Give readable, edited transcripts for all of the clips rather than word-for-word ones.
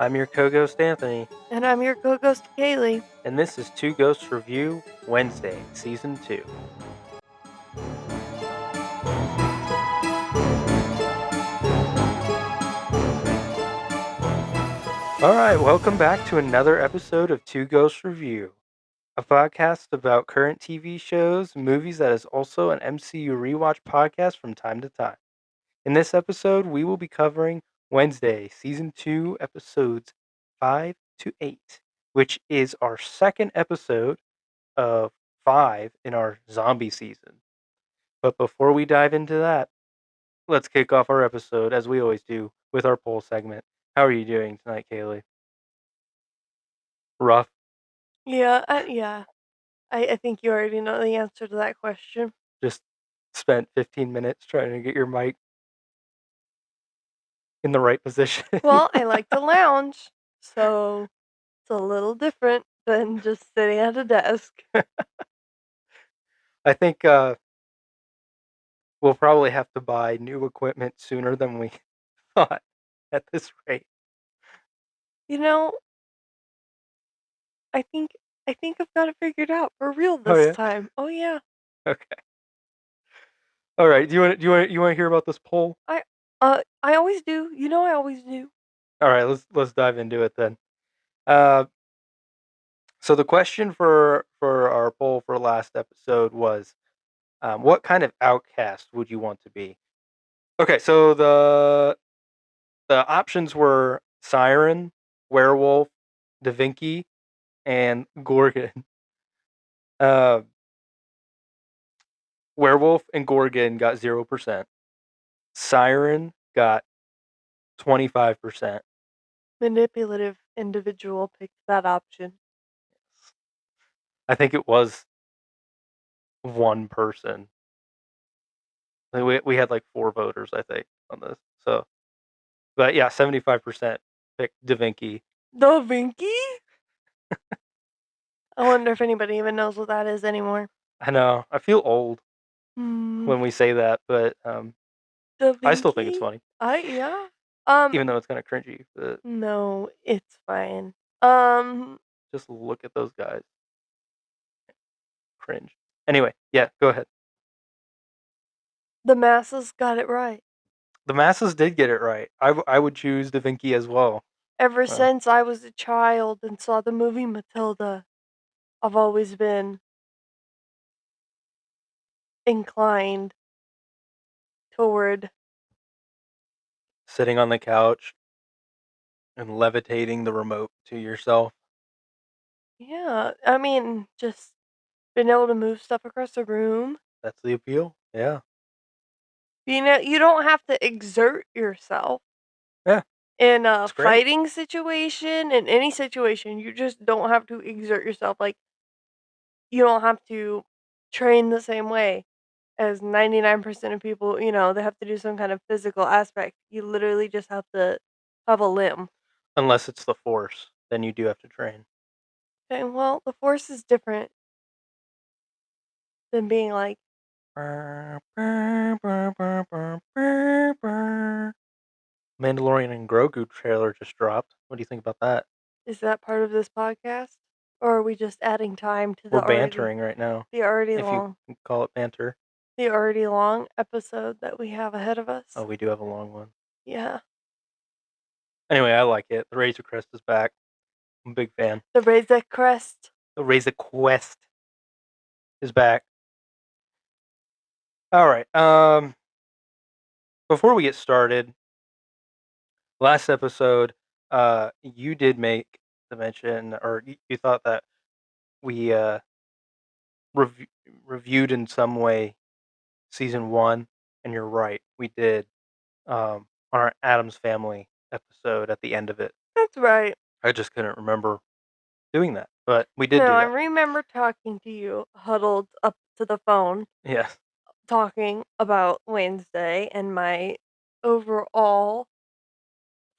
I'm your co-ghost Anthony, And I'm your co-ghost Kaylee. and this is Two Ghosts Review Wednesday, Season 2. Alright, welcome back to another episode of Two Ghosts Review, a podcast about current TV shows, movies that is also an MCU rewatch podcast from time to time. In this episode, we will be covering Wednesday, Season 2, episodes 5 to 8, which is our second episode of 5 in our zombie season. But before we dive into that, let's kick off our episode, as we always do, with our poll segment. How are you doing tonight, Kaylee? Rough? Yeah. I think you already know the answer to that question. Just spent 15 minutes trying to get your mic in the right position. Well, I like to lounge, so it's a little different than just sitting at a desk. I think we'll probably have to buy new equipment sooner than we thought at this rate. You know, I think I've got it figured out for real Oh this yeah. time. Oh yeah. Okay. All right. Do you want to hear about this poll? I always do. You know I always do. All right. Let's dive into it then. Uh, so the question for our poll for last episode was, what kind of outcast would you want to be? Okay, so the options were Siren, Werewolf, Da Vinci, and Gorgon. Uh, Werewolf and Gorgon got 0%. Siren got 25%. Manipulative individual picked that option. I think it was one person. We had like 4 voters, I think, on this. So, but yeah, 75% picked Da Vinci. Da Vinci? I wonder if anybody even knows what that is anymore. I know. I feel old when we say that, but Da I still think it's Vinci? funny, Yeah. even though it's kind of cringy. But No, it's fine. just look at those guys, cringe. Anyway, yeah, go ahead. The masses got it right. The masses did get it right. I would choose Da Vinci as well. Ever Uh, since I was a child and saw the movie Matilda, I've always been inclined toward, Sitting on the couch and levitating the remote to yourself. yeah, I mean, just being able to move stuff across the room. That's the appeal. Yeah. You don't have to exert yourself Yeah, in a it's great. fighting situation, in any situation. You just don't have to exert yourself. Like, you don't have to train the same way as 99% of people, they have to do some kind of physical aspect. You literally just have to have a limb. Unless it's the force, then you do have to train. Okay, well, the force is different than being like, Mandalorian and Grogu trailer just dropped. What do you think about that? is that part of this podcast? Or are we just adding time to We're bantering right now, the already if you long can call it banter. the already long episode that we have ahead of us? Oh, we do have a long one. Yeah. Anyway, I like it. The Razor Crest is back. I'm a big fan. The Razor Crest. The Razor Quest is back. All right. Before we get started, last episode, you did make the mention, or you thought that we rev- reviewed in some way season 1, and you're right, we did. On our Adams Family episode at the end of it. That's right. I just couldn't remember doing that, but we did No, do I that. remember talking to you huddled up to the phone, Yes. talking about Wednesday and my overall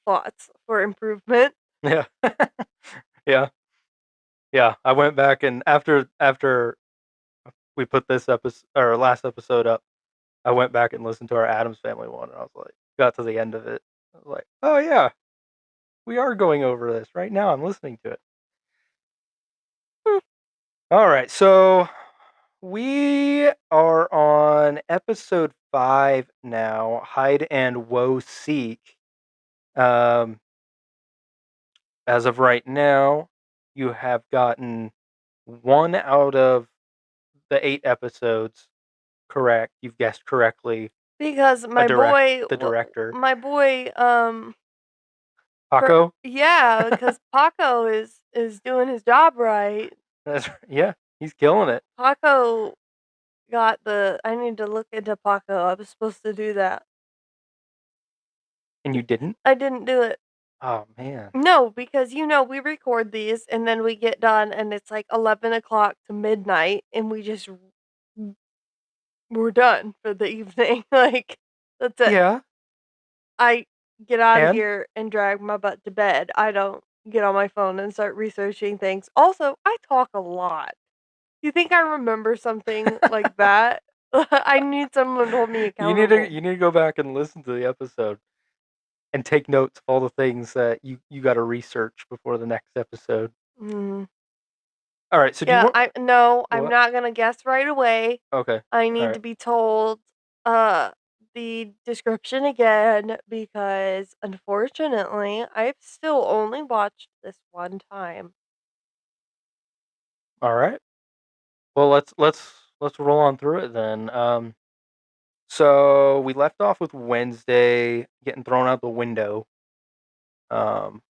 thoughts for improvement. Yeah. Yeah. Yeah. I went back and after we put this episode or last episode up, I went back and listened to our Adams Family one, and I was like, got to the end of it. I was like, oh yeah, we are going over this right now. I'm listening to it. Hmm. All right, so we are on episode 5 now. Hyde and Woe Seek. Um, as of right now, you have gotten 1 out of the 8 episodes correct. You've guessed correctly. Because The director, my boy, Paco. yeah, because Paco is doing his job right. Yeah, he's killing it. Paco got the. I need to look into Paco. I was supposed to do that. And you didn't? I didn't do it. Oh man. No, because we record these and then we get done and it's like 11 o'clock to midnight and we're done for the evening. Like, that's it. Yeah, I get out of and here and drag my butt to bed. I don't get on my phone and start researching things. Also, I talk a lot. You think I remember something like that? I need someone to hold me accountable. you need to go back and listen to the episode and take notes of all the things that you got to research before the next episode. Mm. All right, so do you Yeah, want I'm what? not gonna guess right away. Okay. I All need to right. be told uh the description again because unfortunately I've still only watched this one time. All right. Well, let's roll on through it then. So we left off with Wednesday getting thrown out the window. Um,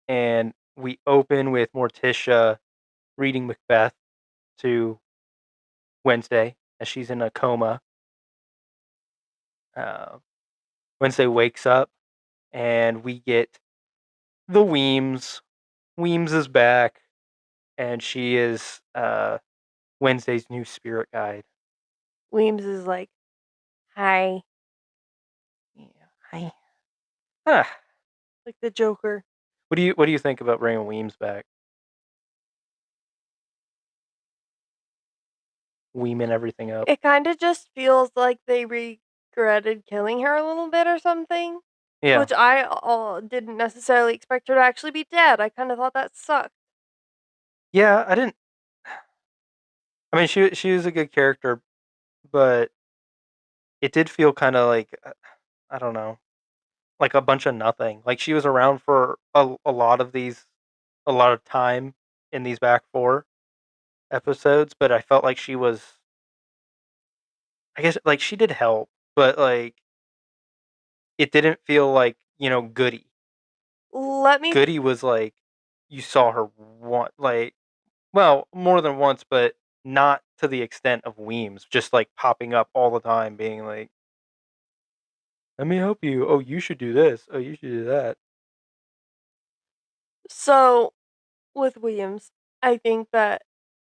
and we open with Morticia reading Macbeth to Wednesday as she's in a coma. Uh, Wednesday wakes up and we get the Weems. Weems is back and she is Wednesday's new spirit guide. Weems is like, "Hi," Yeah. Hi. Huh. like the Joker. What do you think about bringing Weems back? Weeming everything up. It kind of just feels like they regretted killing her a little bit or something, Yeah. which I didn't necessarily expect her to actually be dead. I kind of thought that sucked. Yeah, I didn't I mean she was a good character, but it did feel kind of like I don't know, like a bunch of nothing. Like she was around for a lot of a lot of time in these back 4 episodes, but I felt like she was I guess like she did help, but like it didn't feel like, Goody. Let me Goody was like you saw her one like well, more than once, but not to the extent of Weems, just like popping up all the time being like, "Let me help you. Oh, you should do this. Oh, you should do that." so with Williams, I think that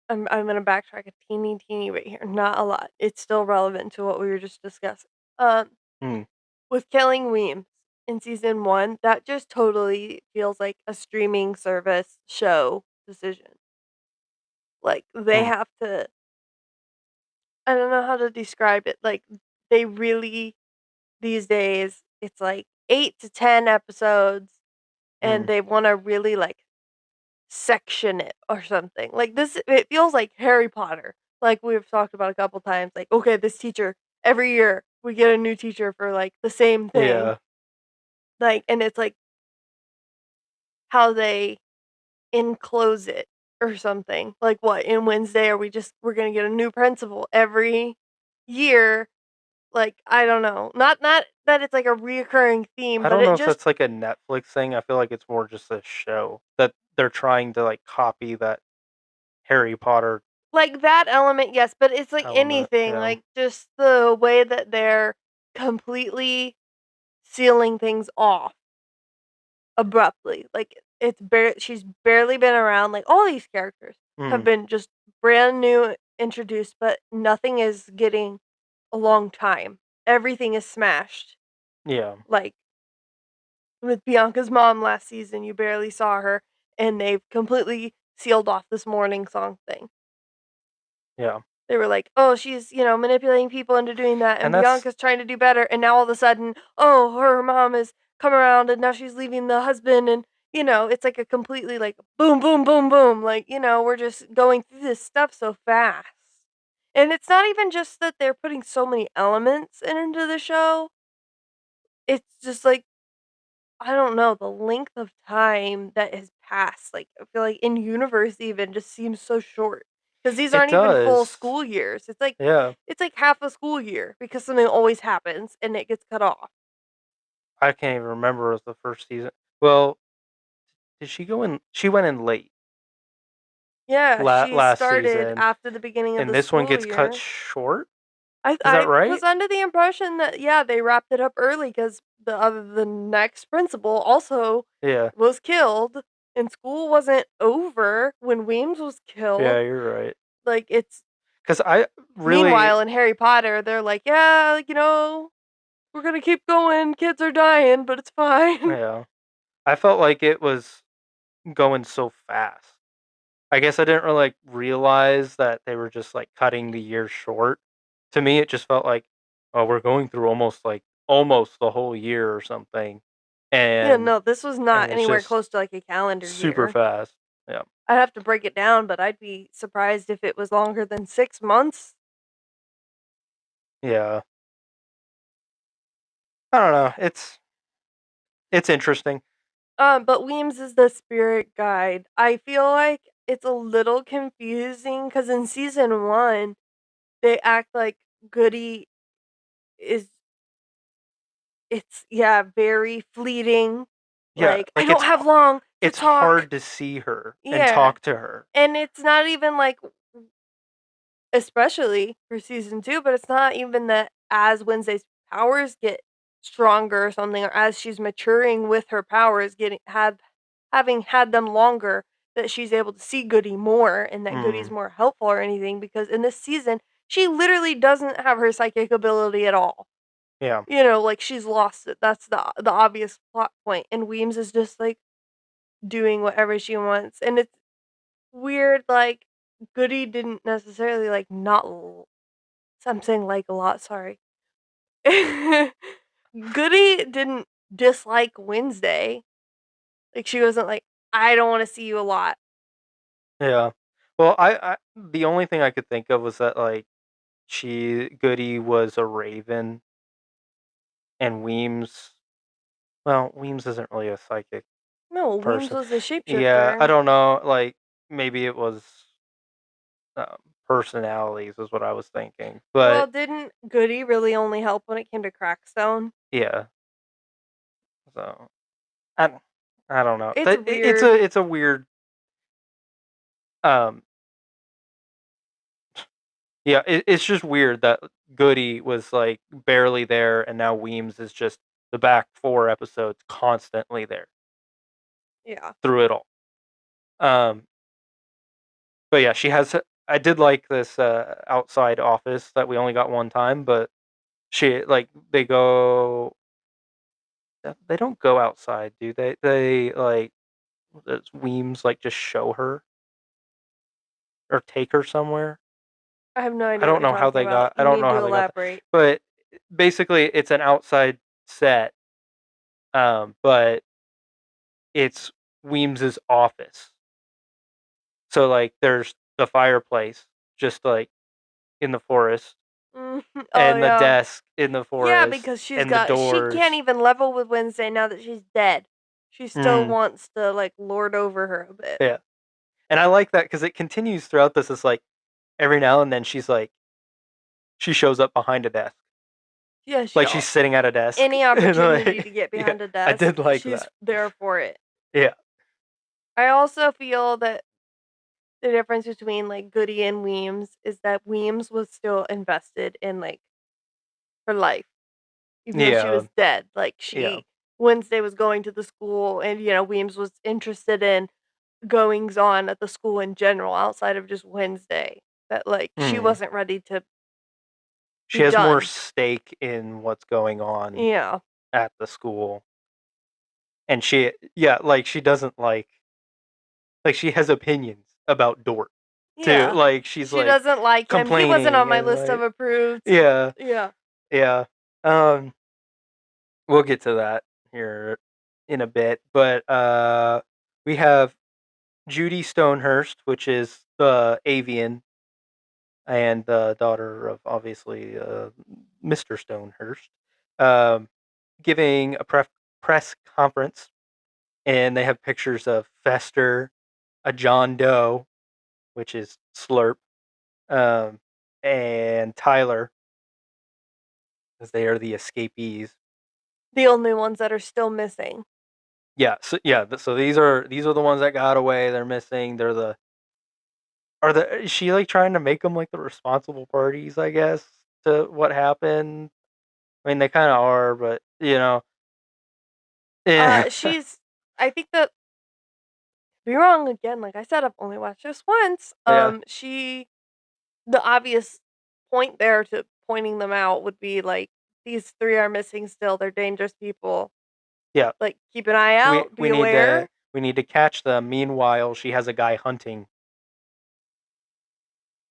I'm gonna backtrack a teeny bit here, not a lot. It's still relevant to what we were just discussing. Um, Hmm. with killing Weems in season 1, that just totally feels like a streaming service show decision. Like, they Hmm. have to I don't know how to describe it, like, they really these days, it's like 8 to 10 episodes, and Hmm. they wanna really, like, section it or something. Like, this it feels like Harry Potter, like we've talked about a couple times, like, okay, this teacher every year, we get a new teacher for, like, the same thing, Yeah. like, and it's, like, how they enclose it or something. Like, what, in Wednesday, are we're gonna get a new principal every year. Like, I don't know. Not that it's like a reoccurring theme, I but don't it know if just that's like a Netflix thing. I feel like it's more just a show that they're trying to like copy that Harry Potter like that element, yes, but it's like element. anything, Yeah. like just the way that they're completely sealing things off abruptly. Like she's barely been around. Like all these characters have Hmm. been just brand new introduced, but nothing is getting a long time. Everything is smashed. Yeah. Like with Bianca's mom last season, you barely saw her, and they've completely sealed off this morning song thing. Yeah. They were like, "Oh, she's, manipulating people into doing that, and And that's Bianca's trying to do better." And now all of a sudden, oh, her mom has come around, and now she's leaving the husband, and it's like a completely like boom, boom, boom, boom. Like, we're just going through this stuff so fast. And it's not even just that they're putting so many elements into the show. It's just like I don't know, the length of time that has passed, like, I feel like in universe even just seems so short because these it aren't even full does. school years. Yeah. It's like half a school year because something always happens and it gets cut off. I can't even remember it was the first season. Well, did she go in? She went in late Yeah, she last started season, after the beginning of and the this one school gets cut year. short. I Is that I was right? under the impression that, yeah, they wrapped it up early because the next principal also Yeah. was killed and school wasn't over when Weems was Yeah, killed. you're right. Like, it's Because I really, Meanwhile, in Harry Potter, they're like, "Yeah, like, we're gonna keep going. Kids are dying, but it's fine." yeah, I felt like it was going so fast. I guess I didn't really like, realize that they were just like cutting the year short. To me, it just felt like, oh, we're going through almost the whole year or something, Yeah, and no, this was not it's anywhere just close to like a calendar super year. fast. Yeah, I'd have to break it down, but I'd be surprised if it was longer than 6 months. yeah. I don't know. It's interesting. But Weems is the spirit guide. I feel like it's a little confusing because in season 1, they act like Goody is yeah, very fleeting. Yeah, Like, "I don't have h- long to it's talk." hard to see her and Yeah. talk to her. And it's not even like especially for season 2, but it's not even that as Wednesday's powers get stronger or something, or as she's maturing with her powers, having had them longer, that she's able to see Goody more and that Goody's Mm, more helpful or anything because in this season, she literally doesn't have her psychic ability at all. yeah, Like she's lost it. That's the obvious plot point. And Weems is just like doing whatever she wants. And it's weird, like, Goody didn't necessarily, like, not l I'm saying like a lot, sorry. Goody didn't dislike Wednesday. Like, she wasn't like, "I don't wanna see you a lot." yeah. Well, the only thing I could think of was that like she Goody was a raven and Weems. Well, Weems isn't really a psychic No, Weems person. was a Yeah, I shapeshifter. don't know. Like maybe it was personalities is what I was thinking. Well, But didn't Goody really only help when it came to Crackstone? yeah, so I I don't know. It's weird. It's a weird um yeah, it's just weird that Goody was like barely there and now Weems is just the back 4 episodes constantly there Yeah. through it all. Um but yeah, I did like this outside office that we only got one time, but she like they don't go outside, do they? They like Weems like just show her or take her somewhere. I have no idea what you're talking about. I You don't need know to how they got that. elaborate. But basically it's an outside set, but it's Weems's office. So like there's the fireplace just like in the forest Mhm. Oh, and the yeah. desk in the Yeah, forest because and the she can't doors. even level with Wednesday now that she's dead. She still Mm, wants to, like, lord over her a bit. yeah. And I like that because it continues throughout this. It's like every now and then she shows up behind a desk. Yeah, Like she's sitting at a desk. any And opportunity to like, get yeah, behind a I desk, did like she's that. there for it. Yeah. I also feel that the difference between, like, Goody and Weems is that Weems was still invested in, like, her life, even though she Yeah. was dead. Like, Yeah. Wednesday was going to the school and, Weems was interested in goings on at the school in general outside of just Wednesday. That, like, she Mm. wasn't ready to She be has more done. stake in what's going on Yeah. at the school. And yeah, like she doesn't like she has opinions about Dort. to Yeah. like she's She like doesn't like him. He wasn't on complaining my and list of like approved. yeah, Yeah. yeah. Um we'll get to that here in a bit, but we have Judy Stonehurst, which is the avian and the daughter of obviously Mr. Stonehurst, um, giving a press conference, and they have pictures of Fester, a John Doe, which is Slurp, um, and Tyler, as they are the escapees. The only ones that are still missing. So these are the ones that got away. They're missing. Is she like trying to make them like the responsible parties? I guess to what happened. I mean, they kind of are, but yeah, She's. I think that be wrong again. Like I said, I've only watched this once. yeah, The obvious point there to pointing them out would be like these three are missing still. They're dangerous people. yeah. Like keep an eye We out. Be we need to aware. we need to catch them. Meanwhile, she has a guy hunting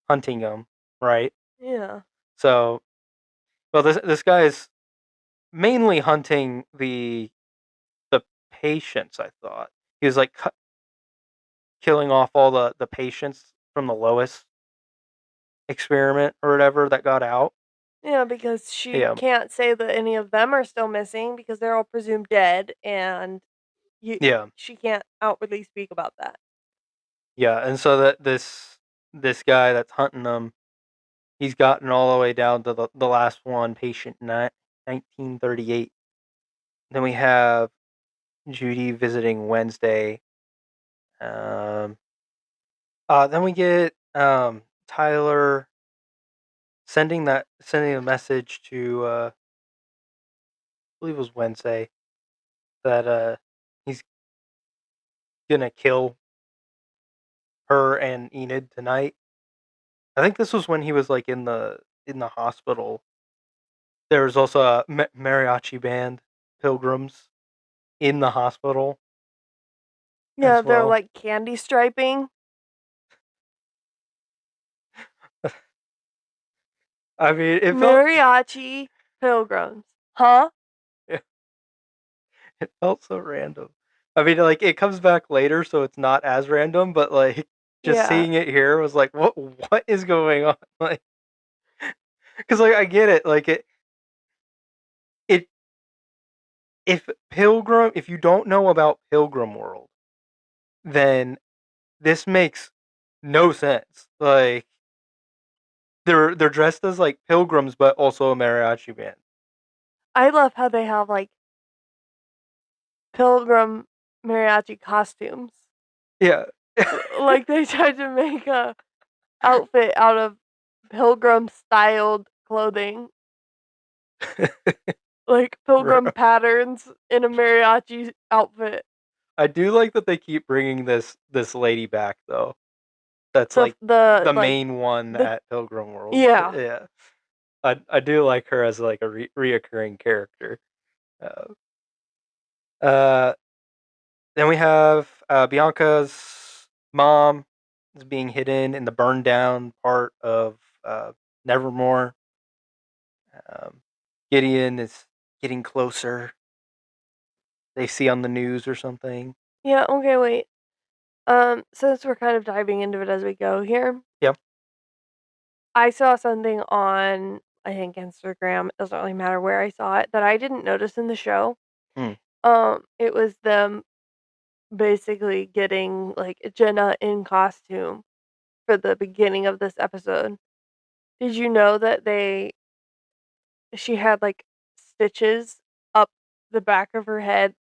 them, right? Yeah. So, well, this guy is mainly hunting the patients. I thought he was like killing off all the patients from the Lois experiment or whatever that got out. Yeah, because she Yeah, can't say that any of them are still missing because they're all presumed dead, and you yeah, she can't outwardly speak about that. yeah. And so that this guy that's hunting them, he's gotten all the way down to the last one, patient 1938. Then we have Judy visiting Wednesday. Um, then we get Tyler sending a message to I believe it was Wednesday that he's gonna kill her and Enid tonight. I think this was when he was like in the hospital. There was also a mariachi band, Pilgrims, in the hospital Yeah, as they're well. like candy striping. I mean, it felt Mariachi pilgrims. Huh? it felt so random. I mean, like it comes back later, so it's not as random. But like just Yeah. seeing it here was like, what is going on? Like, because like I get it. Like it if you don't know about Pilgrim World, then this makes no sense. Like they're dressed as like pilgrims, but also a mariachi band. I love how they have like pilgrim mariachi costumes. Yeah. Like they tried to make a outfit out of pilgrim styled clothing. Like pilgrim patterns in a mariachi outfit. I do like that they keep bringing this lady back though. That's The like the the like main one the at Pilgrim World. yeah. Yeah, I do like her as like a reoccurring character. Uh, uh, then we have Bianca's mom is being hidden in the burned down part of Nevermore. Um, Gideon is getting closer. They see on the news or something. Yeah, okay, wait. Since we're kind of diving into it as we go here, Yep. I saw something on I think Instagram, it doesn't really matter where I saw it, that I didn't notice in the show. Hmm. It was them basically getting like Jenna in costume for the beginning of this episode. Did you know that she had like stitches up the back of her head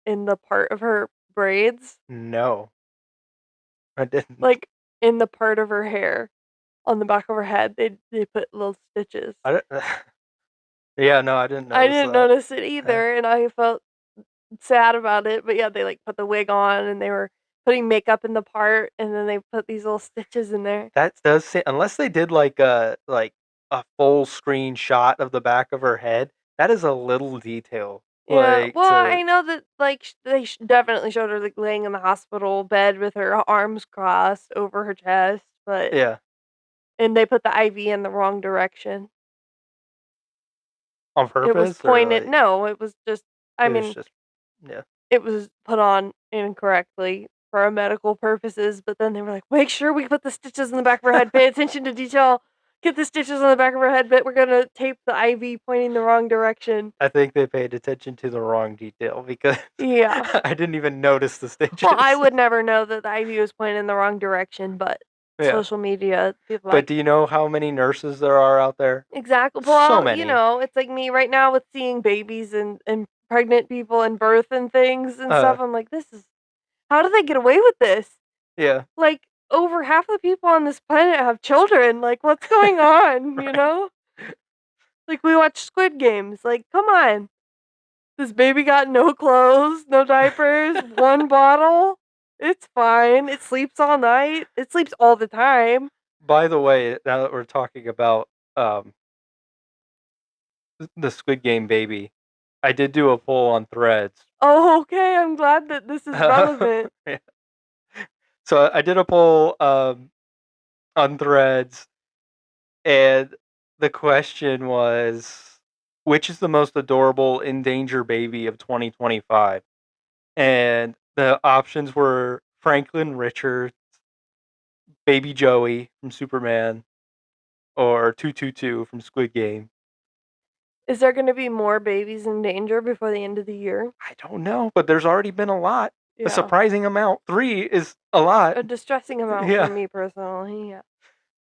in the part of her braids? No, I didn't. Like in the part of her hair on the back of her head, they put little stitches. I didn't. Yeah, no, I didn't I notice didn't that. notice it Uh, either and I felt sad about it, but yeah, they like put the wig on and they were putting makeup in the part and then they put these little stitches in there. That does seem, unless they did like a full screen shot of the back of her head. That is a little detail. Yeah, Like well, to I know that like definitely showed her like laying in the hospital bed with her arms crossed over her chest, but Yeah. and they put the IV in the wrong direction. On It was purpose or pointed like no, it was just I it was mean, just yeah. it was put on incorrectly for our medical purposes, but then they were like, "Make sure we put the stitches in the back of her head, pay attention to detail, get the stitches on the back of her head, but we're gonna tape the IV pointing the wrong direction." I think they paid attention to the wrong detail because Yeah. I didn't even notice the Well, I stitches. would never know that the IV was pointing in the wrong direction, but Yeah. social media, people But like do you know how many nurses there are out there? exactly. So Well, many. it's like me right now with seeing babies and pregnant people and birth and things and Uh stuff. I'm like, this is how do they get away with this? yeah. Like over half the people on this planet have children. Like, what's going on? Right. Like we watch Squid Games. Like, come on, this baby got no clothes, no diapers, one bottle. It's fine. It sleeps all night. It sleeps all the time. By the way, now that we're talking about um the Squid Game baby, I did do a poll on Threads. Oh, okay. I'm glad that this is relevant. Yeah. So I did a poll on Threads, and the question was, which is the most adorable in danger baby of 2025? And the options were Franklin Richards, Baby Joey from Superman, or 222 from Squid Game. Is there going to be more babies in danger before the end of the year? I don't know, but there's already been a lot. A Yeah. surprising amount. 3 is a lot. A distressing amount for Yeah. me personally. Yeah.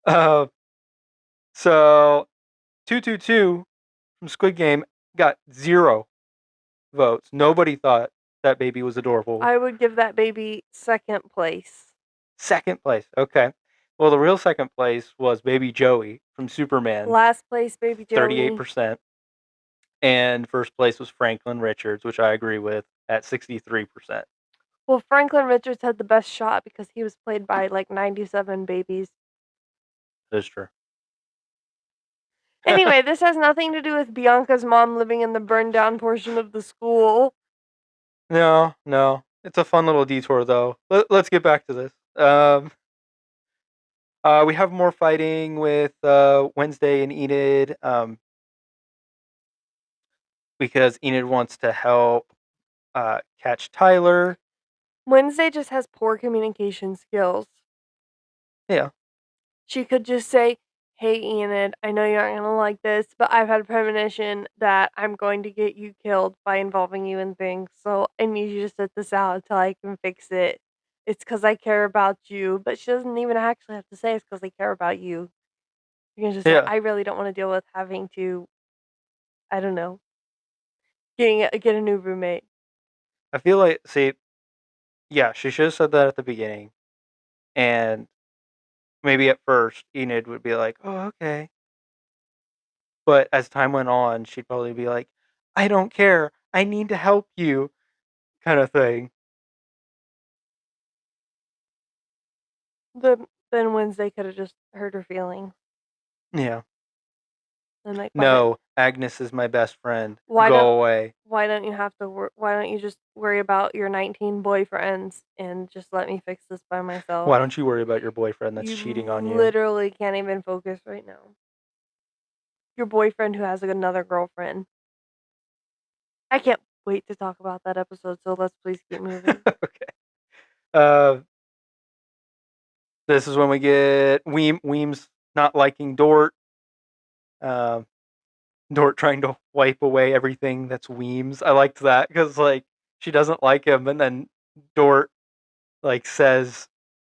Uh, so 222 from Squid Game got 0 votes. Nobody thought that baby was adorable. I would give that baby second place. Second place. Okay. Well, the real second place was Baby Joey from Superman, Last place, baby Joey. 38%. And first place was Franklin Richards, which I agree with, at 63%. Well, Franklin Richards had the best shot because he was played by like 97 babies. That's true. Anyway, this has nothing to do with Bianca's mom living in the burned down portion of the school. No, no. It's a fun little detour, though. Let's get back to this. We have more fighting with Wednesday and Enid because Enid wants to help catch Tyler. Wednesday just has poor communication skills. Yeah, She could just say, "Hey, Enid, I know you aren't going to like this, but I've had a premonition that I'm going to get you killed by involving you in things. So I need you to sit this out until I can fix it. It's because I care about you." But she doesn't even actually have to say it's because I care about you. You can just say, yeah. "I really don't want to deal with having to, I don't know, get a new roommate." I feel like, see, yeah, she should have said that at the beginning. And maybe at first, Enid would be like, oh, okay. But as time went on, she'd probably be like, I don't care. I need to help you, kind of thing. Then Wednesday could have just hurt her feelings. Yeah. And like, No, Agnes is my best friend. why don't Go away. why don't you have to why don't you just worry about your 19 boyfriends and just let me fix this by myself? Why don't you worry about your boyfriend that's You cheating on you? literally can't even focus right now. Your boyfriend who has another girlfriend. I can't wait to talk about that episode, so let's please keep moving. Okay. Uh, this is when we get Weems not liking Dort. Um, Dort trying to wipe away everything that's Weems. I liked that because like she doesn't like him, and then Dort like says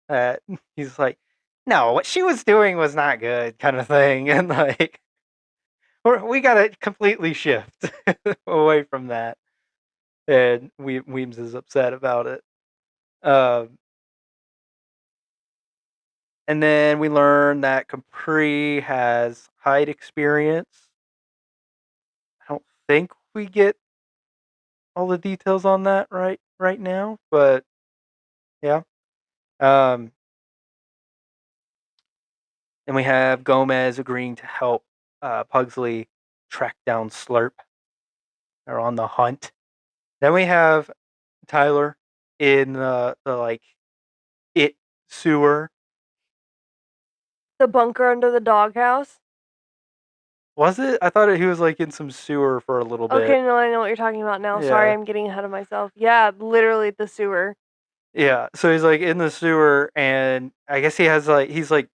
that he's like, no, what she was doing was not good, kind of thing, and like we gotta completely shift away from that. And Weems is upset about it. Um, and then we learn that Capri has Hyde experience. I don't think we get all the details on that right now, but yeah. Um, and we have Gomez agreeing to help Pugsley track down Slurp. They're on the hunt. Then we have Tyler in the like it sewer The bunker under the doghouse? Was it? I thought he was like in some sewer for a little bit. Okay, no, I know what you're talking about now. Sorry, Yeah. I'm getting ahead of myself. Yeah, literally the sewer. Yeah. So he's like in the sewer, and I guess he has like he's like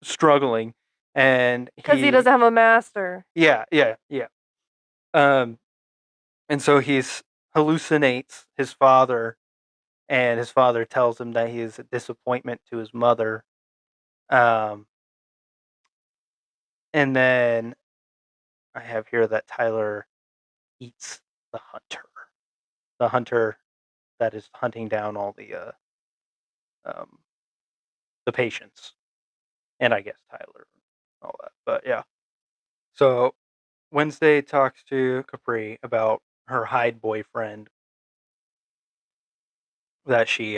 struggling, and Because he doesn't have a master. yeah. Um, and so he's hallucinates his father, and his father tells him that he is a disappointment to his mother. Um, and then I have here that Tyler eats the the hunter that is hunting down all um, the patients, and I guess Tyler, all that. But yeah, so Wednesday talks to Capri about her Hyde boyfriend that she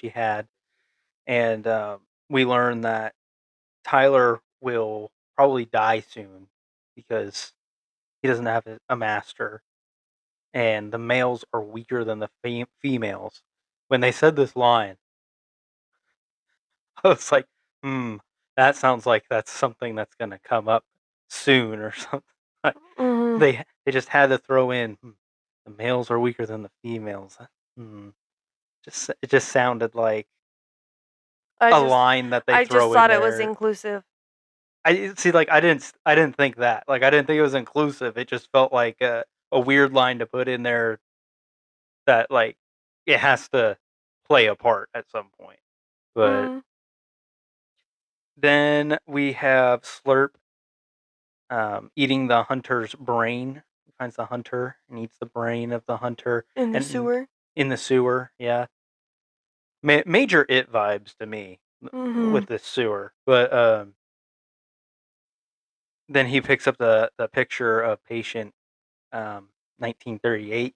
had, and we learn that Tyler will probably die soon because he doesn't have a master, and the males are weaker than the females. When they said this line, I was like, hmm, that sounds like that's something that's gonna come up soon or something. Like, Hmm. they just had to throw in the males are weaker than the females. Hmm. Just it just sounded like I a just, line that they I just throw in thought it was there. inclusive. I see, like I didn't think that. Like I didn't think it was inclusive. It just felt like a weird line to put in there that like it has to play a part at some point. But Mm, then we have Slurp eating the hunter's brain. He finds the hunter and eats the brain of the hunter, in the and sewer. in the sewer. Yeah, major it vibes to me Hmm. with this sewer. But then he picks up the picture of patient 1938,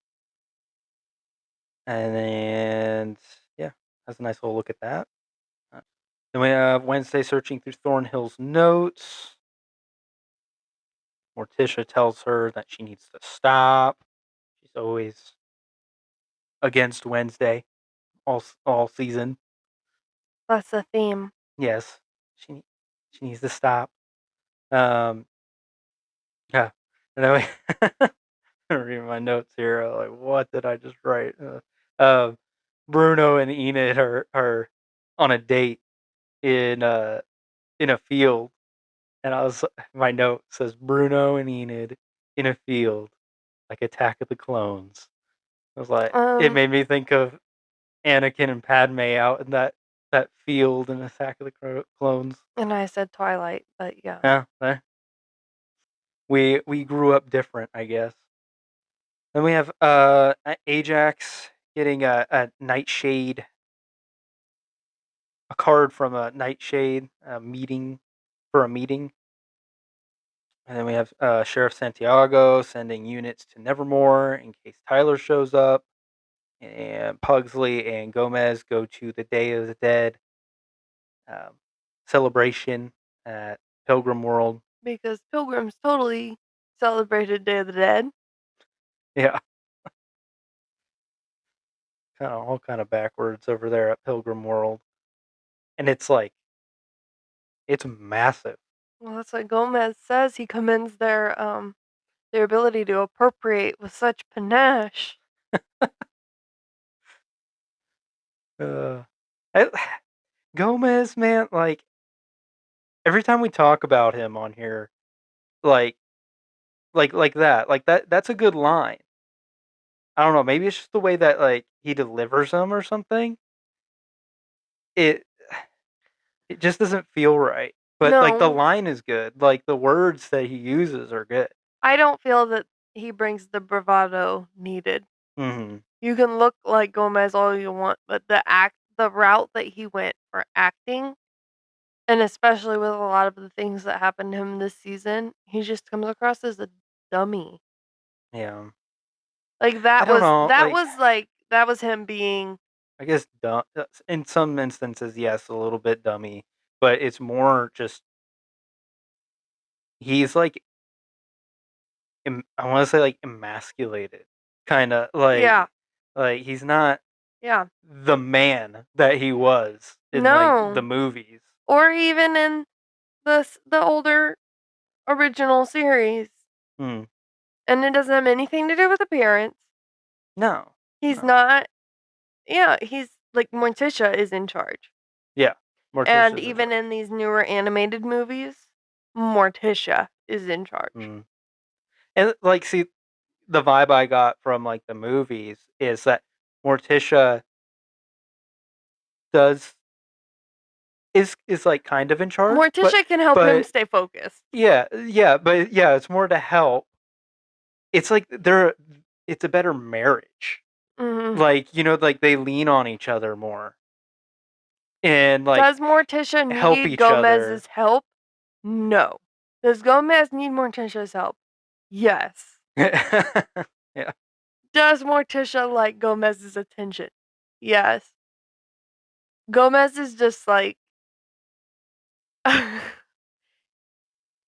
and then yeah, has a nice little look at that. Uh, Then we have Wednesday searching through Thornhill's notes. Morticia tells her that she needs to stop. She's always against Wednesday all season. That's the theme. Yes, she she needs to stop. Um, yeah, and then we I'm reading my notes here. Like, what did I just write? Bruno and Enid are on a date in a field, and I was my note says Bruno and Enid in a field like Attack of the Clones. I was like, it Um, made me think of Anakin and Padme out in that field in Attack of the Clones. and I said Twilight, but yeah. Yeah, we grew up different, I guess. Then we have Ajax getting a nightshade, a card from a nightshade meeting for a meeting. And then we have Sheriff Santiago sending units to Nevermore in case Tyler shows up. And Pugsley and Gomez go to the Day of the Dead um, celebration at Pilgrim World. Because Pilgrims totally celebrated Day of the Dead. Yeah, kind of all kind of backwards over there at Pilgrim World, and it's like it's massive. Well, that's what Gomez says. He commends their ability to appropriate with such panache. Uh, I, Gomez, man, like every time we talk about him on here, like like that that's a good line. I don't know, maybe it's just the way that like he delivers them or something. It it just doesn't feel right. But like the No, line is good. Like the words that he uses are good. I don't feel that he brings the bravado needed. Hmm. You can look like Gomez all you want, but the route that he went for acting, and especially with a lot of the things that happened to him this season, he just comes across as a dummy. Yeah. Like I don't know. Like that was him being I guess dumb in some instances, yes, a little bit dummy, but it's more just he's like I want to say like emasculated, kind of yeah, like he's not yeah. the man that he was in like the No. movies. or even in the older original series. Hmm. And it doesn't have anything to do with the parents. No. He's No. not yeah, he's like Morticia is in charge. Yeah. And Morticia's in even charge. in these newer animated movies, Morticia is in charge. Mm. And like, see, the vibe I got from like the movies is that Morticia does is like kind of in charge, Morticia can help him but stay focused. yeah, it's more to help. It's like it's a better marriage. Mhm. Like, like they lean on each other more and like Does Morticia help need each other. Gomez's help? No. Does Gomez need Morticia's help? Yes. Yeah. Does Morticia like Gomez's attention? Yes. Gomez is just like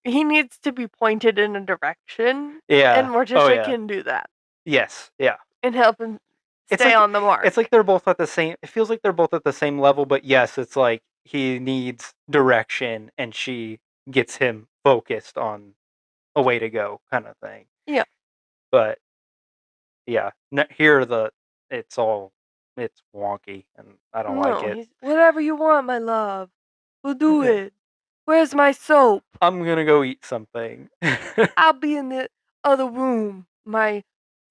he needs to be pointed in a direction, and Yeah. Oh Morticia yeah. can do that Yes. Yeah. and help him It's stay like on the mark. it's like they're both at the same it feels like they're both at the same level, but yes, it's like he needs direction and she gets him focused on a way to go kind of thing. Yeah. But yeah, here it's wonky and I don't like No, it. he's whatever you want, my love. We'll do Yeah. it. Where's my soap? I'm gonna go eat something. I'll be in the other room. My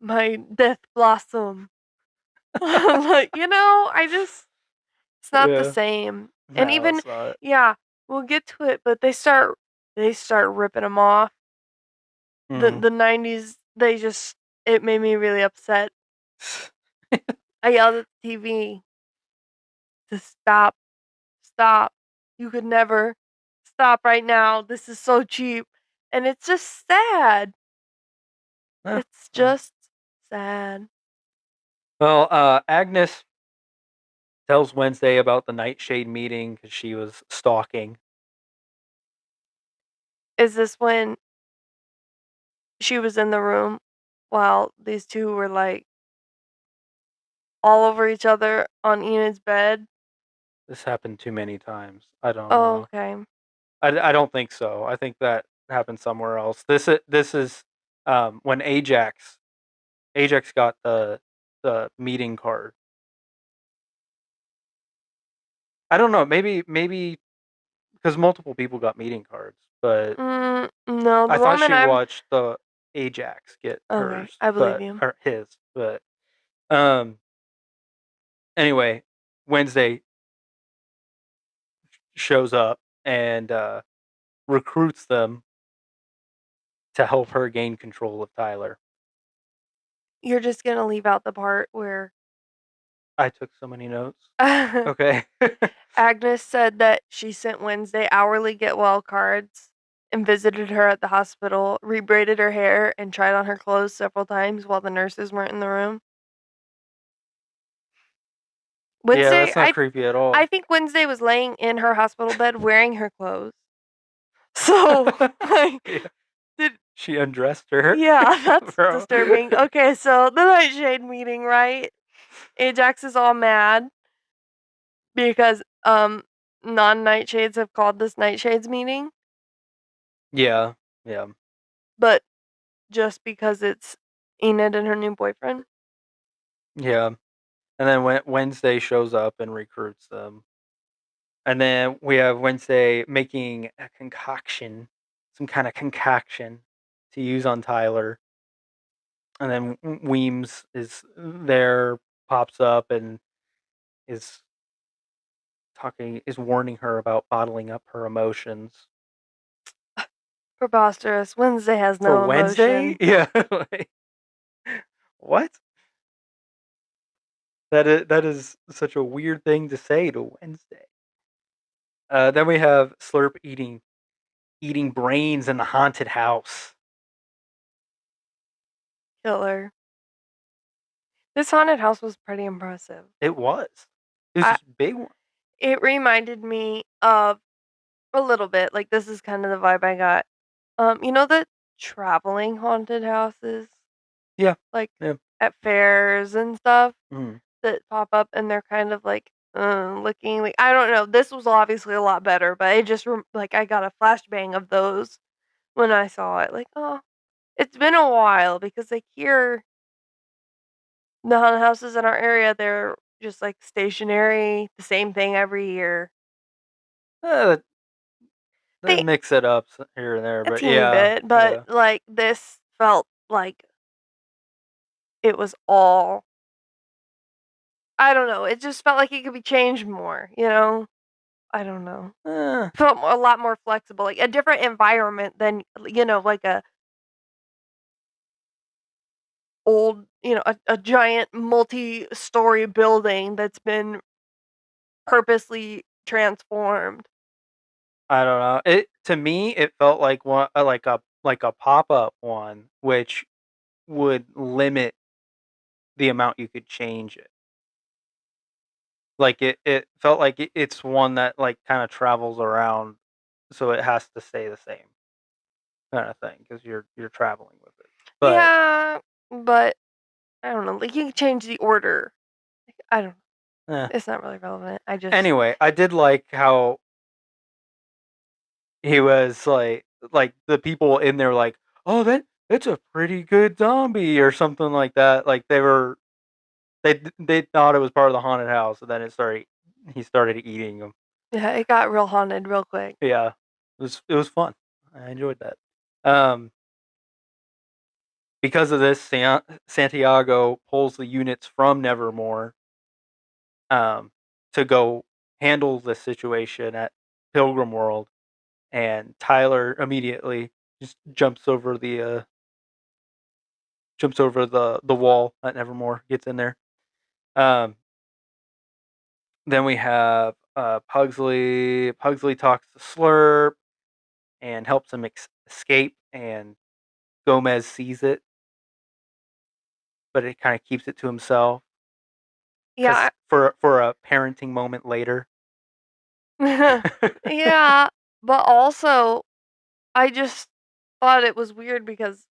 death blossom. Like, I just it's not the Yeah. same. And No, even it's not. yeah, we'll get to it, but they start ripping them off. The Mm. the 90s, it made me really upset. I yelled at the TV to stop, stop. You could never stop right now. This is so cheap. And it's just sad. Yeah, It's well, just sad. Agnes tells Wednesday about the Nightshade meeting because she was stalking. Is this when she was in the room while these two were like all over each other on Enid's bed? This happened too many times. I don't Oh, know. okay. I don't think so. I think that happened somewhere else. This is when Ajax got the meeting card. I don't know. Maybe because multiple people got meeting cards, but No, I the thought woman she I'm watched the Ajax get okay. hers, I believe but you. or his, but um anyway, Wednesday shows up and recruits them to help her gain control of Tyler. You're just gonna leave out the part where I took so many notes. Okay. Agnes said that she sent Wednesday hourly get well cards and visited her at the hospital, rebraided her hair, and tried on her clothes several times while the nurses weren't in the room. Yeah, Wednesday, that's not I creepy at I all. think Wednesday was laying in her hospital bed wearing her clothes. So, like, Yeah, did she undressed her, yeah, that's bro. disturbing. Okay, so the Nightshade meeting, right? Ajax is all mad because non-Nightshades have called this Nightshades meeting, Yeah, yeah, but just because it's Enid and her new boyfriend. yeah. And then when Wednesday shows up and recruits them, and then we have Wednesday making a concoction, some kind of concoction to use on Tyler. And then Weems is there, pops up, and is is warning her about bottling up her emotions. Preposterous. Wednesday has For no Wednesday? emotion. Yeah. Like, what? That is such a weird thing to say to Wednesday. Then we have Slurp eating brains in the haunted house. Killer. This haunted house was pretty impressive. It was. It was I this big one. It reminded me of a little bit, like, this is kind of the vibe I got. The traveling haunted houses, Yeah. like, Yeah. at fairs and stuff Mhm. that pop up, and they're kind of, like, looking like I don't know. This was obviously a lot better, but it just like I got a flashbang of those when I saw it. Like, oh, it's been a while because like here, the haunted houses in our area, they're just like stationary, the same thing every year. Uh, they They mix it up here and there, a but teeny yeah, bit, but yeah. like this felt like it was all I don't know. It just felt like it could be changed more, you know? I don't know. Eh, Felt a lot more flexible, like a different environment than, like a old, a giant multi-story building that's been purposely transformed. I don't know. It to me, it felt like one like a pop up one, which would limit the amount you could change it. Like it felt like it's one that like kind of travels around, so it has to stay the same kind of thing because you're traveling with it. But Yeah, but I don't know, like, you can change the order. I don't eh. it's not really relevant. I just Anyway, I did like how he was like the people in there like, oh, that's a pretty good zombie or something like that. Like they thought it was part of the haunted house, and then he started eating them. yeah, it got real haunted real quick. Yeah, it was fun. I enjoyed that. Um, because of this, Santiago pulls the units from Nevermore um, to go handle the situation at Pilgrim World, and Tyler immediately just jumps over the wall at Nevermore, gets in there. Um, then we have Pugsley. Pugsley talks to Slurp and helps him escape, and Gomez sees it, but it kind of keeps it to himself Yeah. because for a parenting moment later. Yeah, but also, I just thought it was weird because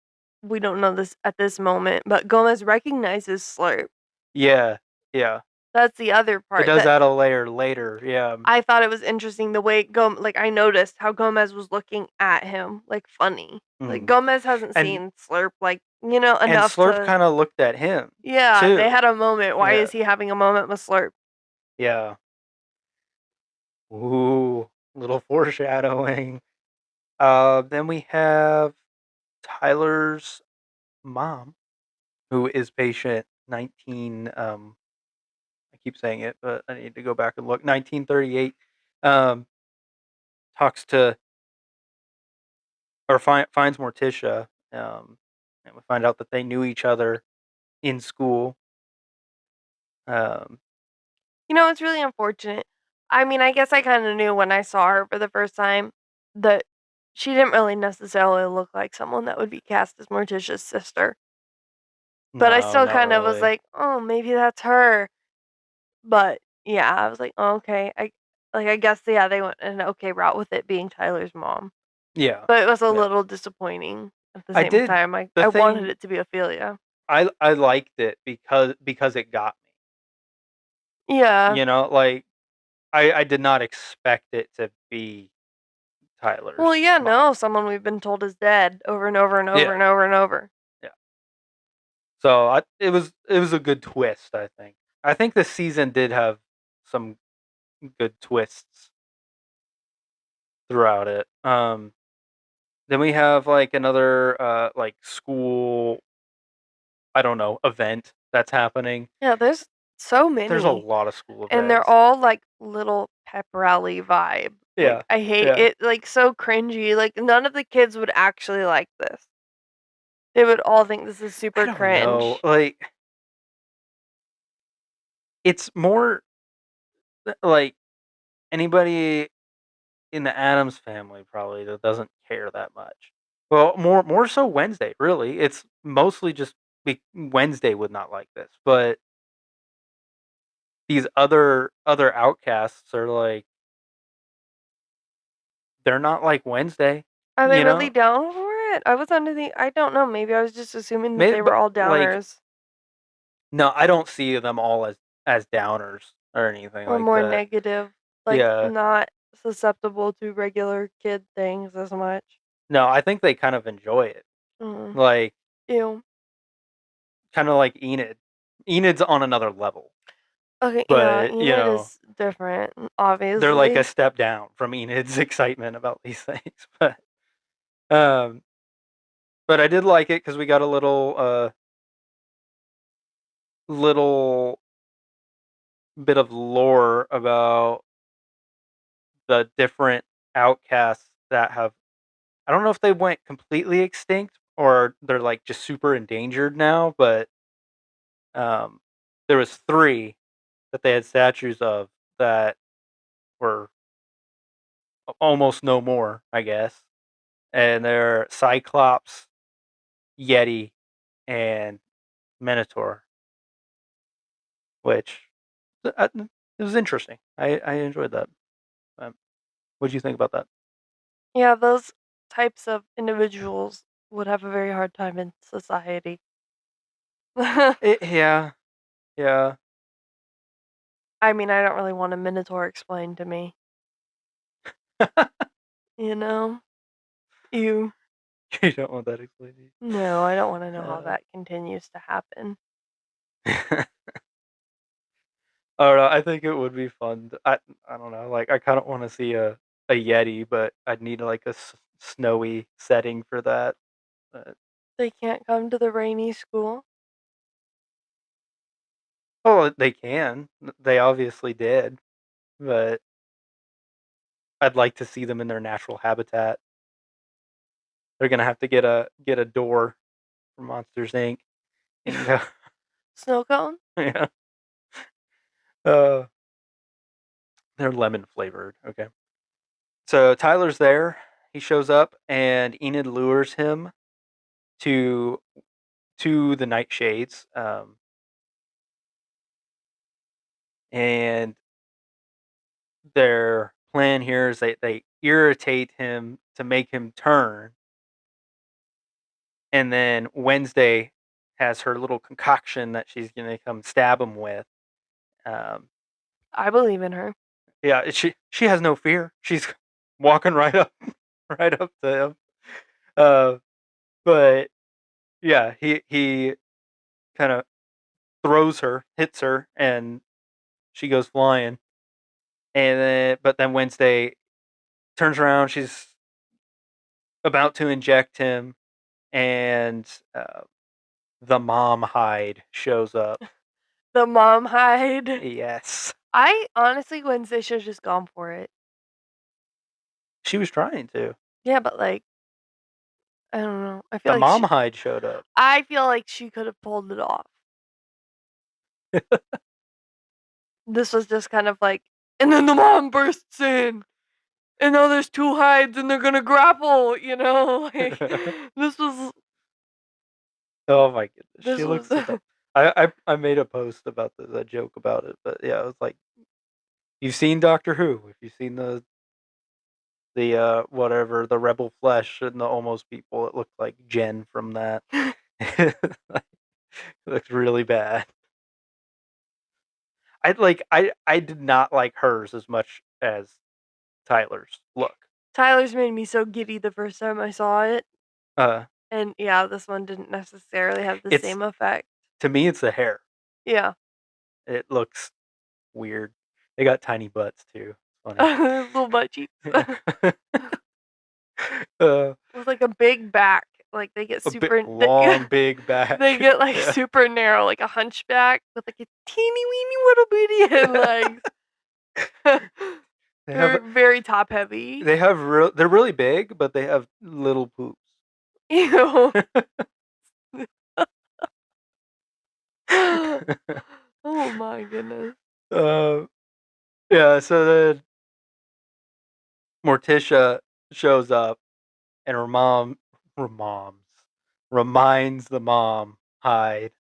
we don't know this at this moment, but Gomez recognizes Slurp. Yeah, yeah. That's the other It part does that add a layer later. Yeah. I thought it was interesting the way like, I noticed how Gomez was looking at him, like, funny. Like, Mm. Gomez hasn't And seen Slurp, like, and enough Slurp to kind of looked at him yeah, they too. had a moment. Why Yeah, is he having a moment with Slurp? yeah. Ooh, little foreshadowing. Then we have Tyler's mom, who is patient 19. I keep saying it, but I need to go back and look. 1938. Um, talks to or finds Morticia. And we find out that they knew each other in school. Um, It's really unfortunate. I mean, I guess I kinda knew when I saw her for the first time that she didn't really necessarily look like someone that would be cast as Morticia's sister, but I no, still not kind of was really. like, "Oh, maybe that's her." But, yeah, I was like, "Oh, okay." I guess, yeah, they went an okay route with it being Tyler's mom, Yeah, but it was a yeah. little disappointing at the I same did time. I the I wanted thing. it to be Ophelia. I liked it because it got me. Yeah. Like I did not expect it to be Well, Tyler's yeah, mom. no, someone we've been told is dead over and over and over Yeah, and over and over. yeah. So it was a good twist. I think this season did have some good twists throughout it. Then we have like another like school, I don't know, event that's happening. Yeah, there's so There's a many. lot of school And they're events. all, like, little pep rally vibe. Like, Yeah, I hate yeah. it, like, so cringy, like, none of the kids would actually like this. They would all think this is I super don't know. cringe. Like it's more like anybody in the Adams family probably that doesn't care that much. Well, more so Wednesday, really. It's mostly just Wednesday would not like this, but these other outcasts are like they're not like Wednesday, Are they you really know? down for it? I was under the I don't know, maybe I was just assuming that Maybe, they were but all like downers. no, I don't see them all as downers. or anything Or like more that. negative, like, Yeah. not susceptible to regular kid things as much. No, I think they kind of enjoy it. Mm. Like, Ew. kinda like Enid. Enid's on another level, Okay, yeah, but, Enid is different, they're like a obviously. step down from Enid's excitement about these things, um, but I did like it because we got a little bit of lore about the different outcasts that have I don't know if they went completely extinct or they're, like, just super endangered now, but, um, there was 3 that they had statues of that were almost no more, I guess, and they're Cyclops, Yeti, and Minotaur, which it was interesting. I enjoyed that. What'd you think about that? Yeah, those types of individuals would have a very hard time in society. Yeah, yeah. I mean, I don't really want a minotaur explained to me, you know? You You don't want that explaining. No, I don't wanna know how Uh, that continues to happen. I don't know. I think it would be fun. I don't know. Like I kind of want to see a Yeti, but I'd need like a snowy setting for that. But, They can't come to the rainy school. oh, they can. They obviously did, but I'd like to see them in their natural habitat. They're gonna have to get a door for Monsters Inc. and go. Snow cone? Yeah. Uh, they're lemon flavored. Okay. So Tyler's there. He shows up, and Enid lures him to the nightshades. And their plan here is they irritate him to make him turn, and then Wednesday has her little concoction that she's gonna come stab him with. Um, I believe in her. yeah, she has no fear. She's walking right up, right up to him. Uh, but yeah, he kind of throws her, hits her, and she goes flying. And then Wednesday turns around. She's about to inject him, and the mom Hyde shows up. The mom Hyde. Yes, I honestly, Wednesday should've just gone for it. she was trying to. Yeah, but, like, I don't know. The mom Hyde showed up. I feel like she could've pulled it off. This was just kind of like, and then the mom bursts in, and now there's 2 Hydes and they're gonna grapple, you know? Like, this was Oh my goodness, this she was looks so dumb. I made a post about this, a joke about it, but yeah, it was like, you've seen Doctor Who, if you've seen the whatever, the Rebel Flesh and the Almost People, it looked like Jen from that. Like, it looks really bad. I did not like hers as much as Tyler's look. Tyler's made me so giddy the first time I saw it, Uh, and yeah, this one didn't necessarily have the it's same effect. to me, it's the hair. Yeah. It looks weird. They got tiny butts too. Funny. Little butt cheeks. Yeah. uh, With, like, a big back, like, a bit long, big they back. get, like, Yeah. super narrow, like a hunchback with, like, a teeny weeny little bitty and legs. They have Very, very top heavy. they're really big, but they have little poops. Ew. Oh my goodness. uh, yeah. So then Morticia shows up, and her mom's reminds the mom Hyde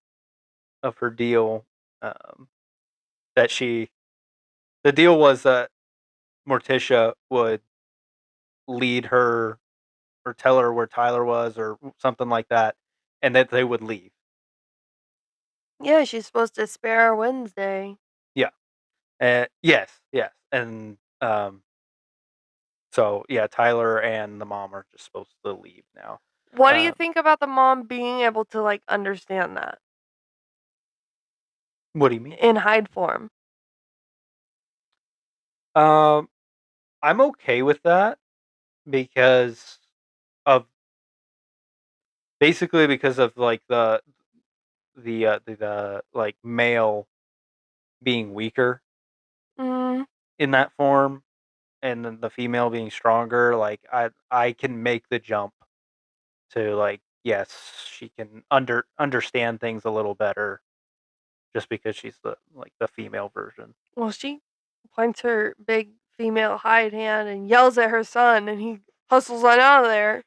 of her deal. Um, that she the deal was that Morticia would lead her or tell her where Tyler was or something like that, and that they would leave. Yeah, she's supposed to spare Wednesday. Yeah, Yes, and so yeah, Tyler and the mom are just supposed to leave now. What do you Um, think about the mom being able to, like, understand that what do you mean? in Hyde form? Um, I'm okay with that because of basically because of like the like male being weaker Mm, in that form and then the female being stronger. Like I can make the jump to like yes, she can understand things a little better just because she's the female version. well, she points her big female Hyde hand and yells at her son, and he hustles on out of there.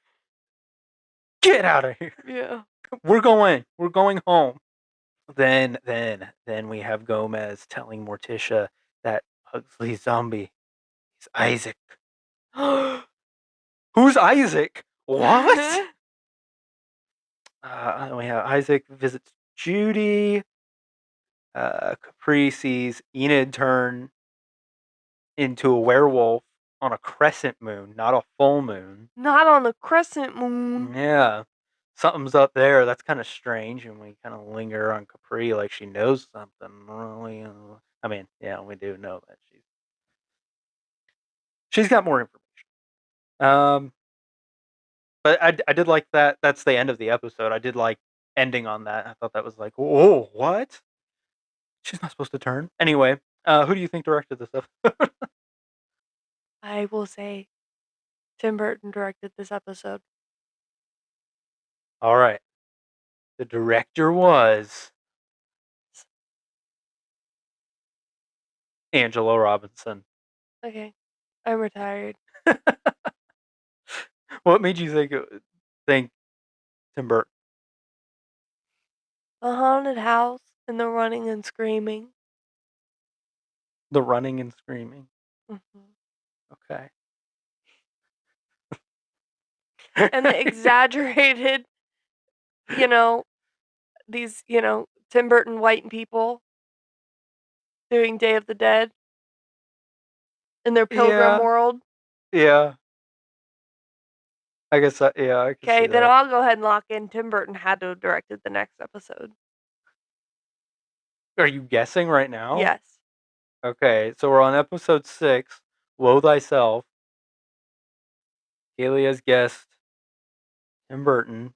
Get out of here. Yeah. We're going home. Then we have Gomez telling Morticia that Pugsley zombie is Isaac. Who's Isaac? What? We have Isaac visits Judy. Capri sees Enid turn into a werewolf on a crescent moon, not a full moon. Not on the crescent moon. Yeah. Something's up there. That's kind of strange. And we kind of linger on Capri like she knows something. Really. I mean, yeah, we do know that she's got more information. Um, but I did like that. That's the end of the episode. I did like ending on that. I thought that was like, oh, what? She's not supposed to turn. Anyway, who do you think directed this episode? I will say Tim Burton directed this episode. All right. The director was Angela Robinson. Okay. I'm retired. What made you think Tim Burton? The haunted house and the running and screaming. The running and screaming. Mhm. Okay. And the exaggerated, you know, these, Tim Burton white people doing Day of the Dead in their pilgrim Yeah. world. Yeah. I guess yeah, I can Okay, see then that. I'll go ahead and lock in Tim Burton had to have directed the next episode. Are you guessing right now? Yes. Okay, so we're on episode 6, Woe Thyself. Kaylee has guessed Tim Burton.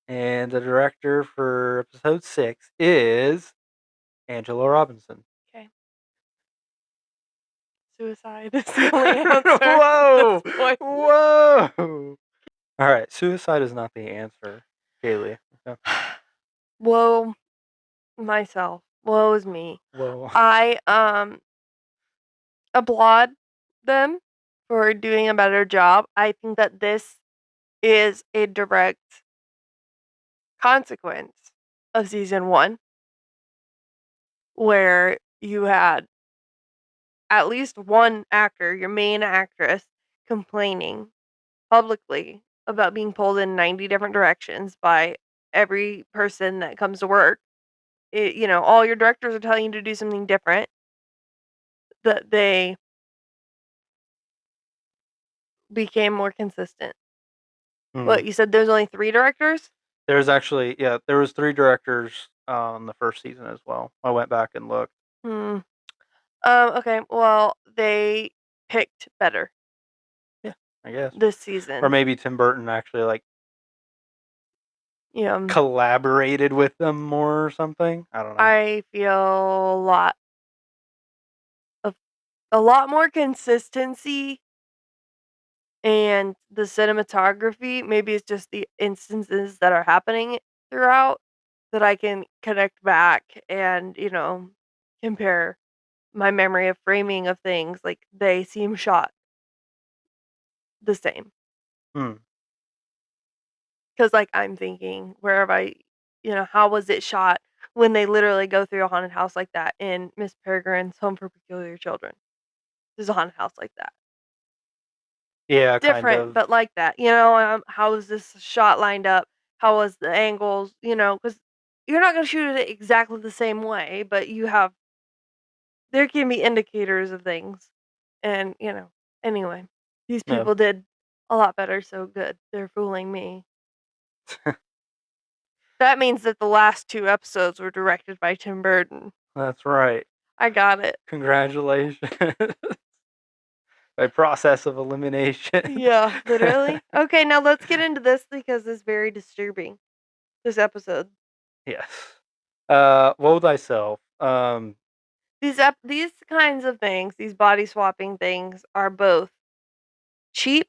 And the director for episode 6 is Angela Robinson. Okay. Suicide is the only answer at Whoa! this point. Whoa! All right, suicide is not the answer, Kaylee. Okay. Woe myself. Woe is me. Whoa. I applaud them for doing a better job. I think that this is a direct consequence of season 1 where you had at least one actor, your main actress, complaining publicly about being pulled in 90 different directions by every person that comes to work. All your directors are telling you to do something different. That they became more consistent. Hmm. What, you said there's only 3 directors? There's actually there was 3 directors on the first season as well. I went back and looked. Hmm. Okay, well, they picked better Yeah, I guess. this Or season. maybe Tim Burton actually like Yeah, collaborated with them more or something. I don't know. I feel of a lot more consistency and the cinematography. Maybe it's just the instances that are happening throughout that I can connect back and, compare my memory of framing of things. Like, they seem shot the same. Hmm. Because, like, I'm thinking, where have how was it shot when they literally go through a haunted house like that in Miss Peregrine's Home for Peculiar Children? There's a haunted house like that. Yeah, kind Different, of. but like that, how is this shot lined up? How was the angles, because you're not gonna shoot it exactly the same way, but you have there can be indicators of things. And, anyway, these Yeah, people did a lot better, so good. They're fooling me. That means that the last 2 episodes were directed by Tim Burton. that's right. I got it. Congratulations. By process of elimination. Yeah, literally. Okay, now let's get into this because it's very disturbing, this episode. Yes. Woe thyself. These kinds of things, these body swapping things are both cheap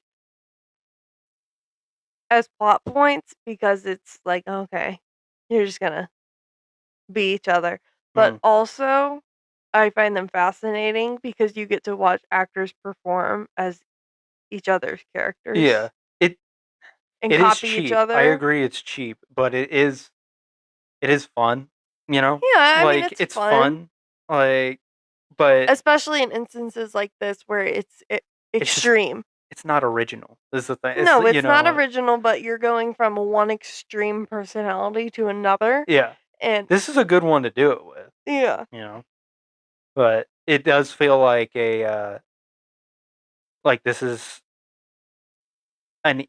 as plot points because it's like, okay, you're just gonna be each other. But mm, also, I find them fascinating because you get to watch actors perform as each other's yeah. characters It and it is copy each cheap. I other. agree it's cheap, but it is fun, you know? Yeah, I mean, Like it's it's fun, fun. Like but especially in instances like this where it's just extreme. it's not original. This is the thing. It's No, you it's know, not like original, but you're going from one extreme personality to another, yeah. and This is a good one to do it with, yeah. you know. But it does feel like a like this is an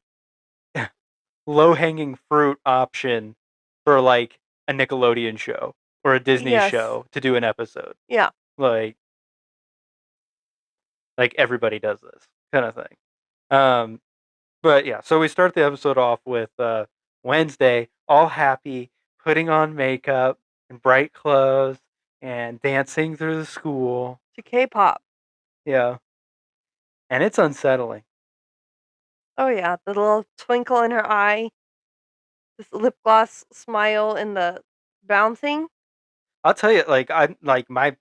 low hanging fruit option for like a Nickelodeon show or a Disney Yes. show to do an episode. Yeah. Like everybody does this kind of thing. Um, but yeah, so we start the episode off with Wednesday, all happy, putting on makeup and bright clothes and dancing through the school. To K-pop. Yeah, and it's unsettling. Oh yeah, the little twinkle in her eye, this lip gloss smile in the bouncing. I'll tell you, I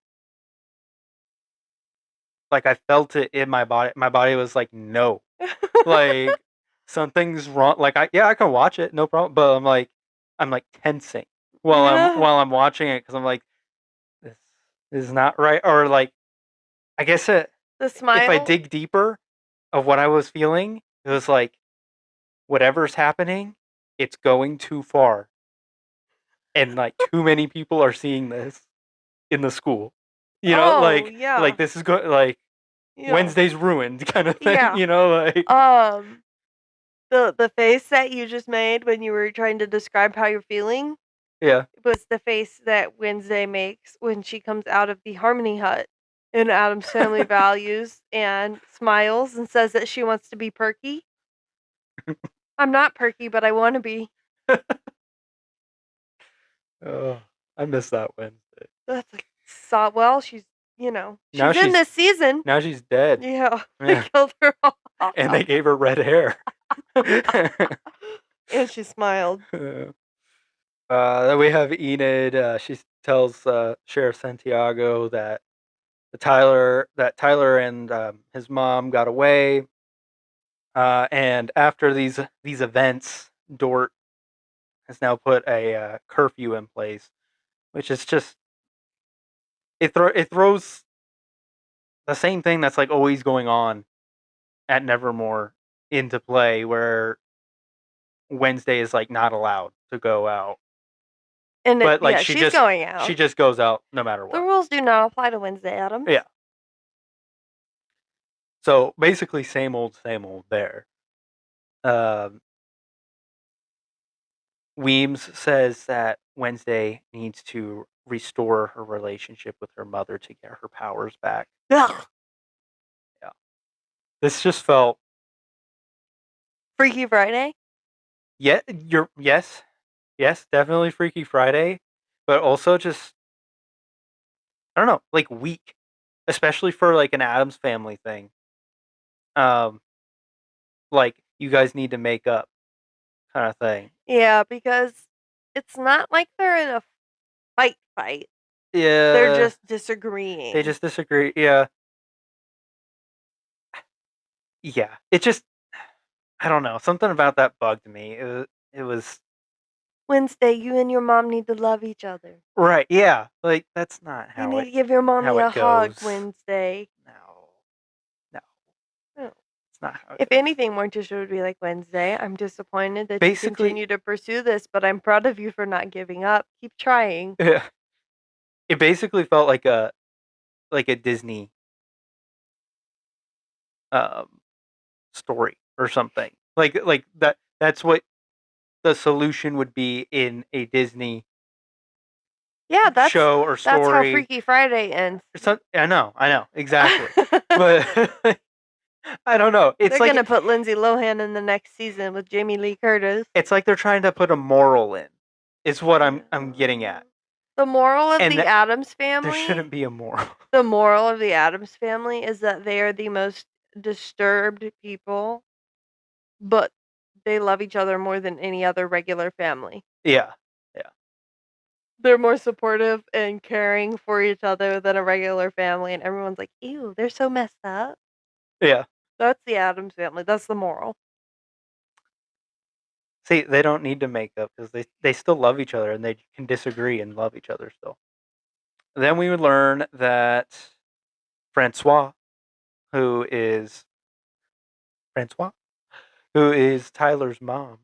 felt it in my body. My body was like, no, like something's wrong. Like I can watch it, no problem. But I'm like tensing while I'm Yeah. while I'm watching it because I'm like, this is not right. Or like, I guess The if I smile. dig deeper of what I was feeling, it was like whatever's happening, it's going too far, and like too many people are seeing this in the school. Oh, Like yeah. this is good. Like Yeah. Wednesday's ruined, kind of thing. Yeah. Like Um, the face that you just made when you were trying to describe how you're feeling yeah. was the face that Wednesday makes when she comes out of the Harmony Hut in Adam's Family Values and smiles and says that she wants to be perky. I'm not perky, but I want to be. Oh, I miss that Wednesday. That's like, well, she's, Now she's in she's this season. now she's dead. Yeah, they Yeah. killed her off. And they gave her red hair. And she smiled. Then we have Enid. She tells Sheriff Santiago that Tyler and his mom got away. And after these events, Dort has now put a curfew in place, which is just it throws the same thing that's like always going on at Nevermore into play, where Wednesday is like not allowed to go out, And but like yeah, she she's just going she out. just goes out no matter The what. rules do not apply to Wednesday Adams. Yeah. So basically, same old there. Um, Weems says that Wednesday needs to restore her relationship with her mother to get her powers back. Ugh. Yeah. This just felt Freaky Friday. yes, definitely Freaky Friday, but also just I don't know, like weak, especially for like an Adams Family thing. Um, like you guys need to make up kind of thing. Yeah, because it's not like they're in a fight. They're Yeah, just they disagreeing. just disagree. Yeah, yeah. It just I don't know. Something about that bugged me. It was Wednesday, you and your mom need to love each other. right. Yeah, like that's not You how need it to give your mommy how a it hug, goes. Wednesday. No, no, Oh. it's not how it If goes. anything, Morticia would be like, Wednesday, I'm disappointed that you Basically, continue to pursue this, but I'm proud of you for not giving up. Keep trying. yeah, it basically felt like like a Disney um story or something. Like that's what the solution would be in a Disney Yeah, show or that's how story. Freaky Friday ends. I know, exactly. But I don't know. They're gonna put Lindsay Lohan in the next season with Jamie Lee Curtis. It's like they're trying to put a moral in. Is what I'm getting at. The moral of And the that Addams there family. shouldn't be a moral. The moral of the Addams family is that they are the most disturbed people, but they love each other more than any other regular family. Yeah. Yeah. They're more supportive and caring for each other than a regular family, and everyone's like, "Ew, they're so messed up." Yeah. That's the Addams family. That's the moral. See, they don't need to make up because they still love each other and they can disagree and love each other still. Then we would learn that Francois, who is Francois, who is Tyler's mom,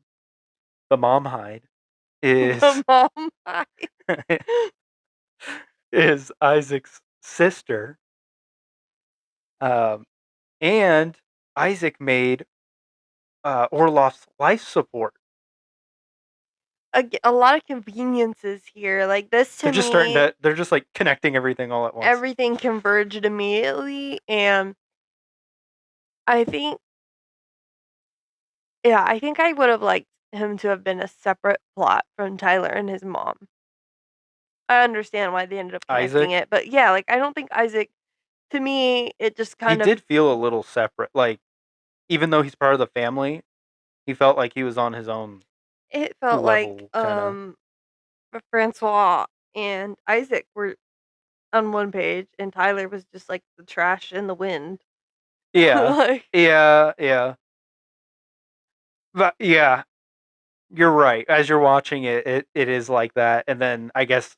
the mom Hyde, The is mom. is Isaac's sister. Um, and Isaac made Orloff's life support. A lot of conveniences here. Like this to me, They're just like connecting everything all at once. everything converged immediately, and I think, yeah, I think I would have liked him to have been a separate plot from Tyler and his mom. I understand why they ended up connecting Isaac, it, but yeah, like I don't think Isaac. To me, it just he kind of did feel a little separate. Like even though he's part of the family, he felt like he was on his own it felt like level, kind of. Francois and Isaac were on one page, and Tyler was just like the trash in the wind. Yeah, Like, yeah. But yeah, you're right. As you're watching it, it is like that. And then I guess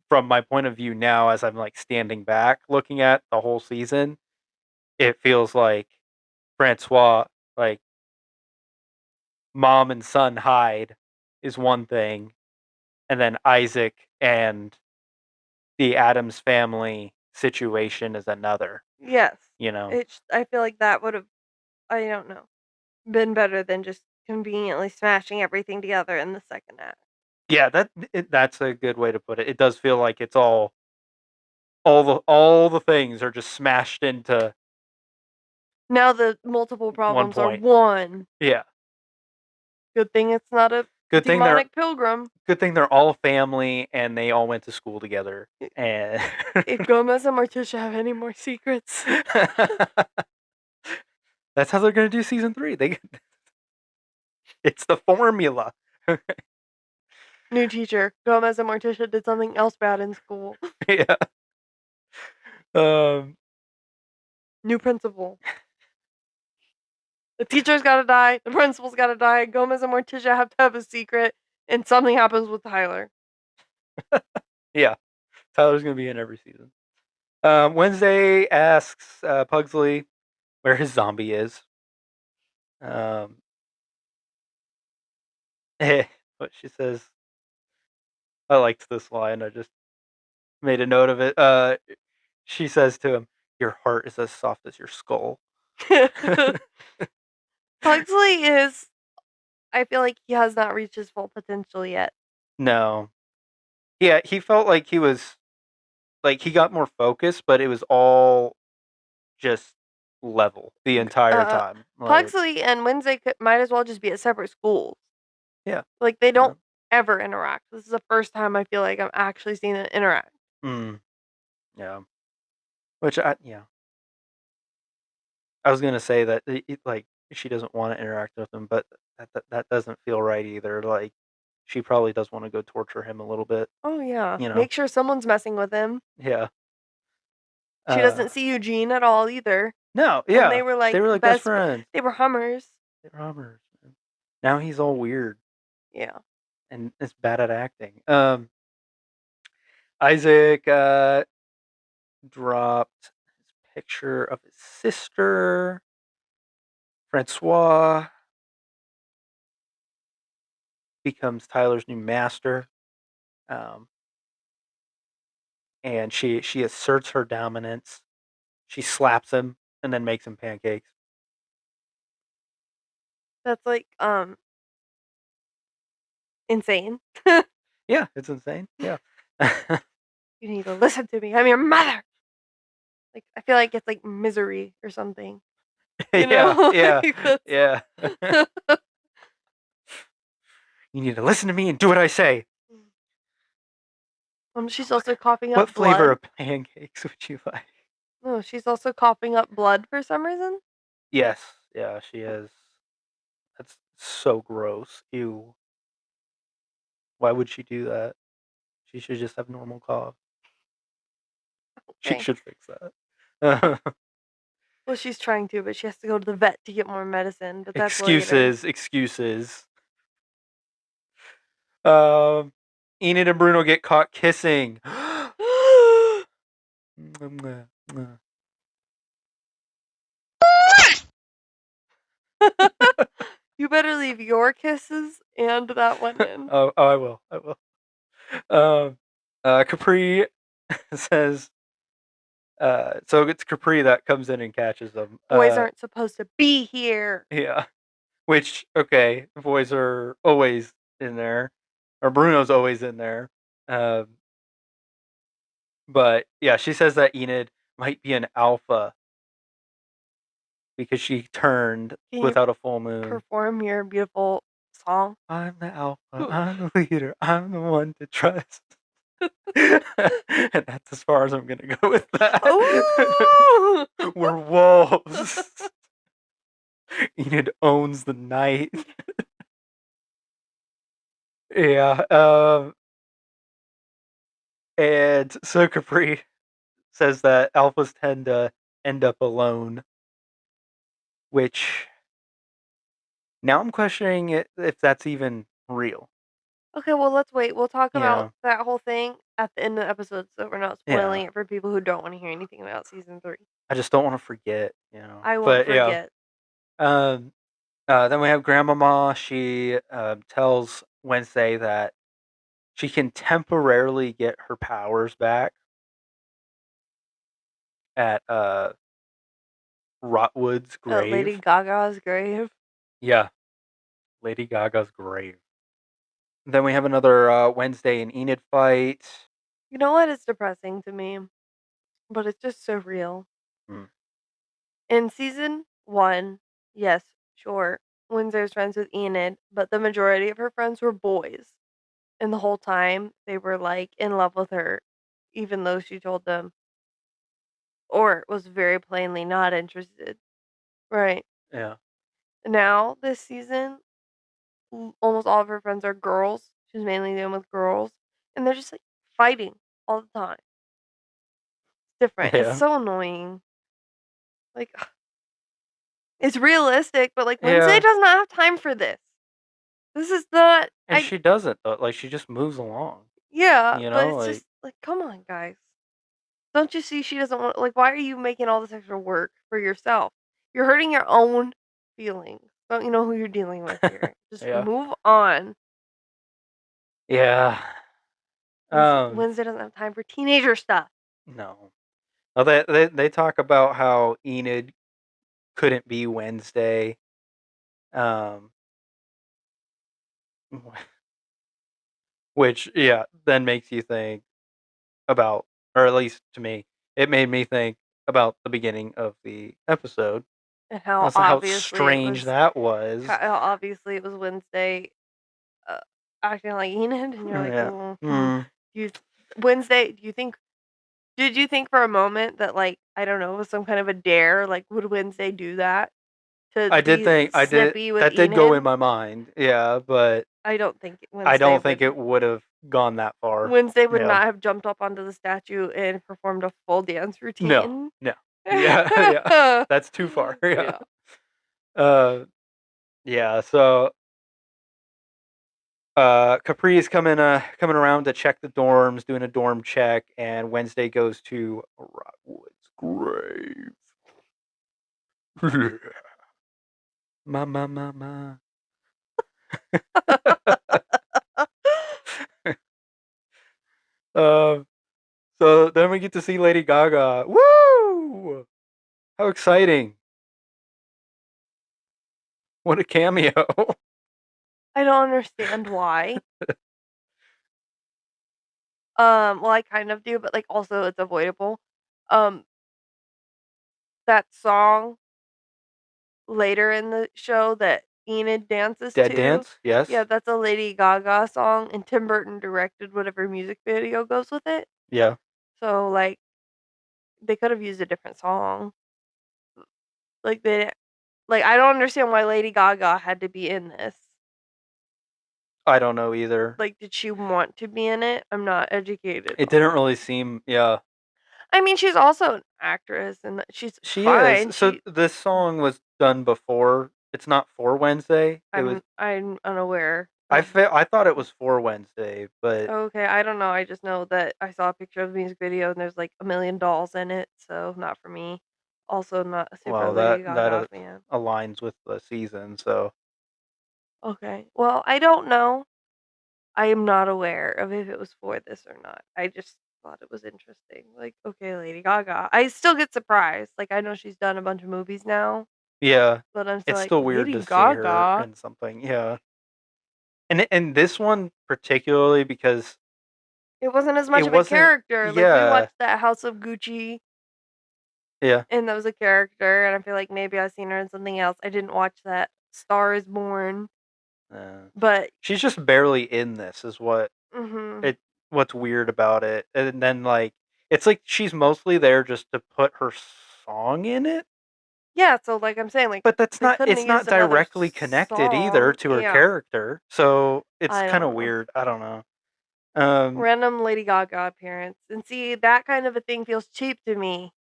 from my point of view now, as I'm like standing back looking at the whole season, it feels like Francois, like mom and son Hyde, is one thing, and then Isaac and the Adams family situation is another. yes, You know, it's. I feel like that would have. I don't know. Been better than just conveniently smashing everything together in the second act. yeah, that's a good way to put it. It does feel like it's all the things are just smashed into Now the multiple one problems are point. one. Yeah, Good thing it's not a good thing they're demonic pilgrim. good thing they're all family and they all went to school together. And If Gomez and Morticia have any more secrets. that's how they're gonna do season 3. It's the formula. New teacher. Gomez and Morticia did something else bad in school. Yeah. Um. New principal. The teacher's gotta die. The principal's gotta die. Gomez and Morticia have to have a secret. And something happens with Tyler. Yeah. Tyler's gonna be in every season. Wednesday asks Pugsley where his zombie is. Um. What she says. I liked this line. I just made a note of it. She says to him, "Your heart is as soft as your skull." Pugsley is. I feel like he has not reached his full potential yet. No. Yeah, he felt like he was like he got more focused, but it was all just level the entire Uh, time. Like, Pugsley and Wednesday might as well just be at separate schools. yeah, Like, they yeah. don't ever interact. This is the first time I feel like I'm actually seeing them interact. Mm, yeah. Which yeah. I was gonna say that like she doesn't want to interact with him, but that doesn't feel right either. Like she probably does want to go torture him a little bit. Oh, yeah. You know? Make sure someone's messing with him. Yeah. She Uh. doesn't see Eugene at all either. No. And they Yeah. were They like were like best friends. they were hummers. They were robbers. Now he's all weird Yeah. and is bad at acting. Isaac dropped his picture of his sister, Francois, becomes Tyler's new master. Um, and she asserts her dominance. She slaps him and then makes him pancakes. That's like insane. Yeah, it's insane. Yeah. You need to listen to me. I'm your mother. Like I feel like it's like misery or something. You Yeah, know, yeah, like that's. yeah. You need to listen to me and do what I say. She's also coughing What up flavor blood. of pancakes would you like? No, she's also coughing up blood for some reason. Yes, yeah, she is. That's so gross. Ew. Why would she do that? She should just have normal cough. She Okay. should fix that. Well, she's trying to, but she has to go to the vet to get more medicine. But that's later. Excuses, excuses. Um, Enid and Bruno get caught kissing. You better leave your kisses and that one in. Oh, I will. I will. Capri says, so it's Capri that comes in and catches them. Boys aren't supposed to be here. Yeah. Which, okay, boys are always in there, or Bruno's always in there. Um, but yeah, she says that Enid might be an alpha because she turned Can you without a full moon. perform your beautiful song? I'm the alpha. I'm the leader. I'm the one to trust. And that's as far as I'm gonna go with that. Ooh! We're wolves. Enid owns the night. Yeah. And so Capri says that alphas tend to end up alone, which now I'm questioning if that's even real. Okay, well, let's wait. We'll talk about Yeah. that whole thing at the end of the episode, so we're not Yeah. spoiling it for people who don't want to hear anything about season 3. I just don't want to forget. I won't But yeah. forget. Um, then we have Grandmama. She tells Wednesday that she can temporarily get her powers back at Rotwood's At Lady grave. Gaga's grave. Yeah, Lady Gaga's grave. Then we have another Wednesday and Enid fight. You know what? It's depressing to me, but it's just so real. Mm, In season 1, yes, sure, Wednesday was friends with Enid, but the majority of her friends were boys. And the whole time, they were, like, in love with her, even though she told them or was very plainly not interested. Right. yeah, Now, this season, almost all of her friends are girls. She's mainly dealing with girls, and they're just, like, fighting all the time. Different. It's yeah, so annoying. Like, it's realistic, but, like, Wednesday yeah. does not have time for this. This is not And she doesn't though. Like she just moves along. yeah, You but know, it's like just, like, come on, guys. Don't you see she doesn't want like, why are you making all this extra work for yourself? You're hurting your own feelings. Don't you know who you're dealing with here? Just yeah, move on. yeah. Um, Wednesday doesn't have time for teenager stuff. no. Well, they talk about how Enid couldn't be Wednesday. Um, which yeah, then makes you think about, or at least to me, it made me think about the beginning of the episode. And how As to how obviously it strange was that was. how obviously it was Wednesday, uh, acting like Enid, and you're like, Yeah. "Mm, hmm." Mm. You Wednesday, did you think for a moment that, like, I don't know, it was some kind of a dare? Like, would Wednesday do that to I did be think I did snippy with that did go in Enid? my mind. Yeah, but I don't think I Wednesday don't think would. it would have gone that far. Wednesday would Yeah. not have jumped up onto the statue and performed a full dance No. routine. No. Yeah, yeah. That's too far. Yeah. Yeah. Uh yeah, so Capri is coming around to check the dorms, doing a dorm check, and Wednesday goes to Rockwood's grave. Ma. Um So then we get to see Lady Gaga. Woo! How exciting! What a cameo! I don't understand why. Well, I kind of do, but, like, also it's avoidable. Um, that song later in the show that Enid dances Dead to, Dance, yeah, yes, that's a Lady Gaga song, and Tim Burton directed whatever music video goes with it. yeah. So, like, they could have used a different song. Like, I don't understand why Lady Gaga had to be in this. I don't know either. Like, did she want to be in it? I'm not educated It on didn't it. really seem, yeah. I mean, she's also an actress, and she's She is. fine. So this song was done before. It's not for Wednesday. It was. I'm unaware of. I thought it was for Wednesday, but Okay, I don't know. I just know that I saw a picture of the music video and there's like a million dolls in it, so not for me. Also, not a super well, Lady that Gaga fan. aligns with the season. So Okay, well, I don't know. I am not aware of if it was for this or not. I just thought it was interesting. Like, okay, Lady Gaga. I still get surprised. Like, I know she's done a bunch of movies now, yeah, but I'm still it's like, still weird Lady to see her Gaga? in something. Yeah, and this one particularly because It wasn't as much it of a wasn't. character. Like, we Yeah, watched that House of Gucci, yeah. and that was a character, and I feel like maybe I've seen her in something else. I didn't watch that Star is Born, but She's just barely in this. Is what mhm. it. What's weird about it, and then like it's like she's mostly there just to put her song in it. Yeah, so like I'm saying, like, But that's they not couldn't have it's not used another directly connected either song. to her Yeah, character, so it's I kinda don't know. weird, I don't know. Um, Random Lady Gaga appearance. And see, that kind of a thing feels cheap to me.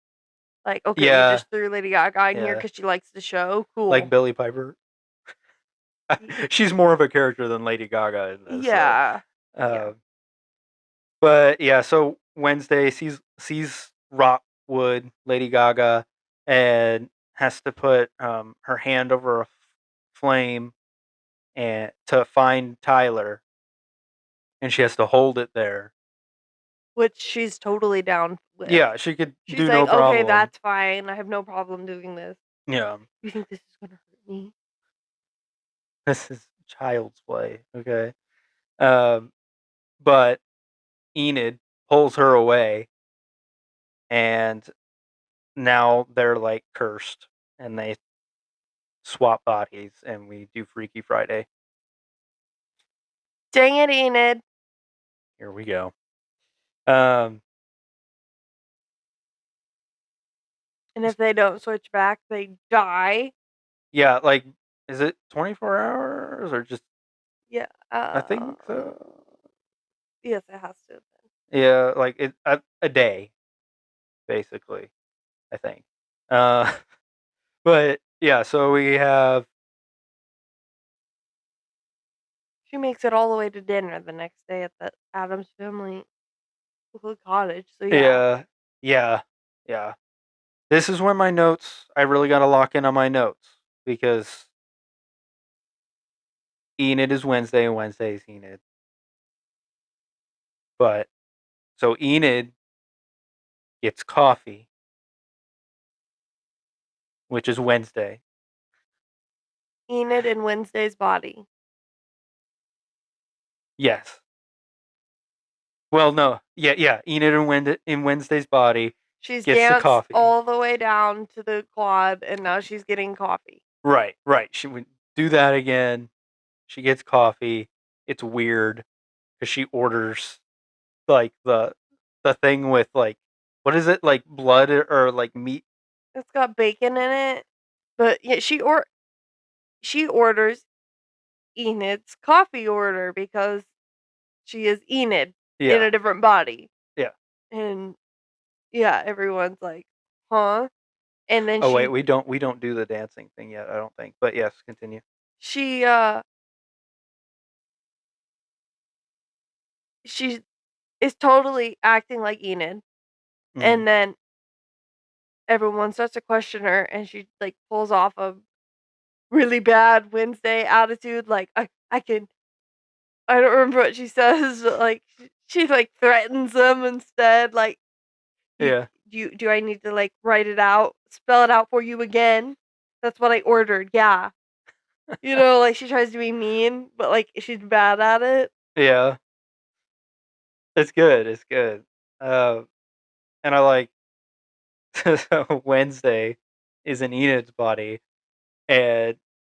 Like, okay, we yeah, just threw Lady Gaga in here yeah, because she likes the show. like Cool. Billie Piper. Y- She's more of a character than Lady Gaga in this, so, Yeah. Yeah. uh, but yeah, so Wednesday sees Rockwood, Lady Gaga, and has to put, her hand over a flame and to find Tyler, and she has to hold it there. Which she's totally down with. Yeah, she could She's do no like, okay, problem. that's fine. I have no problem doing this. Yeah. You think this is gonna hurt me? This is child's play, okay? Um, but Enid pulls her away, and now they're like cursed, and they swap bodies, and we do Freaky Friday. Dang it, Enid. Here we go. Um, And if they don't switch back, they die. yeah, like, is it 24 hours or just? Yeah. I think so. Yes, it has to have been. Yeah, like a day, basically. I think. Uh, but yeah, so we have She makes it all the way to dinner the next day at the Adams family cottage. So yeah. yeah, yeah, yeah. This is where my notes. I really got to lock in on my notes because Enid is Wednesday and Wednesday is Enid. But so Enid gets coffee, which is Wednesday. Enid in Wednesday's body. Yes. Well, no. Yeah, yeah. Enid in Wednesday's body She's gets the danced coffee. all the way down to the quad, and now she's getting coffee. Right, right. She would do that again. She gets coffee. It's weird because she orders like the thing with like what is it like blood or like meat? It's got bacon in it, but yeah, she orders Enid's coffee order because she is Enid in Yeah, a different body, yeah. and yeah, everyone's like, "Huh?" And then Oh wait, we don't do the dancing thing yet. I don't think. But yes, continue. she she is totally acting like Enid, Hmm. and then everyone starts to question her, and she like pulls off a really bad Wednesday attitude, like I can. I don't remember what she says, but like she like threatens them instead, like Yeah. Do I need to like write it out, spell it out for you again? That's what I ordered. Yeah. Like she tries to be mean, but like she's bad at it. Yeah. It's good. It's good. Uh, and I like so Wednesday is in Enid's body, and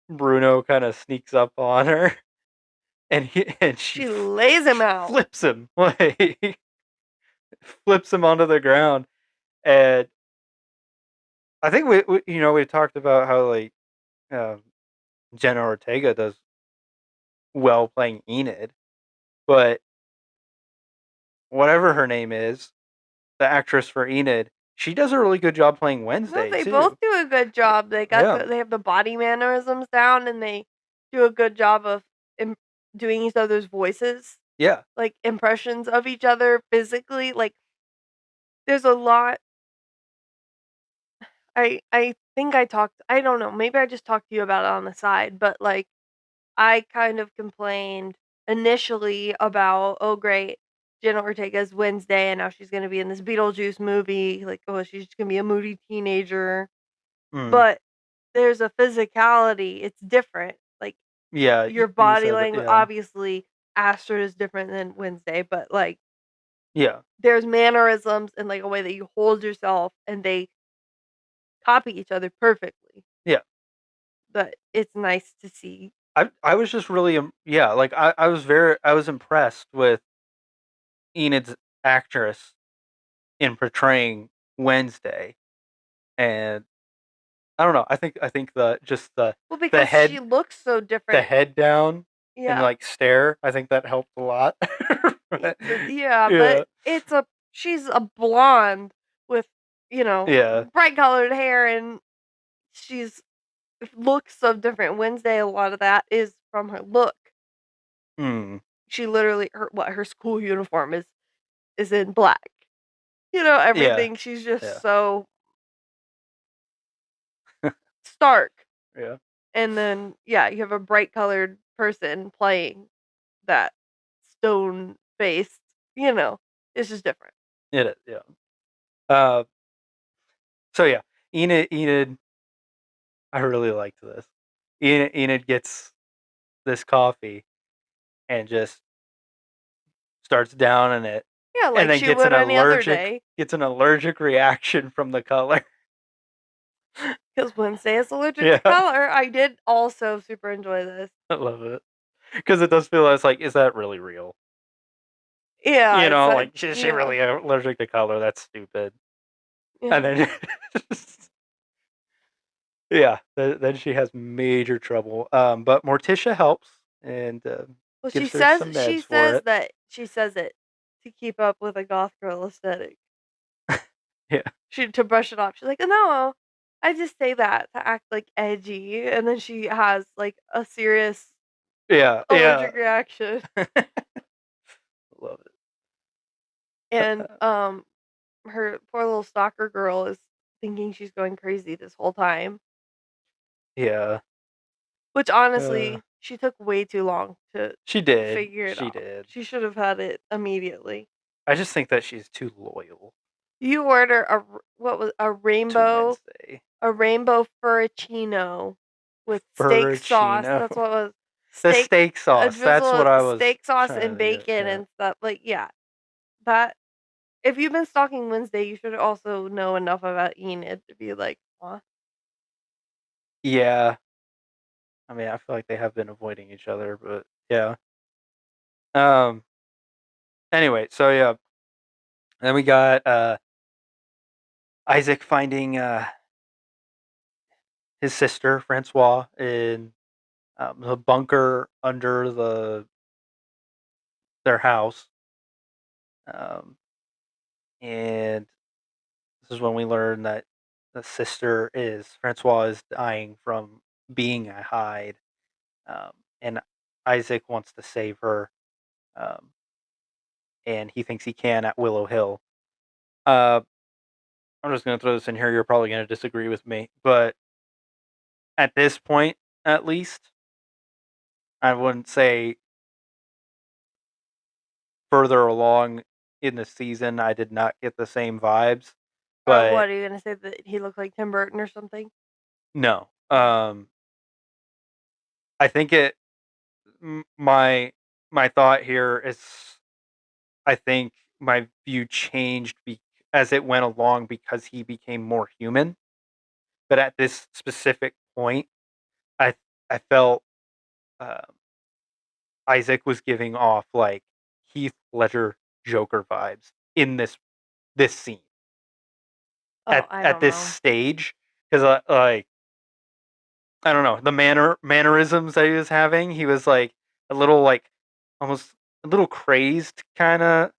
Bruno kind of sneaks up on her, and she She lays him out. flips him like flips him onto the ground. And I think we talked about how like um, Jenna Ortega does well playing Enid, but whatever her name is, the actress for Enid, she does a really good job playing No, Wednesday they both too. do a good job. Yeah, They have the body mannerisms down, and they do a good job of Im- doing each other's voices, yeah. like impressions of each other physically. Like there's a lot. I think I talked. I don't know. Maybe I just talked to you about it on the side, but like I kind of complained initially about, oh great, Jenna Ortega's Wednesday, and now she's gonna be in this Beetlejuice movie. Like, oh, she's just gonna be a moody teenager. Mm. But there's a physicality, it's different, like, Yeah, your you body said that. language Yeah, obviously, Astrid is different than Wednesday, but, like, yeah, there's mannerisms and, like, a way that you hold yourself, and they copy each other perfectly, yeah. but it's nice to see. I was just really yeah, like I was impressed with Enid's actress in portraying Wednesday, and I don't know. I think the just Well, the because she head looks so the different. head down and Yeah. like stare. I think that helped a lot. Yeah, but Yeah, she's a blonde with, yeah. bright colored hair, and she's looks so different. Wednesday, a lot of that is from her look. Hmm. She literally her school uniform is in black. Yeah, Everything, she's just yeah, so stark. yeah. And then yeah, you have a bright colored person playing that stone faced, it's just different. It is. Yeah. Uh. So yeah, Enid. I really liked this. Enid gets this coffee and just starts downing it, Yeah, and like then she would any other day. gets an allergic reaction from the color. Because Wednesday is allergic to Yeah, color. I did also super enjoy this. I love it because it does feel it's like, is that really real? Yeah, You it's know, like like is she yeah, really allergic to color? That's stupid. And yeah. then, yeah, then she has major trouble. But Morticia helps and Well, gives her some meds for it. she says it to keep up with a goth girl aesthetic. Yeah, She to brush it off. She's like, "No, I just say that to act like edgy," and then she has like a serious yeah, yeah. allergic reaction, Love it. and her poor little stalker girl is thinking she's going crazy this whole time. Yeah, Which uh, honestly, she took way too long to she did. figure it She out. did. She should have had it immediately. I just think that she's too loyal You order what was to Wednesday. a rainbow furricino with steak sauce. Furicino. That's what it was The steak, steak a sauce. That's drizzle what of I was steak sauce and trying to get. bacon Yeah. and stuff. Like yeah, that if you've been stalking Wednesday, you should also know enough about Enid to be like, huh? Yeah. I mean, I feel like they have been avoiding each other, but yeah. Um. Anyway, so yeah. Then we got Isaac finding his sister Francois in the bunker under their house. Um. And this is when we learn that the sister is Francois is dying from being a Hyde, and Isaac wants to save her, um, and he thinks he can at Willow Hill. Uh, I'm just going to throw this in here. You're probably going to disagree with me, but at this point, at least, I wouldn't say further along. in the season, I did not get the same vibes. What But are you gonna say that he looked like Tim Burton or something? no, Oh. I think my thought here is I think my view changed as it went along because he became more human. But at this specific point, I I felt uh, Isaac was giving off like Heath Ledger Joker vibes in this scene Oh, I at don't this know. stage because like I don't know the mannerisms that he was having. He was like a little like almost a little crazed kind of,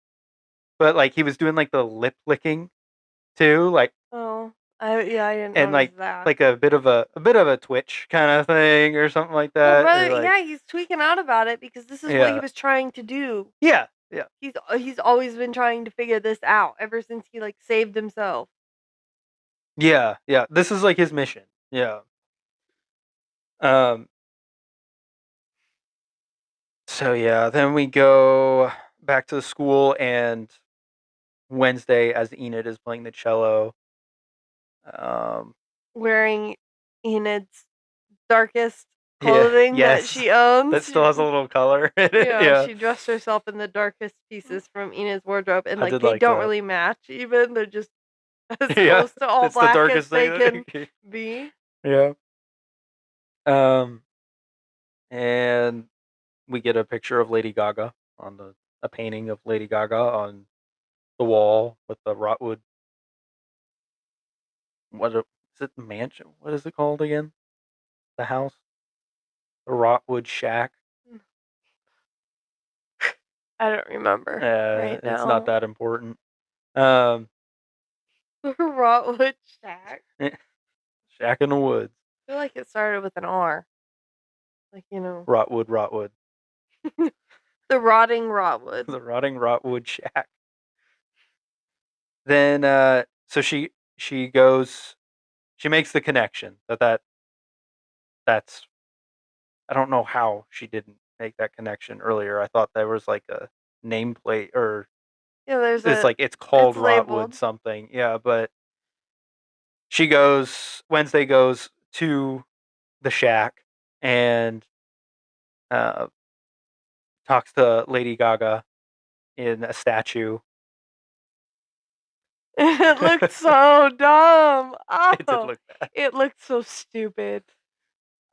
but like he was doing like the lip licking too, like Oh, I didn't and notice that. like a bit of a twitch kind of thing or something like Well, that. rather, Or like yeah, he's tweaking out about it because this is what he yeah, was trying to do. yeah, yeah, He's always been trying to figure this out ever since he like saved himself. yeah, yeah. This is like his mission. Yeah. Um. So yeah, then we go back to the school and Wednesday as Enid is playing the cello. Um. Wearing Enid's darkest Yeah. clothing that Yes. she owns. That still has a little color in it. Yeah, Yeah. she dressed herself in the darkest pieces from Enid's wardrobe, and I like did they like don't that. really match even. They're just as Yeah. close to all It's the black as darkest they thing. can be. Yeah. Um. And we get a picture of Lady Gaga on a painting of Lady Gaga on the wall with the Rotwood. Is it the mansion? What is it called again? The house, the Rotwood Shack. I don't remember right It's not now. that important. Um, Rotwood Shack. Shack in the woods. I feel like it started with an R. Like, Rotwood. the rotting Rotwood. The rotting Rotwood Shack. Then, so she goes. She makes the connection that's. I don't know how she didn't make that connection earlier. I thought there was like a nameplate or Yeah, it's it's called Rotwood labeled. something. Yeah, but she goes Wednesday goes to the shack and uh, talks to Lady Gaga in a statue. It looked so dumb. It did Oh, look bad. it looked so stupid.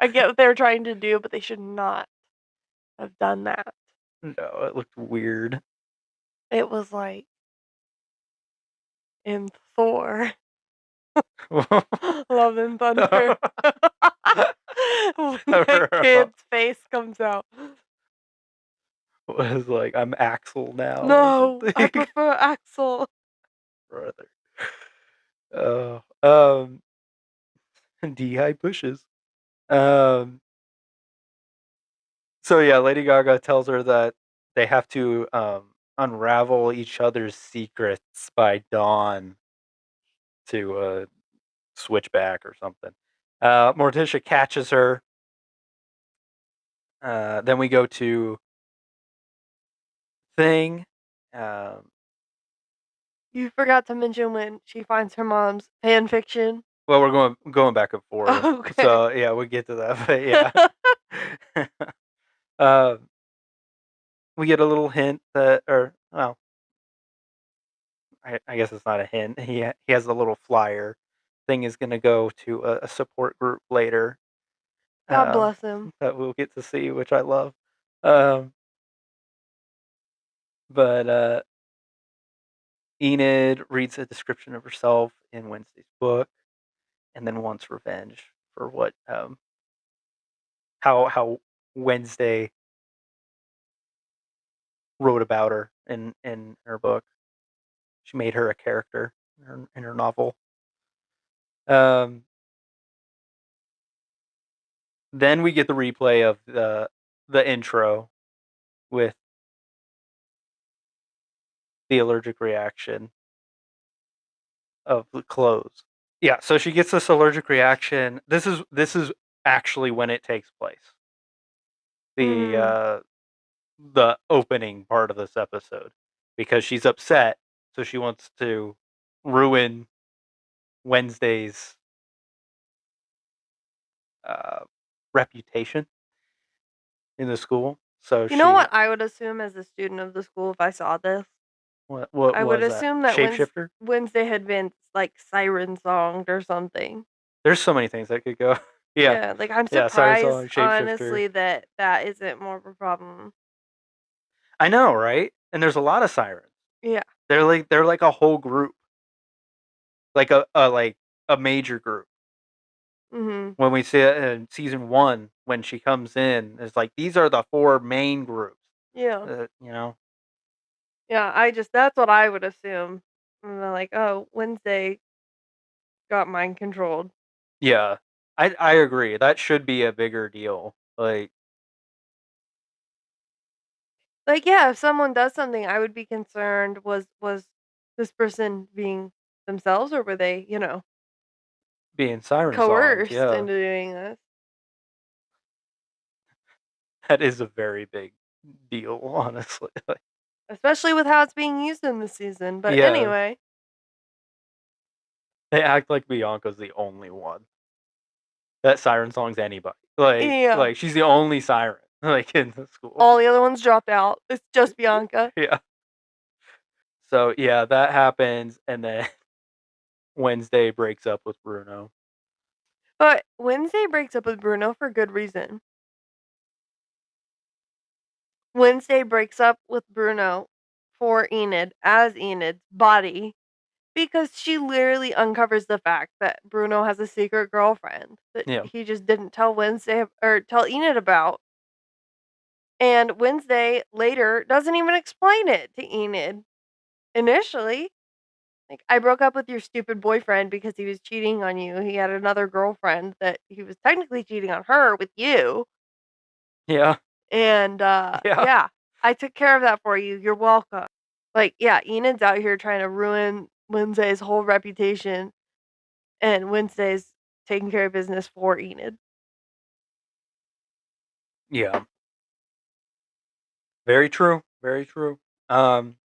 I get what they were trying to do, but they should not have done that. No, it looked weird. It was like in Thor, Love and Thunder, when that kid's face comes out. Was like I'm Axel now or No, I something. prefer Axel. Brother. D high pushes. Um, so yeah, Lady Gaga tells her that they have to unravel each other's secrets by dawn to switch back or something. Morticia catches her. Then we go to Thing. Um, You forgot to mention when she finds her mom's fan fiction. well, we're going back and forth, Okay. so yeah, we'll get to that. But yeah, uh, we get a little hint that, or well, I guess it's not a hint. He has a little flyer. Thing is going to go to a support group later God bless him. that we'll get to see, which I love. Um, but Enid reads a description of herself in Wednesday's book, and then wants revenge for what how Wednesday wrote about her in her book. She made her a character in her novel. Um, then we get the replay of the intro with the allergic reaction of the clothes. Yeah, so she gets this allergic reaction. This is actually when it takes place. The Mm. uh the opening part of this episode. because she's upset, so she wants to ruin Wednesday's uh, reputation in the school. So You know she what I would assume as a student of the school if I saw this? what I would was that? assume that Shapeshifter? Wednesday had been, like, siren songed or something. There's so many things that could go. Yeah. Yeah, like, I'm Yeah, Siren surprised, Song, Shapeshifter. honestly, that that isn't more of a problem. I know, right? And there's a lot of sirens. Yeah. They're like a whole group, like a major group. Mhm. When we see it in season 1, when she comes in, it's like these are the 4 main groups. Yeah. You know? Yeah, I just that's what I would assume. And they're like, "Oh, Wednesday got mind controlled." Yeah. I agree. That should be a bigger deal. Like, Like, yeah, if someone does something, I would be concerned, was this person being themselves, or were they, being siren songed, coerced yeah. into doing this? That is a very big deal, honestly. Like, Especially with how it's being used in this season, but yeah. anyway. They act like Bianca's the only one that siren songs anybody. Like Yeah. like she's the only siren, like, in the school. All the other ones dropped out. It's just Bianca. Yeah. So, yeah, that happens, and then Wednesday breaks up with Bruno. But Wednesday breaks up with Bruno for good reason. Wednesday breaks up with Bruno for Enid as Enid's body because she literally uncovers the fact that Bruno has a secret girlfriend that Yeah. he just didn't tell Wednesday or tell Enid about. And Wednesday later doesn't even explain it to Enid initially. Like, I broke up with your stupid boyfriend because he was cheating on you. He had another girlfriend that he was technically cheating on her with you. Yeah. And Yeah. yeah, I took care of that for you. You're welcome. Like, yeah, Enid's out here trying to ruin Wednesday's whole reputation, and Wednesday's taking care of business for Enid. Yeah. Very true, very true. Um,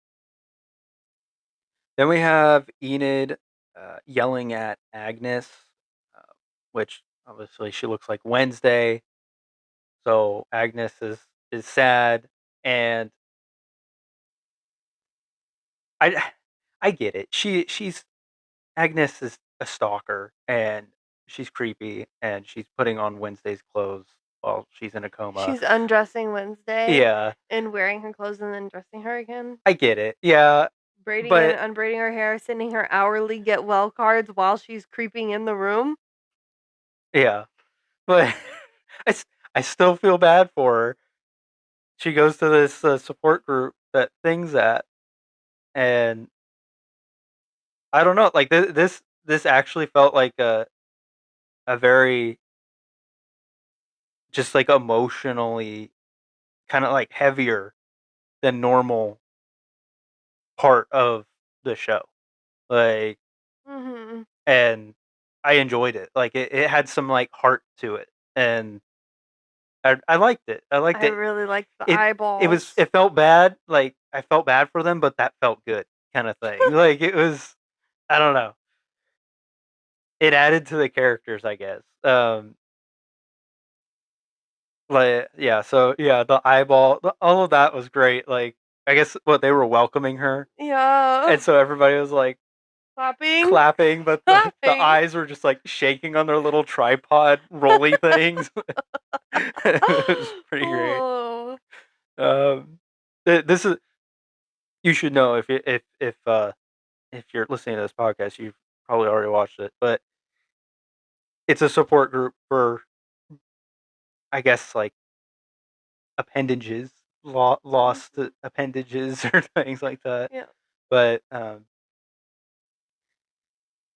then we have Enid, yelling at Agnes, uh, which obviously she looks like Wednesday, so Agnes is sad, and I I get it. She's Agnes is a stalker, and she's creepy, and she's putting on Wednesday's clothes while she's in a coma. She's undressing Wednesday Yeah, and wearing her clothes and then dressing her again. I get it. Yeah, Braiding and but unbraiding her hair, sending her hourly get well cards while she's creeping in the room. yeah, but I, s- I still feel bad for her. She goes to this support group that things at, and I don't know. Like, this actually felt like a very, just like, emotionally kind of like heavier than normal part of the show. Like, Mhm. and I enjoyed it. Like, it had some, like, heart to it, and I liked it. I liked I it. really like the It eyeballs. it felt bad. Like, I felt bad for them, but that felt good, kind of thing. Like, it was, I don't know. It added to the characters, I guess. Like, yeah. So, yeah, the eyeball, all of that was great. Like, I guess what they were welcoming her, Yeah. and so everybody was like Clapping. clapping, but the Clapping. eyes were just like shaking on their little tripod rolly things. It was pretty great. Oh. Um, this is, you should know, if you're listening to this podcast, you've probably already watched it, but it's a support group for, I guess, like, appendages, lost Mhm. appendages or things like that. Yeah. But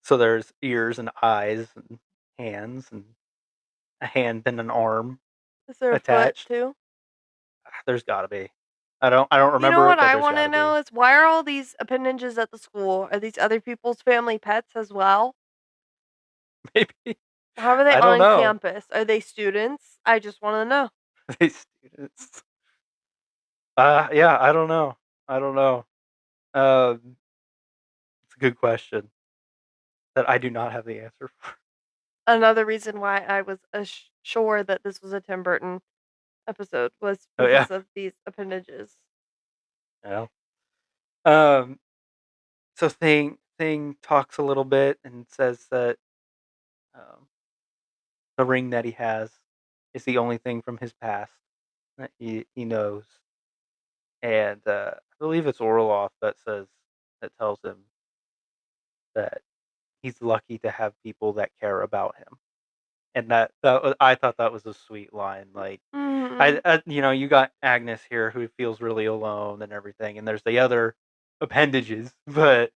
so there's ears and eyes and hands and a hand and an arm Is there a foot attached. too? There's got to be. I don't You know remember what it, but I there's want got to to know be. is why are all these appendages at the school? Are these other people's family pets as well? Maybe, How are they I don't on know. campus? Are they students? I just want to know. They students. Yeah, I don't know. I don't know. It's a good question that I do not have the answer for. Another reason why I was sure that this was a Tim Burton episode was Oh yeah, because of these appendages. yeah. Um, so Thing talks a little bit and says that um, the ring that he has is the only thing from his past that he knows, and I believe it's Orloff that tells him that he's lucky to have people that care about him. And I thought that was a sweet line. Like, Mhm. you got Agnes here who feels really alone and everything, and there's the other appendages, but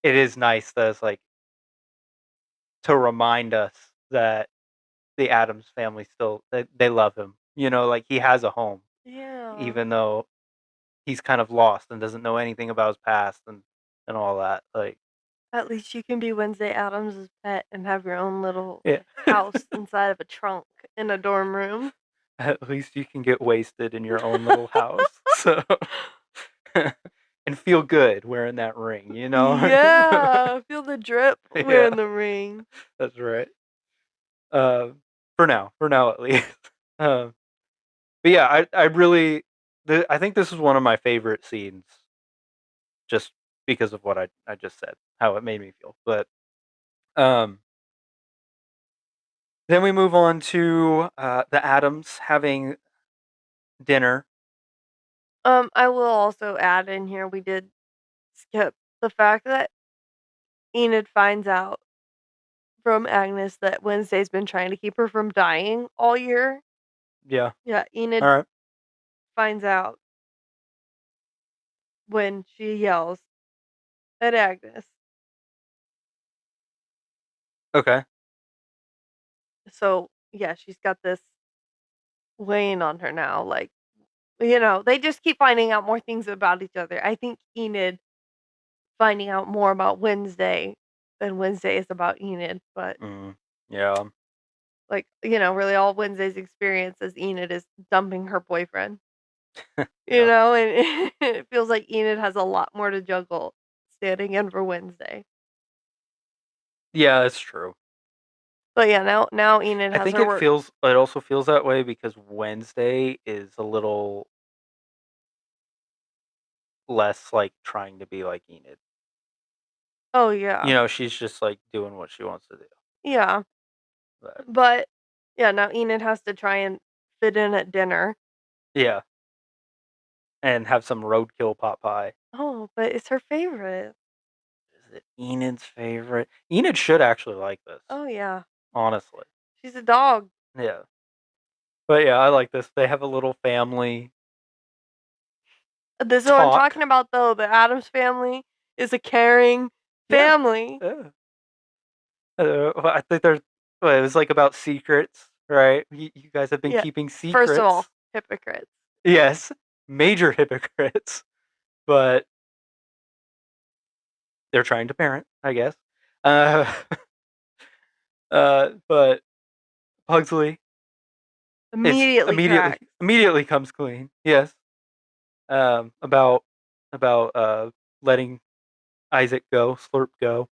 it is nice that it's like to remind us that the Adams family still they love him. Like he has a home, Yeah. even though he's kind of lost and doesn't know anything about his past and all that. Like, At least you can be Wednesday Addams' pet and have your own little yeah. house inside of a trunk in a dorm room. At least you can get wasted in your own little house. So and feel good wearing that ring, you know? Yeah, feel the drip Yeah, wearing the ring. that's right. For now at least. Um, but yeah, I really, I think this is one of my favorite scenes, just because of what I just said, how it made me feel. But um, then we move on to the Adams having dinner. I will also add in here we did skip the fact that Enid finds out from Agnes that Wednesday's been trying to keep her from dying all year. Yeah. Yeah, All Enid right. finds out when she yells at Agnes. Okay. So, yeah, she's got this weighing on her now. Like, they just keep finding out more things about each other. I think Enid finding out more about Wednesday than Wednesday is about Enid, but Mm, yeah. like, really all Wednesday's experience as Enid is dumping her boyfriend, Yeah. and it feels like Enid has a lot more to juggle standing in for Wednesday. Yeah, it's true. But yeah, now Enid I has think her work. it also feels that way because Wednesday is a little less like trying to be like Enid. Oh yeah. She's just like doing what she wants to do. Yeah. But But yeah, now Enid has to try and fit in at dinner. yeah, and have some roadkill pot pie. Oh, but it's her favorite. Is it Enid's favorite? Enid should actually like this, Oh yeah. honestly. She's a dog. Yeah. But yeah, I like this. They have a little family This is what I'm talk. talking about though. The Adams family is a caring Yeah. family. Yeah. Well, I think there's well, it was like about secrets, right? You guys have been Yeah. keeping First of all, secrets. hypocrites. Yes, major hypocrites, but they're trying to parent, I guess. Uh, but Pugsley is Immediately immediately cracks. immediately comes clean. Yes, about letting Isaac go, Slurp go.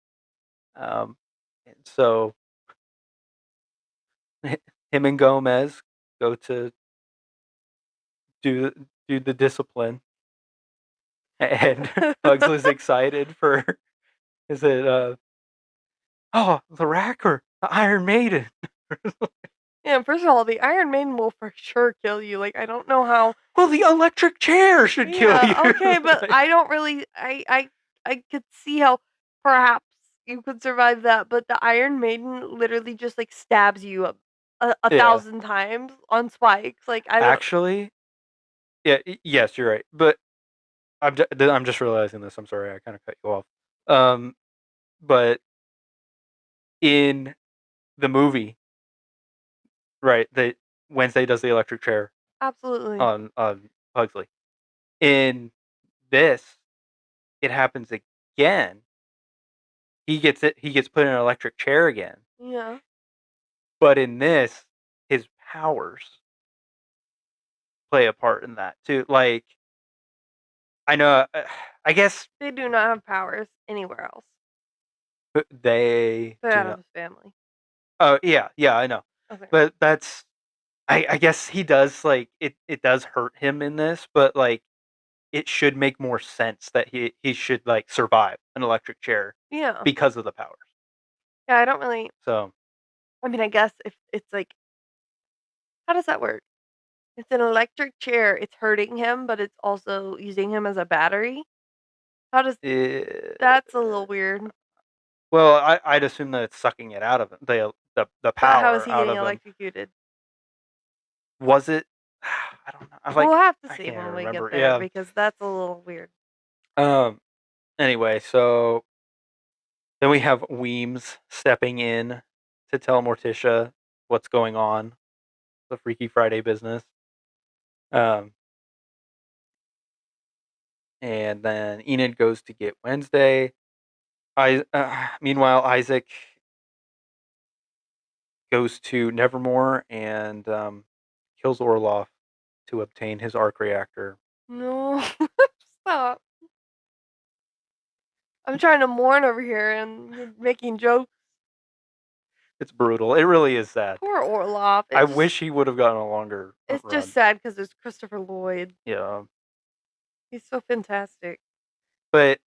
And so him and Gomez go to do do the discipline, and Pugsley's excited for is it oh, the Racker, the Iron Maiden. Yeah, first of all, the Iron Maiden will for sure kill you. Like I don't know how. Well, the electric chair should kill you. Yeah, okay, but Like, I don't really. I could see how perhaps you could survive that, but the Iron Maiden literally just like stabs you a yeah, thousand times on spikes. Like I don't. actually, yeah, yes, you're right. But I'm just realizing this. I'm sorry, I kind of cut you off. Um, but in the movie, right, that Wednesday does the electric chair Absolutely. on Pugsley. In this, it happens again. He gets put in an electric chair again. Yeah. But in this, his powers play a part in that too. Like I know. I guess They do not have powers anywhere else. they They're do out of not. his family. Oh yeah, yeah, I know. Okay. But that's. I guess he does like it. It does hurt him in this, but like it should make more sense that he should like survive an electric chair Yeah. because of the powers. Yeah, I don't really. So I mean, I guess if it's like, how does that work? It's an electric chair. It's hurting him, but it's also using him as a battery. How does it, that's a little weird. well, I'd assume that it's sucking it out of him, the But how is power he out getting of him. electrocuted? Was it? I don't know. I We'll like have to I see can't even when we get remember. there Yeah. because that's a little weird. Um. Anyway, so then we have Weems stepping in to tell Morticia what's going on, the Freaky Friday business. Um. And then Enid goes to get Wednesday. Meanwhile, Isaac goes to Nevermore and kills Orloff to obtain his arc reactor. No, stop. I'm trying to mourn over here and you're making jokes. It's brutal. It really is sad. Poor Orloff. I wish he would have gotten a longer It's just run. sad because it's Christopher Lloyd. Yeah, He's so fantastic. but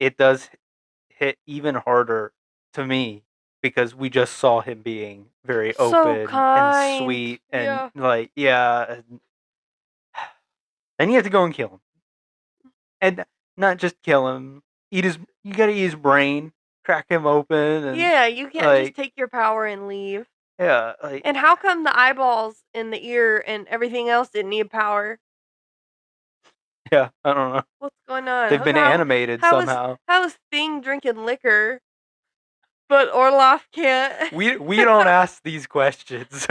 it does hit even harder to me because we just saw him being very So open and kind. sweet and Yeah. like yeah, and you have to go and kill him. And not just kill him. Eat his. You gotta eat his brain, crack him open, and Yeah, you can't just like take your power and leave. yeah, like And how come the eyeballs in the ear and everything else didn't need power? yeah. I don't know. What's going on? They've been animated somehow. How is Thing drinking liquor, but Orloff can't? We don't ask these questions.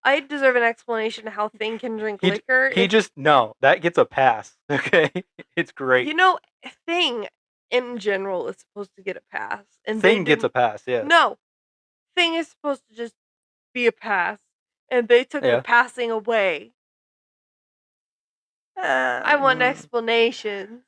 I deserve an explanation how Thing can drink he liquor. he just no. That gets a pass. Okay, it's great. You know, Thing in general is supposed to get a pass, and they Thing gets a didn't. pass. Yes. No, Thing is supposed to just be a pass, and they took the Yeah. passing away. I want Mm, explanations.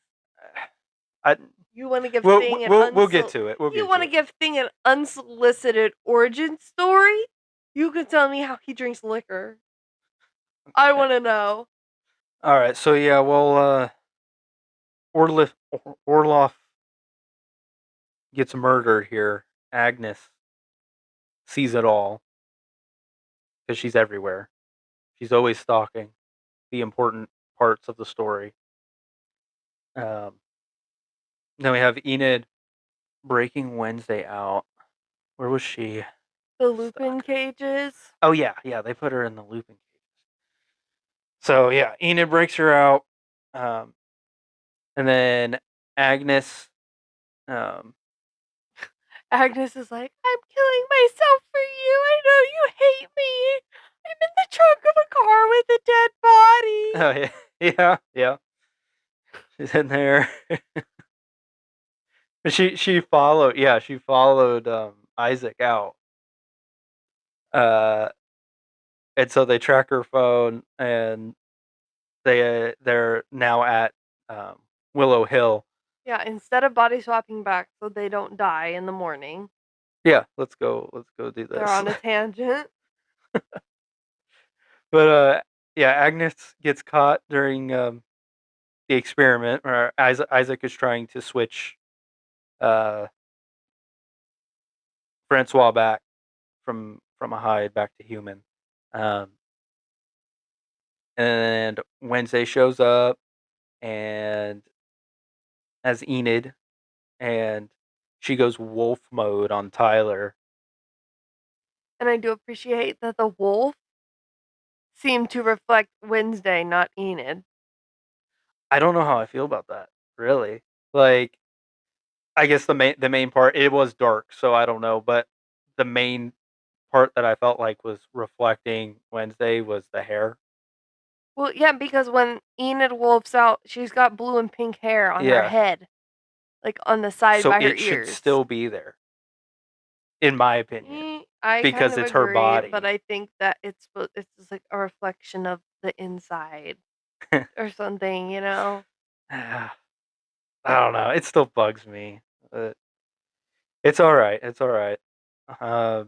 I You want to give we'll Thing an we'll get to it. We'll you get want to to it. give Thing an unsolicited origin story? You can tell me how he drinks liquor. I want to know. All right. So yeah. Well, Orloff gets murdered here. Agnes sees it all because she's everywhere. She's always stalking the important parts of the story. Um, then we have Enid breaking Wednesday out. Where was she? The Lupin Stuck. cages. Oh yeah, yeah. They put her in the looping cage. So yeah, Enid breaks her out, um, and then Agnes. Um, Agnes is like, I'm killing myself for you. I know you hate me. I'm in the trunk of a car with a dead body. oh yeah, yeah, yeah. She's in there. she followed. Yeah, she followed Isaac out. Uh, and so they track her phone, and they're now at um, Willow Hill. Yeah, instead of body swapping back so they don't die in the morning, Yeah, let's go. Let's go do they're this. on a tangent. But yeah, Agnes gets caught during the experiment where Isaac is trying to switch uh, Francois back from a Hyde back to human. Um, and Wednesday shows up and as Enid, and she goes wolf mode on Tyler. And I do appreciate that the wolf seemed to reflect Wednesday, not Enid. I don't know how I feel about that. Really, like I guess the main part it was dark, so I don't know, but the main part that I felt like was reflecting Wednesday was the hair. Well, yeah, because when Enid wolfs out, she's got blue and pink hair on her Yeah, head, like on the side so by her it should ears. still be there, in my opinion, I kind because of it's her agree, but body. I think that it's just like a reflection of the inside. or something, you know? I don't know. It still bugs me. Uh, it's all right. It's all right. Uh,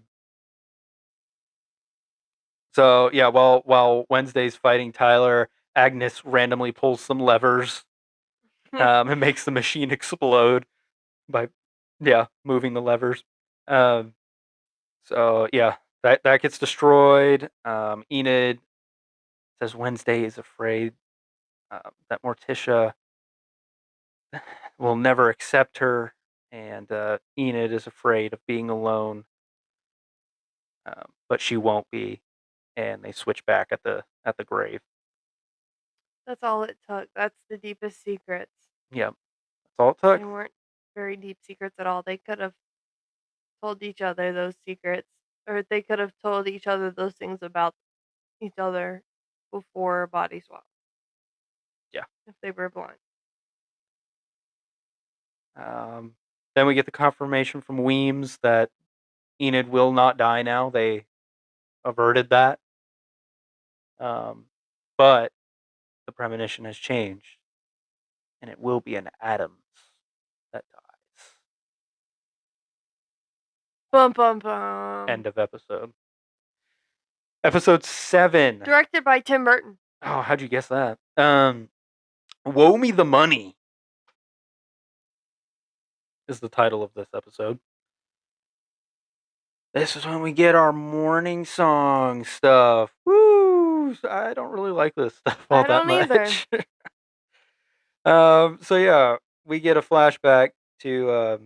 so yeah, while Wednesday's fighting Tyler, Agnes randomly pulls some levers and makes the machine explode by moving the levers. Um, so yeah, that gets destroyed. Enid says Wednesday is afraid that Morticia will never accept her, and Enid is afraid of being alone, but she won't be. And they switch back at the grave. That's all it took. That's the deepest secrets. Yep, that's all it They took. weren't very deep secrets at all. They could have told each other those secrets, or they could have told each other those things about each other before body swap Yeah. if they were blind. Um, then we get the confirmation from Weems that Enid will not die now. They averted that. Um, but the premonition has changed, and it will be an Adams that dies. Bum bum bum. End of episode. Episode 7. Directed by Tim Burton. Oh, how'd you guess that? Woe Me the Money is the title of this episode. This is when we get our morning song stuff. Woo! I don't really like this stuff all I that don't either. much. So yeah, we get a flashback to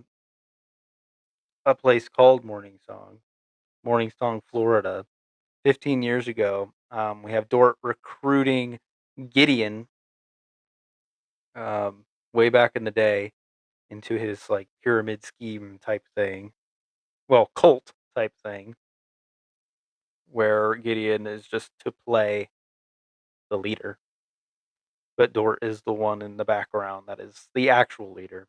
a place called Morning Song, Florida. 15 years ago, we have Dort recruiting Gideon way back in the day into his like pyramid scheme type thing. Well, cult type thing where Gideon is just to play the leader, but Dort is the one in the background that is the actual leader.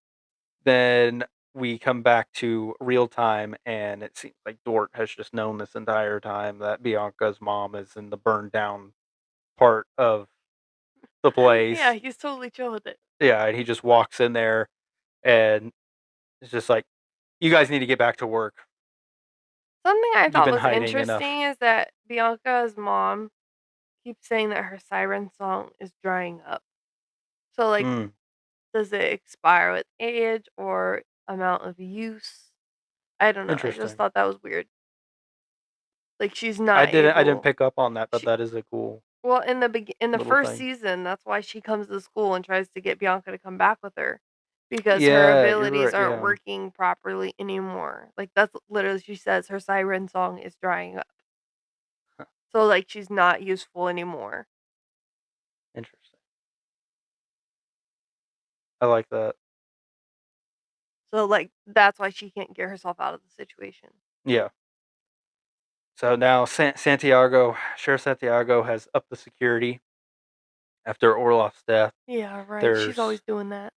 Then we come back to real time, and it seems like Dort has just known this entire time that Bianca's mom is in the burned down part of the Yeah, place. he's totally chill with it. Yeah, and he just walks in there and it's just like, you guys need to get back to work. Something I You've thought been was hiding enough. interesting is that Bianca's mom keeps saying that her siren song is drying up. So, like, Mm, does it expire with age or amount of use? I don't know. I just interesting. thought that was weird. Like, she's not I didn't able. pick up on that, but She that is a cool well in the little first thing. season, that's why she comes to school and tries to get Bianca to come back with her because her Yeah, you're abilities right. aren't Yeah, working properly anymore. Like that's literally she says her siren song is drying up. So like she's not useful anymore. interesting. I like that. So like that's why she can't get herself out of the situation. Yeah. So now Sheriff Santiago has upped the security after Orlov's death. Yeah, right. She's There's always doing that.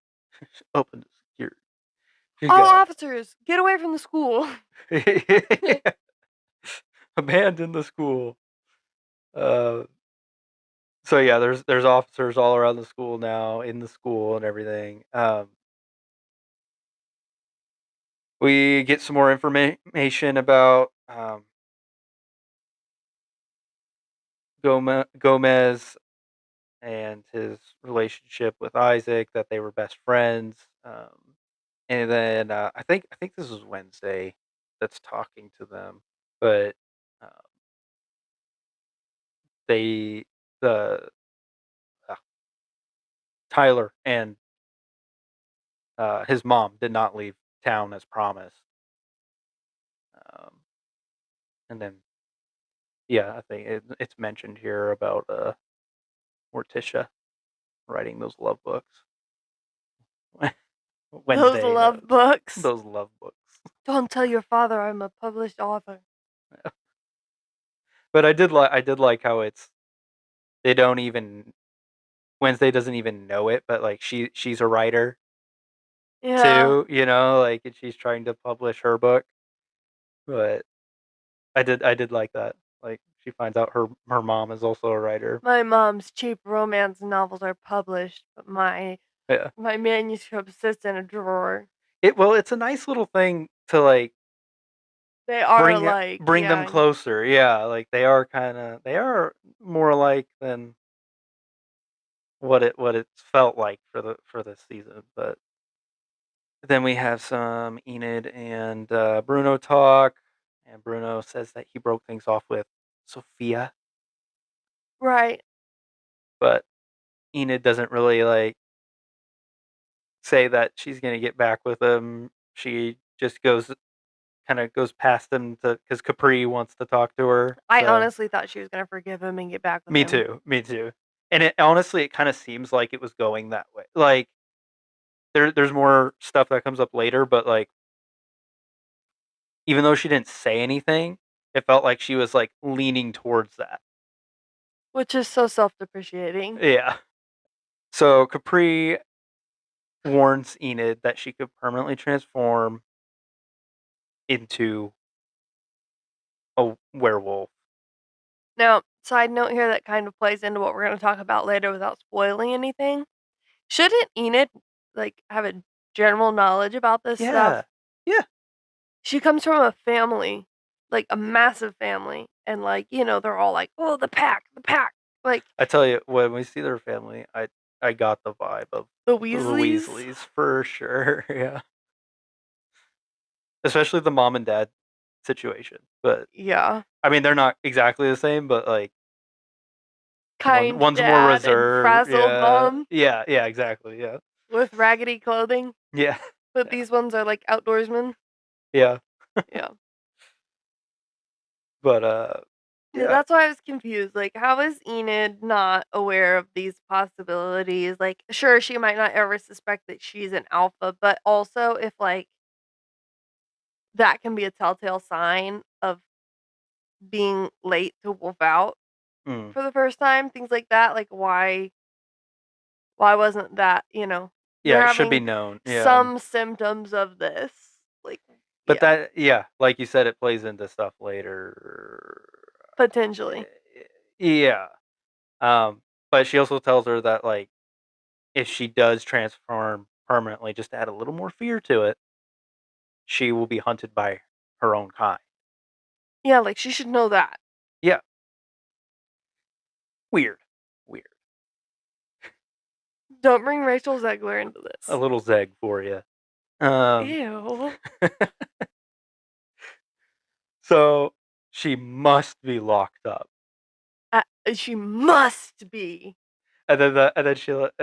open the security. She's All got officers, get away from the school. abandon the school. Uh, so yeah, there's officers all around the school now, in the school and everything. We get some more information about Gomez and his relationship with Isaac, that they were best friends. And then I think this is Wednesday that's talking to them, but uh, they the uh, Tyler and his mom did not leave town as promised. Um, and then yeah, I think it's mentioned here about Morticia writing those love books. Those Wednesday love knows books. those love books. Don't tell your father I'm a published author. But I did like how they don't even Wednesday doesn't even know it, but like she's a writer Yeah. too, like and she's trying to publish her book. But I did like that. Like she finds out her mom is also a writer. My mom's cheap romance novels are published, but Yeah. my manuscript sits in a drawer. It's a nice little thing to like They are alike, bring them yeah. closer. Yeah, like they are more alike than what it's felt like for this season. But then we have some Enid and Bruno talk, and Bruno says that he broke things off with Sophia, Right. but Enid doesn't really like say that she's gonna get back with him. She just kind of goes past him to because Capri wants to talk to her. I So honestly thought she was gonna forgive him and get back with me him. too, me too. And it honestly, it kind of seems like it was going that way. Like there's more stuff that comes up later, but like even though she didn't say anything, it felt like she was like leaning towards that. Which is so self-depreciating. Yeah. So Capri warns Enid that she could permanently transform into a werewolf. Now, side note here that kind of plays into what we're gonna talk about later without spoiling anything. Shouldn't Enid, like, have a general knowledge about this Yeah. stuff? Yeah. She comes from a family, like, a massive family, and, like, they're all like, "Oh, the pack, the pack." Like, I tell you, when we see their family, I got the vibe of the the Weasleys? Weasleys for sure. Yeah. Especially the mom and dad situation. But Yeah. I mean, they're not exactly the same, but like Kind one's more dad and reserved. frazzled Yeah. mom Yeah. Yeah. Exactly. Yeah. with raggedy clothing, Yeah. but Yeah. these ones are, like, outdoorsmen. Yeah. Yeah. But Yeah, yeah. that's why I was confused, like, how is Enid not aware of these possibilities? Like, sure, she might not ever suspect that she's an alpha, but also if, like, that can be a telltale sign of being late to wolf out Mm. for the first time, things like that, like, why wasn't that, Yeah. you're It should be having known. Yeah. some symptoms of this, like, But yeah, yeah, like you said, it plays into stuff later. potentially. Yeah. Um, but she also tells her that like if she does transform permanently, just to add a little more fear to it, she will be hunted by her own kind. Yeah, like, she should know that. Yeah, weird, weird. Don't bring Rachel Zegler into A this. little zeg for you. Um, Ew. so she must be locked up, She must be. and then and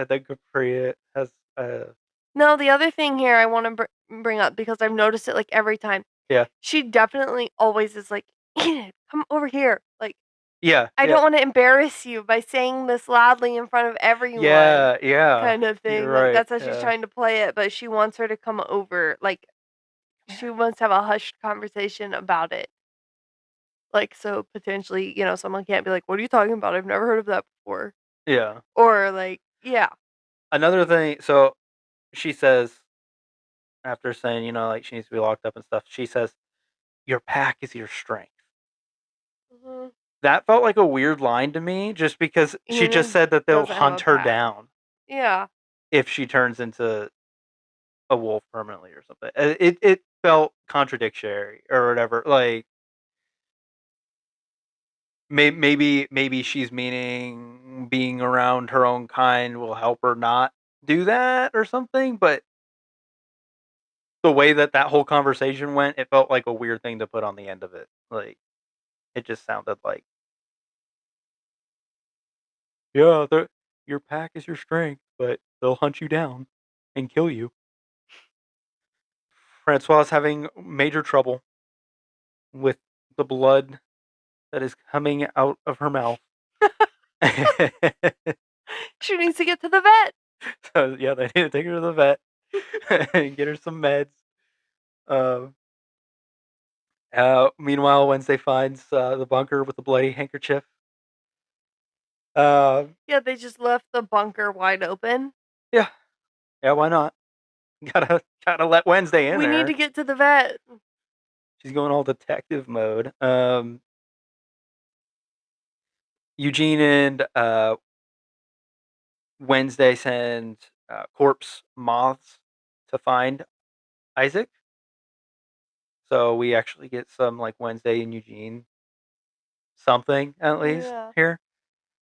then Capri has No, the other thing here I wanna bring up because I've noticed it, like, every time. yeah, She definitely always is like, "Enid, come over here." Like, yeah, "I yeah, don't wanna embarrass you by saying this loudly in front of everyone," yeah, yeah. kind of You're thing. Like, right. that's how she's Yeah, trying to play it, but she wants her to come over. Like, man. she wants to have a hushed conversation about it. Like, so potentially, someone can't be like, "What are you talking about? I've never heard of that before." Yeah. Or like, yeah. Another thing. So she says after saying, like she needs to be locked up and stuff. She says, "Your pack is your strength." Mhm. That felt like a weird line to me, just because she just Enid said that they'll doesn't have a hunt her pack. down Yeah. if she turns into a wolf permanently or something. It felt contradictory or whatever. Like maybe she's meaning being around her own kind will help her not do that or something. But the way that whole conversation went, it felt like a weird thing to put on the end of it. Like it just sounded like, yeah, your pack is your strength, but they'll hunt you down and kill you. Francois is having major trouble with the blood that is coming out of her mouth. She needs to get to the vet. So yeah, they need to take her to the vet and get her some meds. Um, Meanwhile, Wednesday finds the bunker with the bloody handkerchief. Um, Yeah, they just left the bunker wide open. yeah, yeah, why not? Gotta let Wednesday in We need to there. get to the vet. She's going all detective mode. Eugene and Wednesday send corpse moths to find Isaac. So we actually get some like Wednesday and Eugene something at least Yeah. here.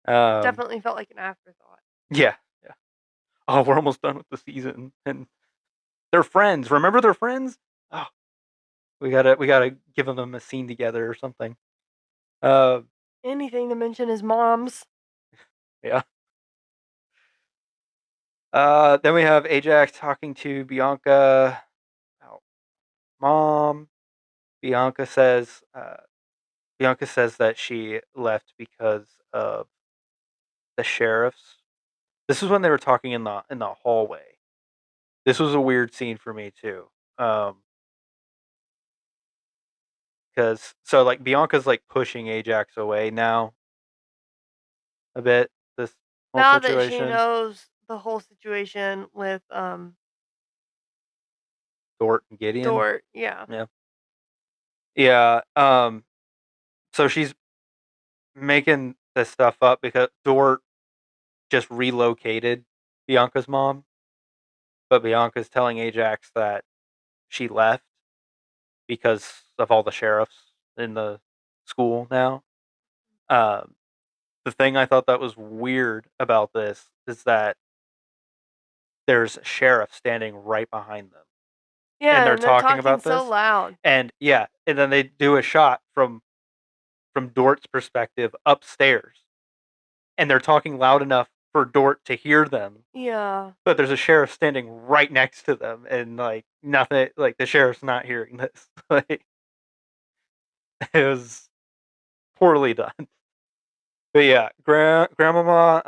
It Um, definitely felt like an afterthought. yeah, yeah. Oh, we're almost done with the season, and they're friends. Remember, they're friends. Oh, we gotta give them a scene together or something. Uh, Anything to mention his moms. yeah. Then we have Ajax talking to Bianca about mom. Bianca says Bianca says that she left because of the sheriffs. This is when they were talking in the hallway. This was a weird scene for me too. Because so like Bianca's like pushing Ajax away now a bit. This whole Now that she situation, knows the whole situation with Dort and Gideon. Dort, yeah. Yeah, yeah. So she's making this stuff up because Dort just relocated Bianca's mom, but Bianca's telling Ajax that she left because of all the sheriffs in the school now. Um, the thing I thought that was weird about this is that there's a sheriff standing right behind them, and Yeah, they're and they're talking talking about so this, loud. and yeah, and then they do a shot from Dort's perspective upstairs, and they're talking loud enough for Dort to hear them, Yeah. but there's a sheriff standing right next to them, and like nothing, like the sheriff's not hearing this. Like it was poorly done. But yeah, grandmama,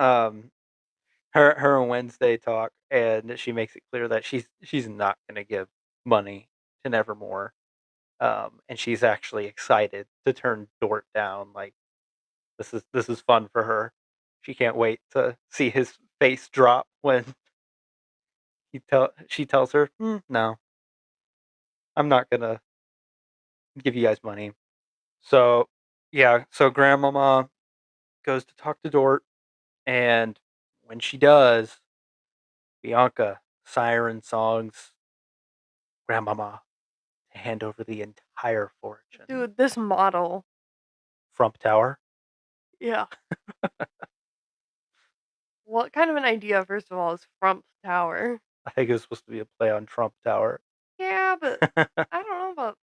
her and Wednesday talk, and she makes it clear that she's not going to give money to Nevermore, and she's actually excited to turn Dort down. Like this is fun for her. She can't wait to see his face drop when she tells her, "No, I'm not gonna give you guys money." So yeah, so Grandmama goes to talk to Dort, and when she does, Bianca siren songs Grandmama to hand over the entire fortune. Dude, this model. Frump Tower. Yeah. What kind of an idea, first of all, is Frump Tower? I think it was supposed to be a play on Trump Tower. Yeah, but I don't know about.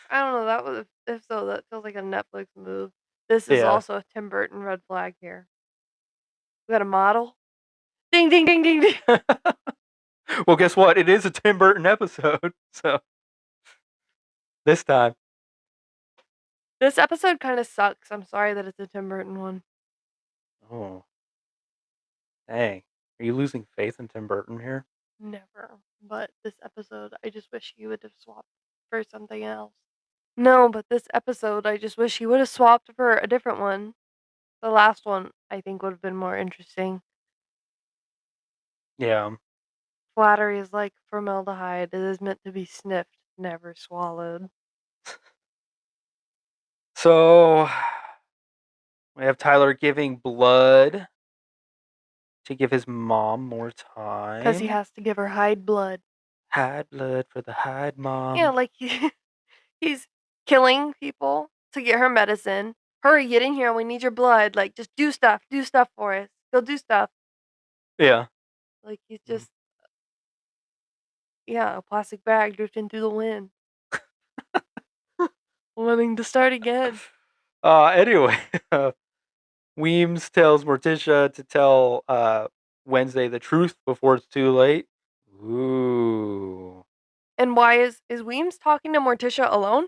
I don't know. That was if so, that feels like a Netflix move. This is Yeah. also a Tim Burton red flag here. We got a model. Ding ding ding ding ding. Well, guess what? It is a Tim Burton episode. So this time. This episode kind of sucks. I'm sorry that it's a Tim Burton one. Oh, dang. Are you losing faith in Tim Burton here? Never. But this episode, I just wish he would have swapped for something else. No, but this episode, I just wish he would have swapped for a different one. The last one, I think, would have been more interesting. Yeah. Flattery is like formaldehyde. It is meant to be sniffed, never swallowed. So we have Tyler giving blood to give his mom more Because he time. has to give her Hyde blood. Hyde blood for the Hyde Yeah, mom. like he's killing people to get her medicine. Hurry, get in here. We need your blood. Like, just do stuff for us. Go do stuff. Yeah. Like, he's just, yeah, a plastic bag drifting through the wind, wanting to start again. Anyway, Weems tells Morticia to tell Wednesday the truth before it's too late. Ooh. And why is Weems talking to Morticia alone?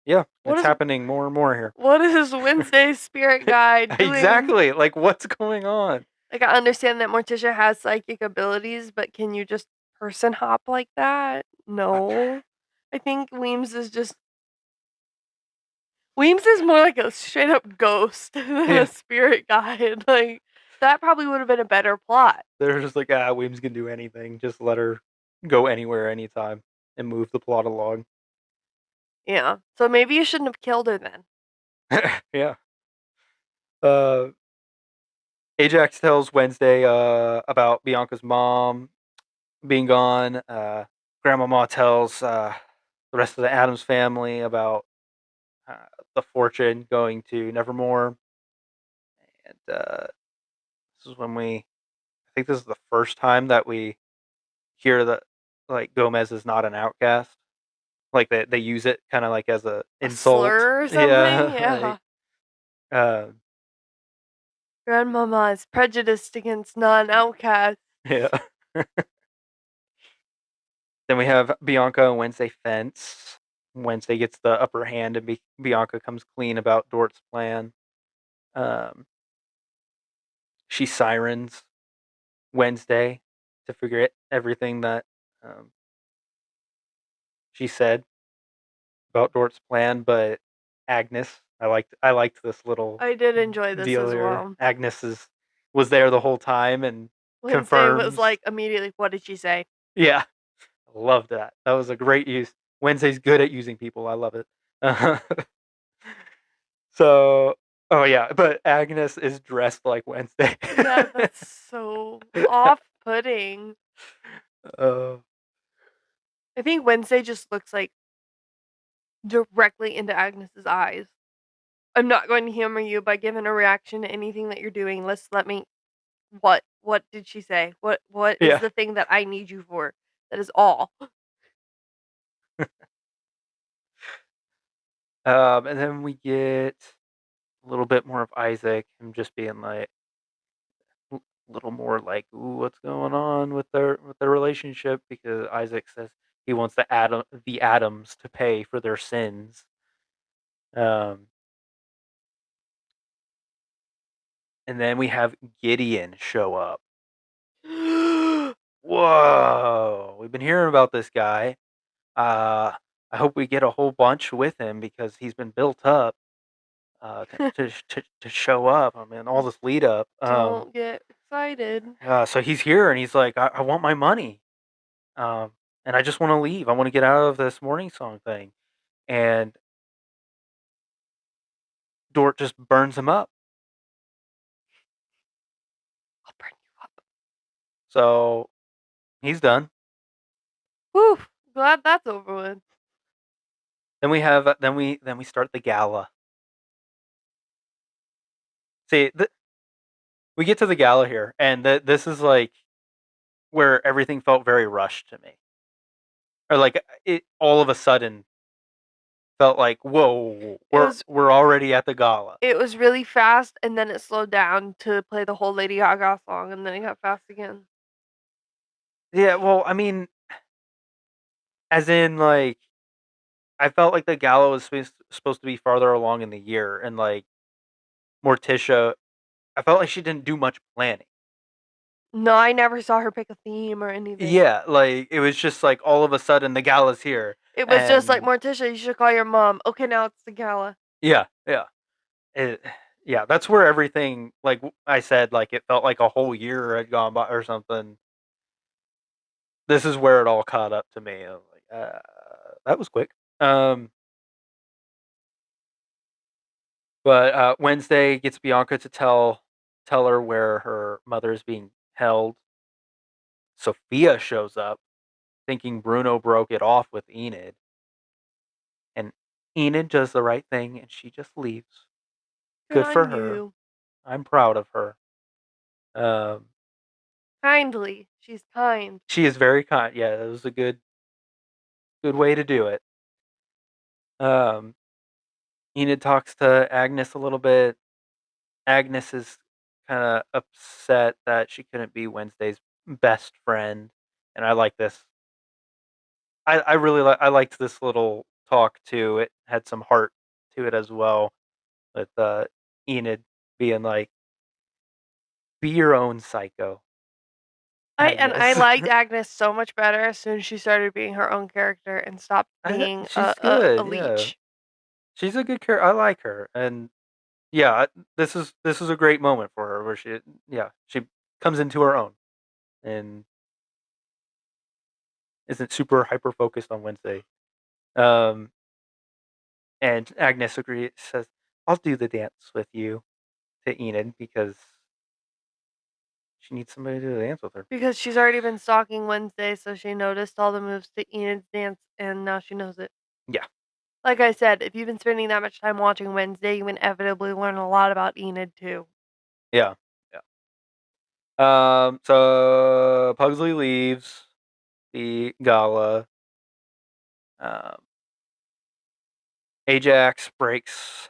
Yeah, What it's is happening more and more here. what is Wednesday's spirit guide doing? Exactly. Like, what's going on? Like, I understand that Morticia has psychic abilities, but can you just person hop like that? I- No. I think Weems is more like a straight up ghost than a yeah, spirit guide. Like, that probably would have been a better plot. they're just like, Weems can do anything. Just let her go anywhere, anytime, and move the plot along. Yeah. So maybe you shouldn't have killed her then. Yeah. Uh, Ajax tells Wednesday about Bianca's mom being gone. Grandmama tells the rest of the Adams family about uh, the fortune going to Nevermore. And this is when I think this is the first time that we hear that like Gomez is not an outcast. Like they use it kind of like as a A insult. slur or something? Yeah, like Yeah. uh, Grandmama is prejudiced against non-outcasts. yeah. Then we have Bianca and Wednesday fence. Wednesday gets the upper hand, and Bianca comes clean about Dort's plan. Um, she sirens Wednesday to figure everything that um, she said about Dort's plan, but Agnes, I liked this little I did enjoy this deal as here. well. Agnes was there the whole time and Wednesday was confirms. like immediately, what did she say? Yeah, I love that. That was a great use. Wednesday's good at using people. I love it. So, oh yeah, but Agnes is dressed like Wednesday. Yeah, that's so off-putting. uh, I think Wednesday just looks like directly into Agnes's eyes. I'm not going to humor you by giving a reaction to anything that you're doing. Let me what did she say? What is yeah. the thing that I need you for? That is all. And then we get a little bit more of Isaac, him just being like a little more like, "Ooh, what's going on with their relationship?" Because Isaac says he wants the Adams to pay for their sins. Um, and then we have Gideon show up. Whoa, we've been hearing about this guy. Uh, I hope we get a whole bunch with him because he's been built up to show up. I mean, all Just this lead up. don't get excited. So he's here and he's like, I want my money. Um, and I just want to leave. I want to get out of this morning song thing. And Dort just burns him up. I'll burn you up. So he's done. Whew. Glad that's over with. Then we have then we start the gala. See, we get to the gala here, and this is like where everything felt very rushed to me, or like it all of a sudden felt like, whoa, It was we're already at the gala. it was really fast and then it slowed down to play the whole Lady Gaga song and then it got fast again. Yeah, well, I mean, as in like I felt like the gala was supposed to be farther along in the year, and like Morticia, I felt like she didn't do much planning. No, I never saw her pick a theme or anything. Yeah, like it was just like all of a sudden the gala's here, It was just like, and Morticia, you should call your mom. Okay, now it's the gala. yeah, yeah, it, yeah. That's where everything, like I said, like it felt like a whole year had gone by or something. This is where it all caught up to me. I was like, that was quick. Um, but Wednesday gets Bianca to tell her where her mother is being held. Sophia shows up, thinking Bruno broke it off with Enid, and Enid does the right thing and she just leaves. Good Good for on her. you. I'm proud of her. Um, Kindly. She's kind. she is very kind. Yeah, it was a good way to do it. Um, Enid talks to Agnes a little bit. Agnes is kind of upset that she couldn't be Wednesday's best friend, and I like this. I really I liked this little talk too. It had some heart to it as well, with Enid being like, "Be your own psycho, I Agnes." liked Agnes so much better as soon as she started being her own character and stopped being She's a good. Yeah, leech. she's a good character. I like her, and yeah, this is a great moment for her where she comes into her own and isn't super hyper focused on Wednesday. Um, and Agnes agrees, says, "I'll do the dance with you," to Enid because She needs somebody to dance with her. Because she's already been stalking Wednesday, so she noticed all the moves to Enid's dance, and now she knows it. Yeah. Like I said, if you've been spending that much time watching Wednesday, you inevitably learn a lot about Enid too. Yeah. Yeah. So Pugsley leaves the gala. Um, Ajax breaks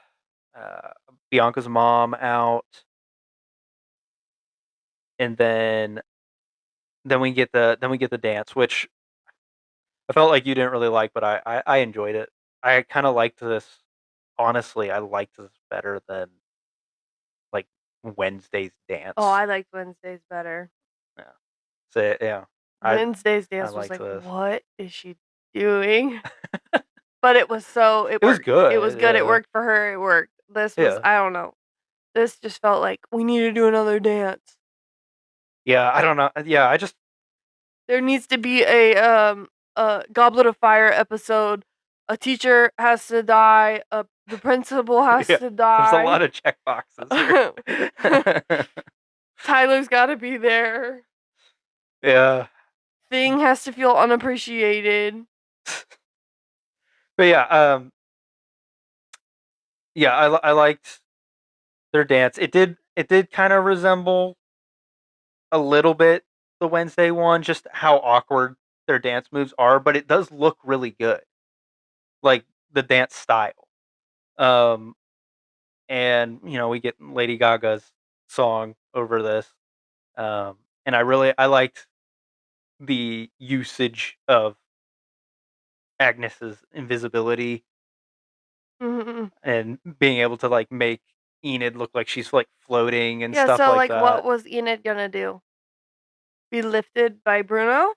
uh, Bianca's mom out, and then we get the dance, which I felt like you didn't really like, but I enjoyed it. I kind of liked this. Honestly, I liked this better than like Wednesday's Oh, dance. I liked Wednesday's better. Yeah. So yeah, I Wednesday's I dance was liked like, this. "What is she doing?" But it was so it It was worked. It was good. good. It Yeah. worked for her. It worked. This was Yeah. I don't know. This just felt like we need to do another dance. Yeah. I don't know. Yeah. I just There needs to be a Goblet of Fire episode. A teacher has to die. The principal has yeah. to There's a die. lot of check boxes here. Tyler's got to be there. yeah. Thing has to feel unappreciated. But yeah. Yeah. I liked their dance. It did kind of resemble a little bit the Wednesday one, just how awkward their dance moves are, but it does look really good. Like the dance style. Um and we get Lady Gaga's song over this. And I liked the usage of Agnes's invisibility Mhm. and being able to like make Enid look like she's like floating and Yeah, stuff so like like what that. was Enid gonna do? Be lifted by Bruno?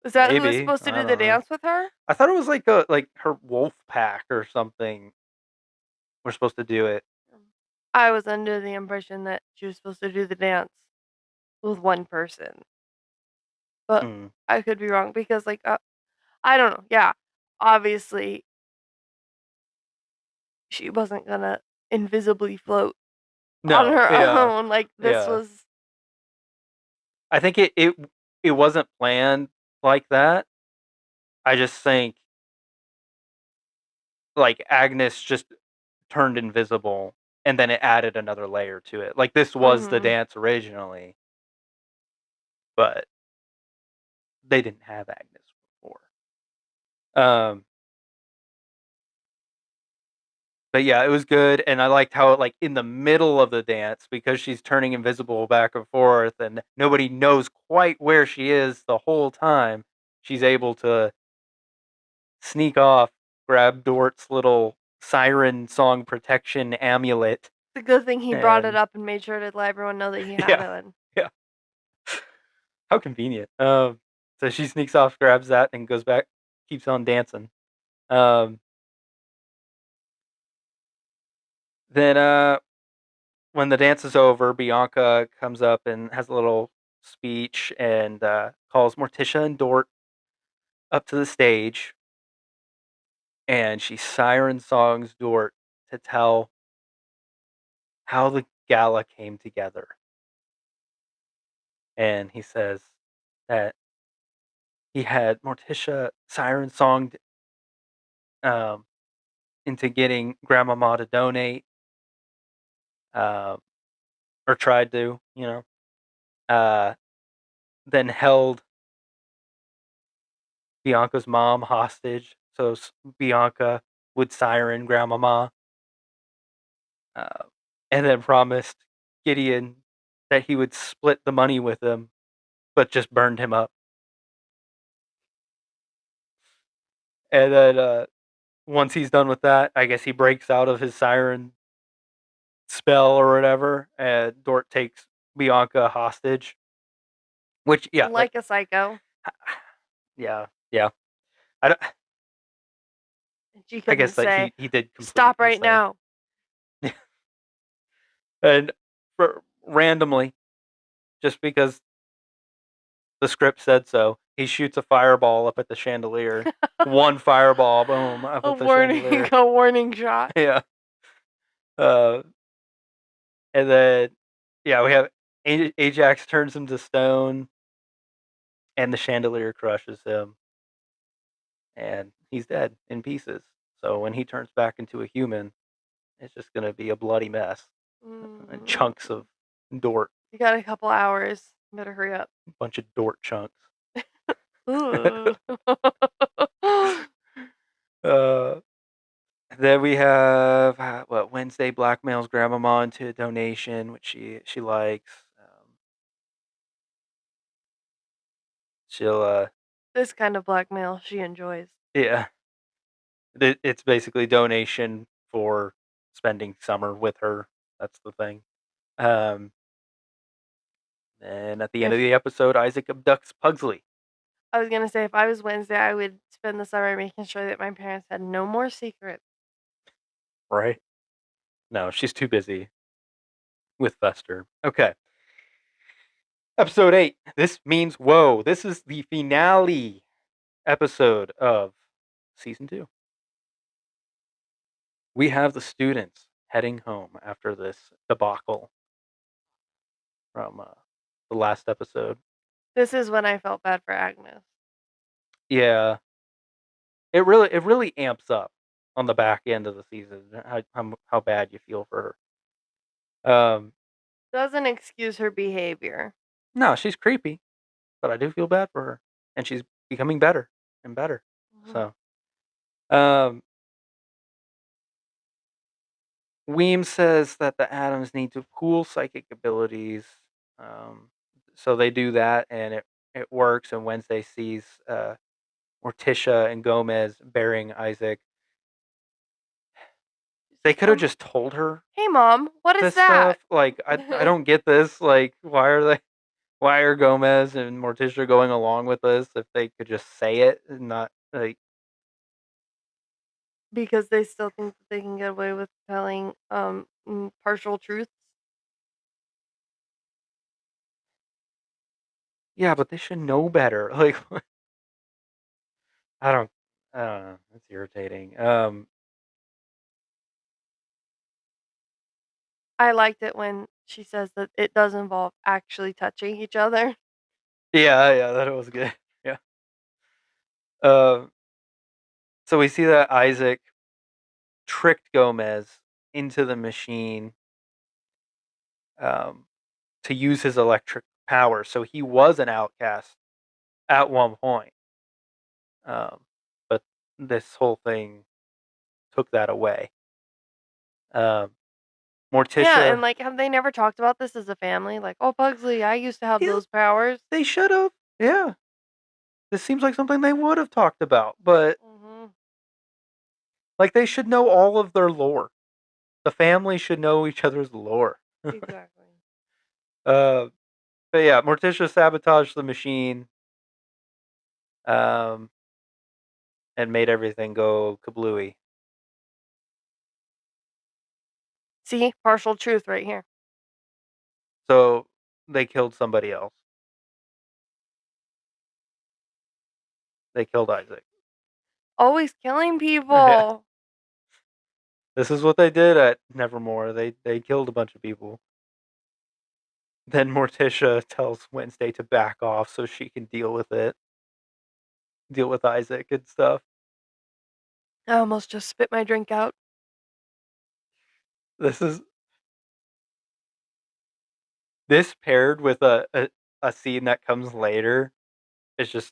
Is that who was Maybe. supposed to I do the don't know. dance with her? I thought it was like her wolf pack or something we're supposed to do it. I was under the impression that she was supposed to do the dance with one person, but Mm. I could be wrong because, like, I don't know. Yeah, obviously she wasn't gonna invisibly float on No, her yeah. own. Like this Yeah. was I think it wasn't planned like that. I just think like Agnes just turned invisible and then it added another layer to it. Like this was the mhm. dance originally, but they didn't have Agnes before. Um but yeah, it was good and I liked how like in the middle of the dance because she's turning invisible back and forth and nobody knows quite where she is the whole time, she's able to sneak off, grab Dort's little siren song protection amulet, It's a good thing he brought it and up and made sure to let everyone know that he had yeah, it. yeah, how convenient. So she sneaks off, grabs that, and goes back, keeps on dancing. Um, then when the dance is over, Bianca comes up and has a little speech and calls Morticia and Dort up to the stage, and she siren songs Dort to tell how the gala came together. And he says that he had Morticia siren songed um, into getting Grandmama to donate, um, or tried to, uh, then held Bianca's mom hostage. So Bianca would siren Grandmama, uh, and then promised Gideon that he would split the money with him, but just burned him up. And then once he's done with that, I guess he breaks out of his siren spell or whatever, and Dort takes Bianca hostage. Which, yeah, like, Like a psycho. yeah, yeah. I don't, And she I guess couldn't that say, he did completely "Stop right insane, now." and randomly, just because the script said so, he shoots a fireball up at the chandelier. One fireball, boom, up A at the warning, chandelier. a warning shot. Yeah. Uh, and then, yeah, we have. Ajax turns him to stone, and the chandelier crushes him, and he's dead in pieces. So when he turns back into a human, it's just gonna be a bloody mess, and Mm. chunks of Dort, You got a couple hours. Better hurry up. a bunch of Dort chunks. Ooh. uh, then we have what Wednesday blackmails Grandmama into a donation, which she likes. She'll This kind of blackmail she enjoys. yeah, it's basically donation for spending summer with her. That's the thing. Um, and at the end of If the episode, Isaac abducts Pugsley. I was gonna say if I was Wednesday, I would spend the summer making sure that my parents had no more secrets. Right? No, she's too busy with Fester. Okay. Episode 8. This means whoa. This is the finale episode of season 2. We have the students heading home after this debacle from the last episode. This is when I felt bad for Agnes. Yeah, it really amps up on the back end of the season how bad you feel for her. Doesn't excuse her behavior. No, she's creepy, but I do feel bad for her, and she's becoming better and better. Mhm. So, Weems says that the atoms need to pool psychic abilities, um, so they do that, and it works. And Wednesday sees Morticia and Gomez burying Isaac. She's They like, could have just told her hey mom, what is this that? stuff. Like, I don't get this. Like, why are Gomez and Morticia going along with this if they could just say it and not like Because they still think that they can get away with telling partial truths. yeah, but they should know better. Like, I don't I don't know. It's irritating. I liked it when she says that it does involve actually touching each other. Yeah, that was good. Yeah. Um, so we see that Isaac tricked Gomez into the machine um, to use his electric power. So he was an outcast at one point. Um, but this whole thing took that away. Um, Yeah, and Morticia, like have they never talked about this as a family? Like, oh Pugsley, I used to have yeah, those powers. they should have. Yeah, this seems like something they would have talked about, but Hmm. like they should know all of their lore. The family should know each other's lore. Exactly. uh, but yeah, Morticia sabotaged the machine um, and made everything go kablooey. See, partial truth right here. So they killed somebody else. They killed Isaac. Always killing Yeah, people. this is what they did at Nevermore. They killed a bunch of people. Then Morticia tells Wednesday to back off so she can deal with it, deal with Isaac and stuff. I almost just spit my drink out. This is this paired with a scene that comes later is just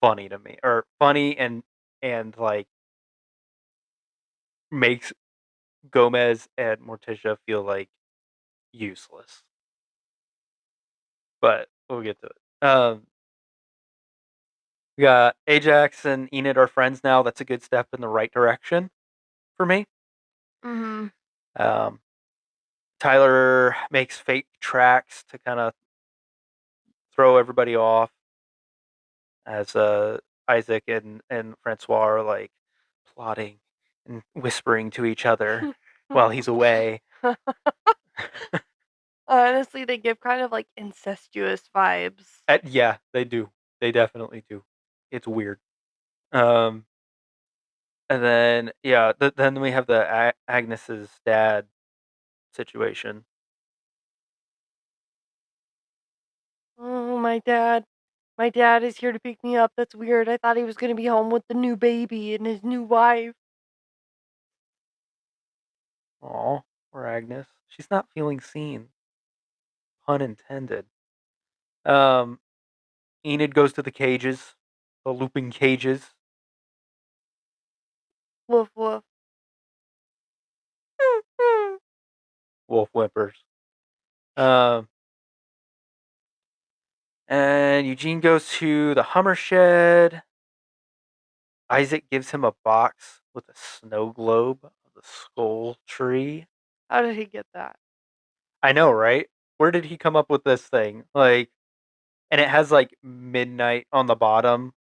funny to me, or funny and like makes Gomez and Morticia feel like useless. But we'll get to it. We got Ajax and Enid are friends now. That's a good step in the right direction for me. Mm-hmm. Um, Tyler makes fake tracks to kind of throw everybody off as Isaac and Francois are like plotting and whispering to each other while he's away. Honestly, they give kind of like incestuous vibes. Yeah, they do. They definitely do. It's weird. Um, and then yeah, then we have the Agnes's dad situation. Oh, my dad is here to pick me up. That's weird. I thought he was gonna be home with the new baby and his new wife. Aw, poor Agnes. She's not feeling seen. Pun intended. Um, Enid goes to the cages, the looping cages. Woof woof. Wolf whimpers. Um, and Eugene goes to the Hummer shed. Isaac gives him a box with a snow globe of the skull tree. How did he get that? I know, right? Where did he come up with this thing? Like, and it has like midnight on the bottom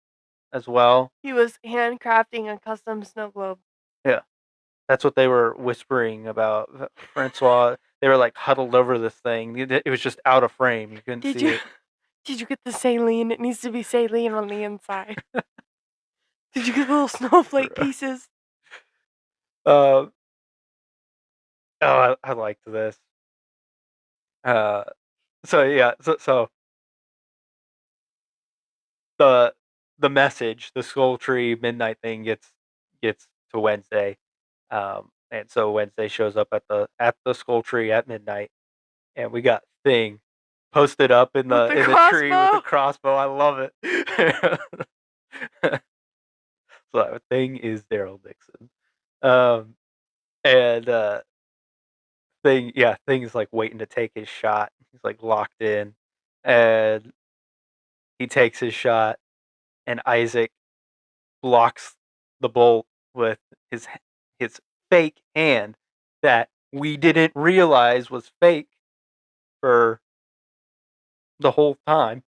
as well. He was handcrafting a custom snow globe. Yeah, that's what they were whispering about. Francois, they were like huddled over this thing. It was just out of frame. You couldn't Did see you it. did you get the saline? It needs to be saline on the inside. Did you get the little snowflake pieces? uh, I liked this. Uh, so yeah, so the the message, the skull tree midnight thing gets to Wednesday, and so Wednesday shows up at the skull tree at midnight, and we got Thing posted up With the in the tree with the crossbow? crossbow. I love it. So that Thing is Daryl Dixon, um, and Thing is like waiting to take his shot. He's like locked in, and he takes his shot, and Isaac blocks the bolt with his his fake hand that we didn't realize was fake for the whole time.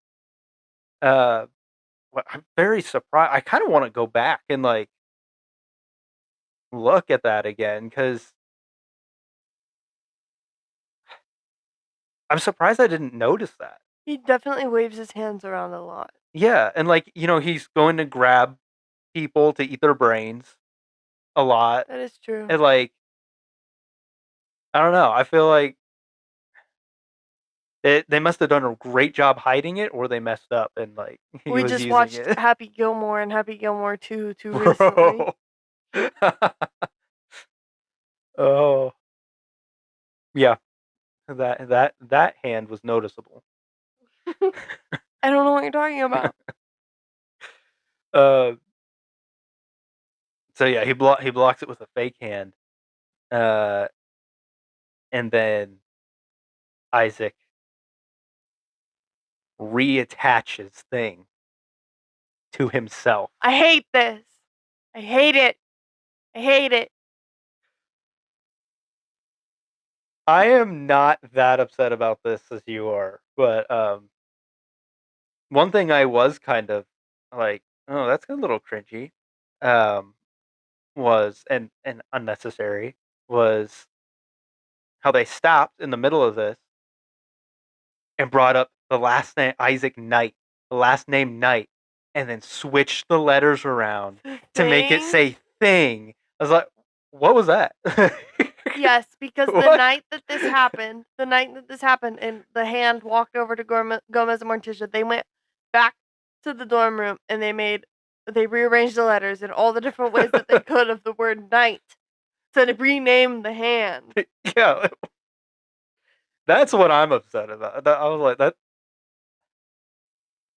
Uh, I'm very surprised. I kind of want to go back and like look at that again because I'm surprised I didn't notice that. He definitely waves his hands around a lot. Yeah, and like he's going to grab people to eat their brains a lot, That is true. and like I don't know. I feel like they must have done a great job hiding it, or they messed up and like he We was just using watched it. Happy Gilmore and Happy Gilmore 2 too recently. Bro. Oh yeah, that hand was noticeable. I don't know what you're talking about. uh, so yeah, he blocks it with a fake hand, uh, and then Isaac reattaches Thing to himself. I hate this. I hate it. I hate it. I am not that upset about this as you are, but one thing I was kind of like, oh, that's a little cringy, um, was and unnecessary was how they stopped in the middle of this and brought up the last name Isaac Knight, the last name Knight, and then switched the letters around to make it Thing? say thing. I was like, what was that? Yes, because What? the night that this happened, and the hand walked over to Gomez and Morticia, they went back to the dorm room and they rearranged the letters in all the different ways that they could of the word night to rename the hand. Yeah, that's what I'm upset about. I was like, that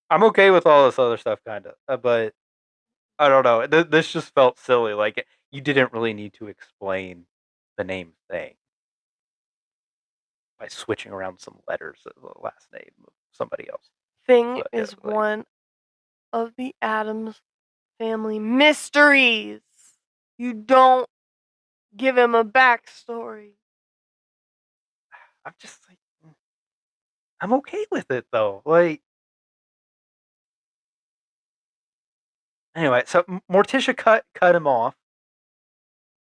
I'm okay with all this other stuff, kind of, but I don't know. This just felt silly. Like you didn't really need to explain the name thing by switching around some letters of the last name of somebody else. Thing But yeah, is like one of the Adams family mysteries. You don't give him a backstory. I'm just like I'm okay with it though. Like anyway, so Morticia cut him off.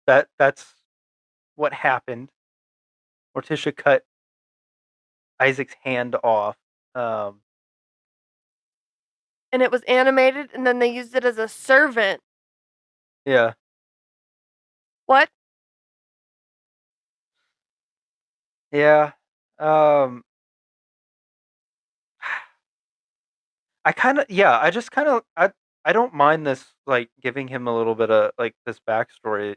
That's what happened. Morticia cut Isaac's hand off. Um, And it was animated, and then they used it as a servant. yeah, What? yeah. Um, I just kind of I don't mind this like giving him a little bit of like this backstory.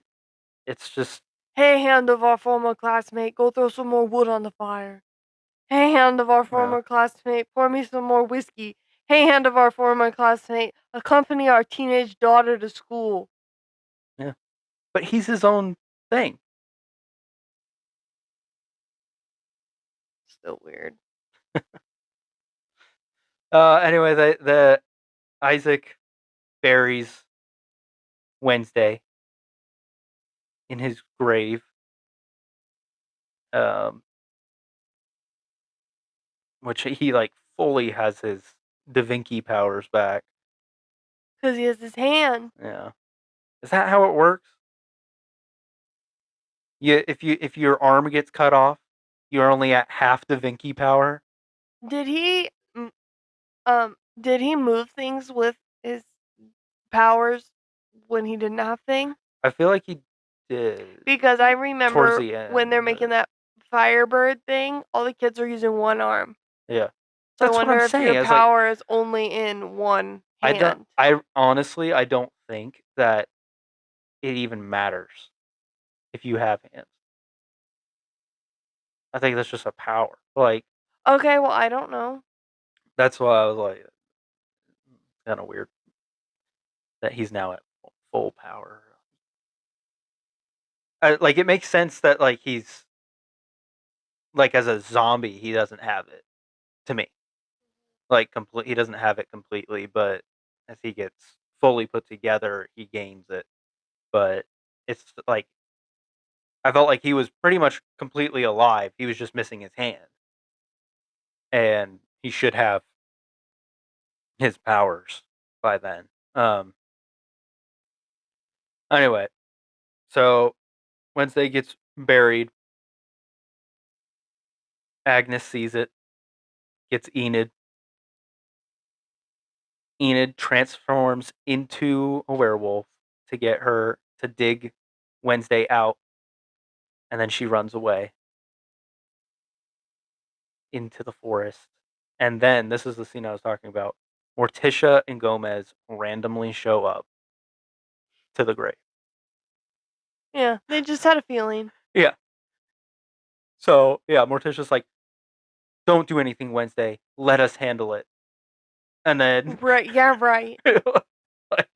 It's just Hey, hand of our former classmate, go throw some more wood on the fire. Hey, hand of our yeah, former classmate, pour me some more whiskey. Hey, hand of our former classmate, accompany our teenage daughter to school. yeah. But he's his own thing. Still weird. Anyway, the Isaac buries Wednesday in his grave. Um, which he like fully has his Da Vinci powers back. Because he has his hand. Yeah, is that how it works? Yeah, if your arm gets cut off, you're only at half Da Vinci power. Did he, did he move things with his powers when he didn't have thing? I feel like he did Because I towards remember the when they're end. making that Firebird thing, all the kids are using one arm. Yeah, So I that's what I'm wonder if your saying. I was like, power is only in one I don't. hand. I honestly, I don't think that it even matters if you have hands. I think that's just a power. Like Okay, well, I don't know. that's why I was like, kind of weird that he's now at full power. Like it makes sense that like he's like as a zombie he doesn't have it to me. Like complete, he doesn't have it completely, but as he gets fully put together, he gains it. But it's like I felt like he was pretty much completely alive. He was just missing his hand, and he should have his powers by then. Anyway, so Wednesday gets buried. Agnes sees it, gets Enid. Enid transforms into a werewolf to get her to dig Wednesday out, and then she runs away into the forest. And then this is the scene I was talking about. Morticia and Gomez randomly show up to the grave. Yeah, they just had a feeling. Yeah. So yeah, Morticia's like, "Don't do anything, Wednesday. Let us handle it." And then Right, yeah, right. like,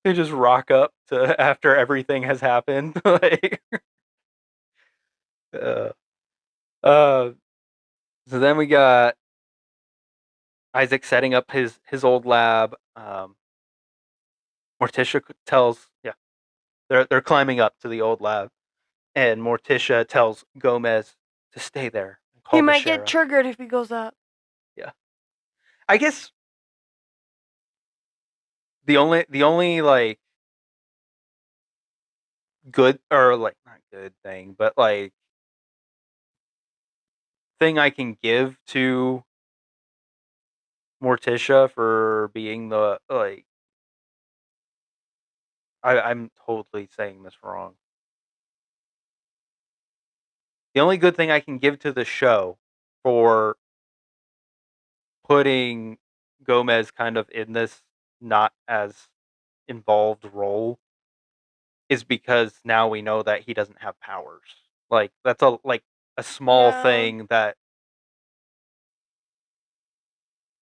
they just rock up to after everything has happened. like, uh, uh, so then we got Isaac setting up his old lab. Morticia tells, yeah, they're climbing up to the old lab, and Morticia tells Gomez to stay there and He call the might get sheriff. triggered if he goes up. Yeah, I guess the only like good or like not good thing, but like thing I can give to Morticia for being the like I'm totally saying this wrong. The only good thing I can give to the show for putting Gomez kind of in this not as involved role is because now we know that he doesn't have powers. Like that's a small Yeah. thing that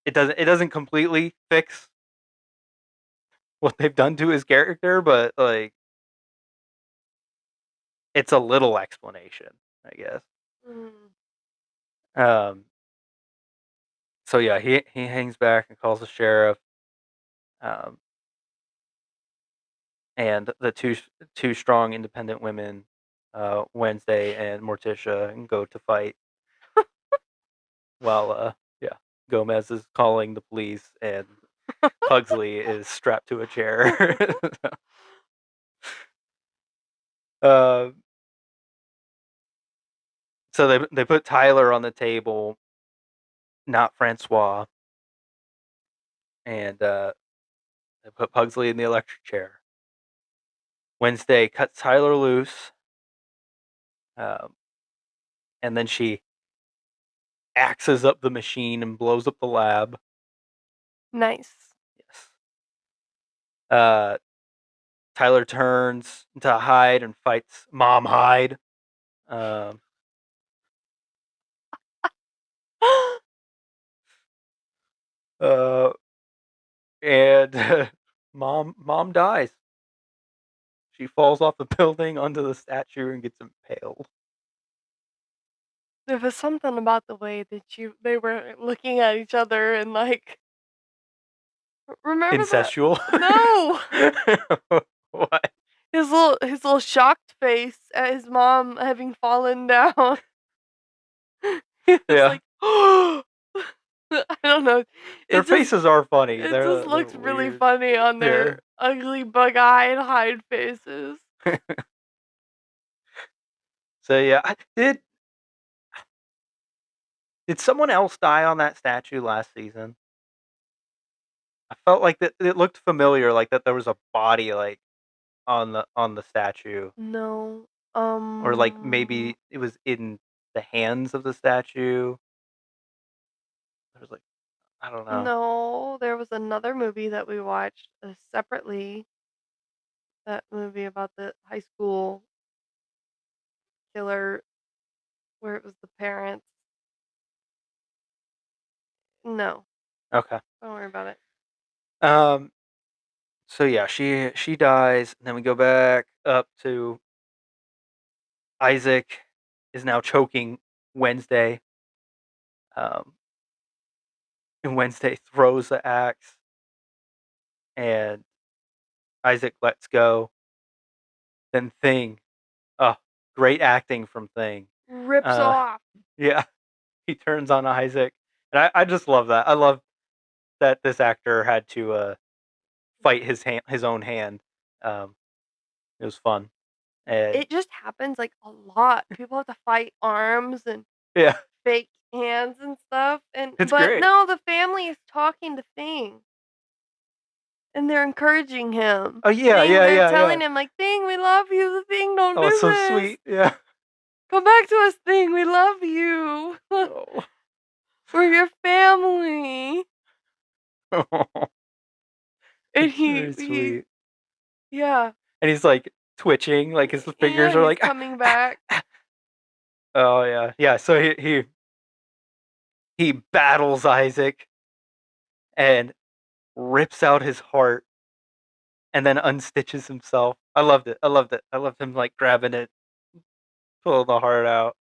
it doesn't completely fix what they've done to his character, but like it's a little explanation, I guess. Mm. Um so yeah, he hangs back and calls the sheriff. Um and the two strong independent women, Wednesday and Morticia, and go to fight while yeah, Gomez is calling the police and Pugsley is strapped to a chair. uh, so they put Tyler on the table, not Francois, and they put Pugsley in the electric chair. Wednesday cuts Tyler loose, um, and then she axes up the machine and blows up the lab. Nice. Yes. Uh, Tyler turns into Hyde and fights Mom Hyde. Um, uh, and mom dies. She falls off a building onto the statue and gets impaled. There was something about the way that they were looking at each other and, like, remember the Incestual. No! What? His little shocked face at his mom having fallen down. He was Yeah. like, I don't know. Their It just faces are funny. it just They're looks really weird. funny on Yeah. their ugly bug-eyed Hyde faces. So yeah, did someone else die on that statue last season? I felt like that it looked familiar, like that there was a body like on the statue, No. or like Um, maybe it was in the hands of the statue. There was like, I don't know. no, there was another movie that we watched, separately, that movie about the high school killer where it was the parents. No, Okay. don't worry about it. Um. So yeah, she dies, and then we go back up to Isaac is now choking Wednesday. Um, and Wednesday throws the axe, and Isaac lets go. Then Thing, oh, great acting from Thing. Rips Uh, off. yeah, he turns on Isaac, and I just love that. I love that this actor had to fight his own hand. Um, it was fun, and It just happens, like, a lot. People have to fight arms and yeah, fake hands and stuff, and it's but great. no, the family is talking to Thing, and they're encouraging him. Oh yeah, Thing yeah, they're yeah, yeah. telling him, like, "Thing, we love you. The Thing, don't Oh, it's do so this. sweet. Yeah. Come back to us, Thing. We love you. Oh. We're your family." And It's he very he sweet. yeah. And he's like twitching, like his Yeah, fingers are he's like. coming back. Oh yeah, yeah. So he battles Isaac and rips out his heart and then unstitches himself. I loved it. I loved it. I loved him like grabbing it, pulling the heart out,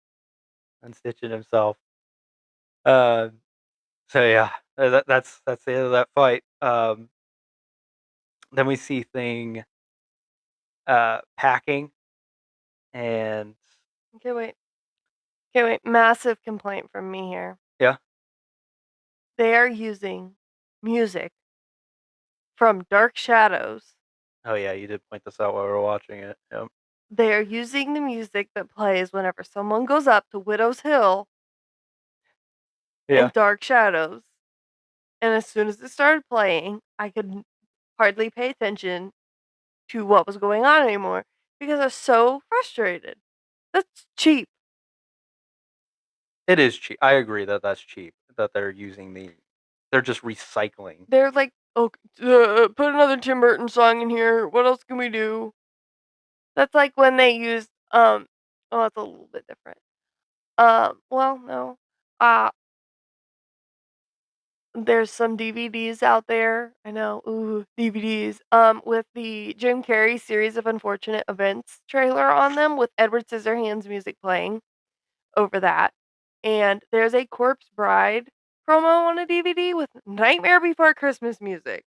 unstitching himself. Um. So yeah, that's the end of that fight. Then we see Thing packing, and Okay, wait. Okay, wait. Massive complaint from me here. yeah. They are using music from Dark Shadows. Oh yeah, you did point this out while we were watching it. Yep. They are using the music that plays whenever someone goes up to Widow's Hill Yeah. and Dark Shadows. And as soon as it started playing, I could hardly pay attention to what was going on anymore because I was so frustrated. That's cheap. It is cheap. I agree that that's cheap. That they're just recycling. They're like, "Oh, put another Tim Burton song in here. What else can we do?" That's like when they used, oh, it's a little bit different. Well, no. Uh, there's some DVDs out there. I know, ooh, DVDs, with the Jim Carrey Series of Unfortunate Events trailer on them with Edward Scissorhands music playing over that. And there's a Corpse Bride promo on a DVD with Nightmare Before Christmas music.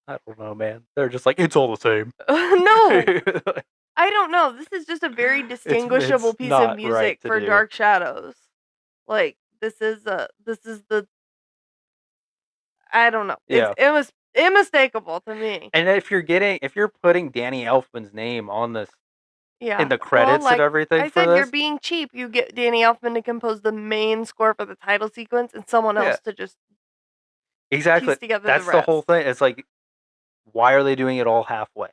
I don't know, man. They're just like it's all the same. No, I don't know. This is just a very distinguishable It's piece of not right music to for do. Dark Shadows. Like, this is the I don't know. Yeah. It was unmistakable to me. And if you're putting Danny Elfman's name on this in Yeah. the Well, credits and like everything I for said, you're this, being cheap. You get Danny Elfman to compose the main score for the title sequence and someone yeah, else to just exactly. piece together the That's the whole rest. thing. It's like, why are they doing it all halfway?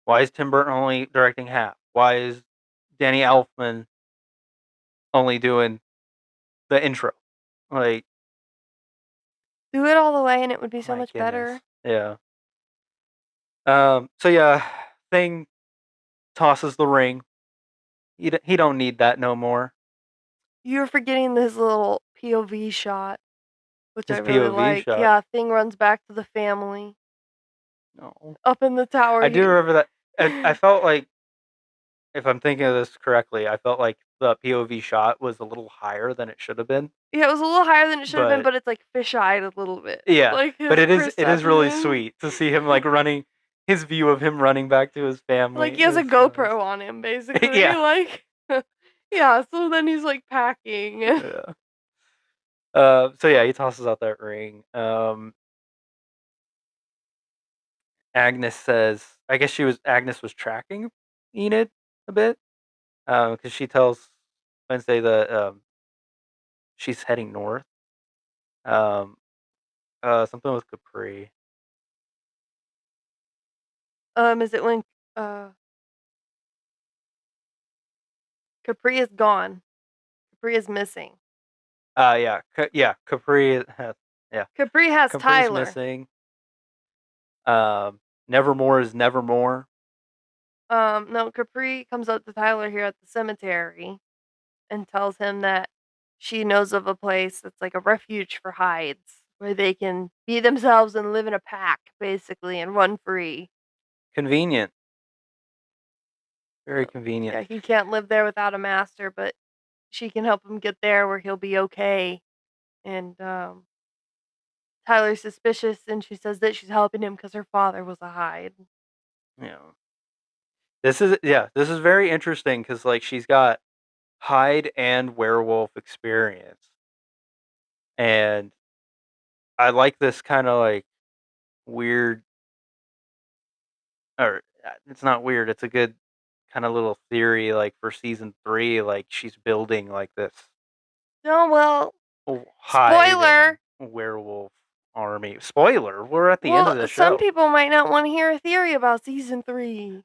Why is Tim Burton only directing half? Why is Danny Elfman only doing the intro? Like, Do it all the way and it would be so My much goodness. better. Yeah. So yeah, Thing tosses the ring. He don't need that no more. You're forgetting this little POV shot, which I His really POV like. shot. Yeah, Thing runs back to the family No. up in the tower. I do He remember that. I felt like, if I'm thinking of this correctly, I felt like the POV shot was a little higher than it should have been. Yeah, it was a little higher than it should have been, But but it's like fish-eyed a little bit. yeah, Like but his it is really perception. sweet to see him like running, his view of him running back to his Like family he has a is nice. GoPro on him basically. Yeah. Like yeah, so then he's like packing. Yeah. So yeah, he tosses out that ring. Agnes says, I guess Agnes was tracking Enid a bit, because she tells Wednesday that she's heading north. Um, Something with Capri. Is it when uh Capri is gone? Capri is missing. Yeah, Capri. Yeah, Capri has Capri's Tyler. missing. Nevermore is Nevermore. No, Capri comes up to Tyler here at the cemetery and tells him that she knows of a place that's like a refuge for Hydes where they can be themselves and live in a pack, basically, and run free. Convenient, very So, convenient. yeah, he can't live there without a master, but she can help him get there where he'll be okay. And Tyler's suspicious, and she says that she's helping him because her father was a Hyde. You know, this is very interesting because like she's got Hyde and werewolf experience, and I like this kind of like weird, or it's not weird. It's a good kind of little theory, like for season 3, like she's building like this No, well, Hyde and spoiler. werewolf army. Spoiler: we're at the end of Well, the some show. people might not want to hear a theory about season 3.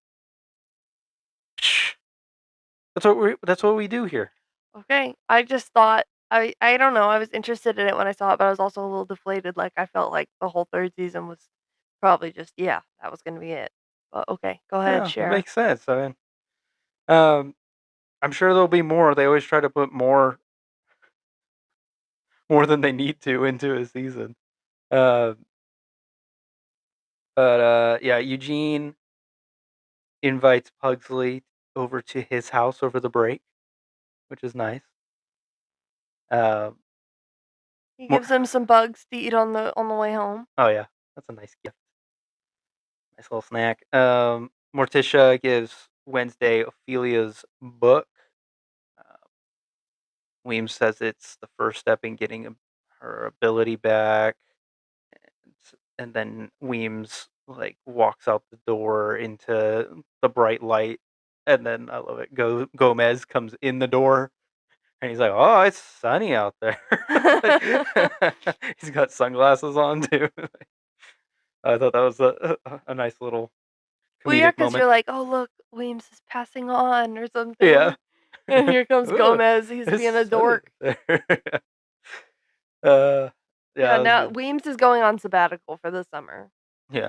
Shh. That's what we do here. Okay, I just thought I don't know. I was interested in it when I saw it, but I was also a little deflated. Like I felt like the whole third season was probably just yeah, that was gonna be it. But okay, go ahead, Yeah, it share. makes sense. I mean, um, I'm sure there'll be more. They always try to put more than they need to into a season. Uh, but yeah, Eugene invites Pugsley over to his house over the break, which is nice. Uh, He more. gives him some bugs to eat on the way home. Oh yeah, that's a nice gift. Nice little snack. Morticia gives Wednesday Ophelia's book. Uh, Weems says it's the first step in getting her ability back, and then Weems like walks out the door into the bright light, and then I love it. Gomez comes in the door, and he's like, "Oh, it's sunny out there." He's got sunglasses on too. I thought that was a nice little Well, yeah, comedic because moment. you're like, oh look, Weems is passing on or Yeah. something, and here comes Ooh, Gomez. He's it's being a sunny dork. out there. uh, yeah, Yeah, that was now good. Weems is going on sabbatical for the summer. Yeah.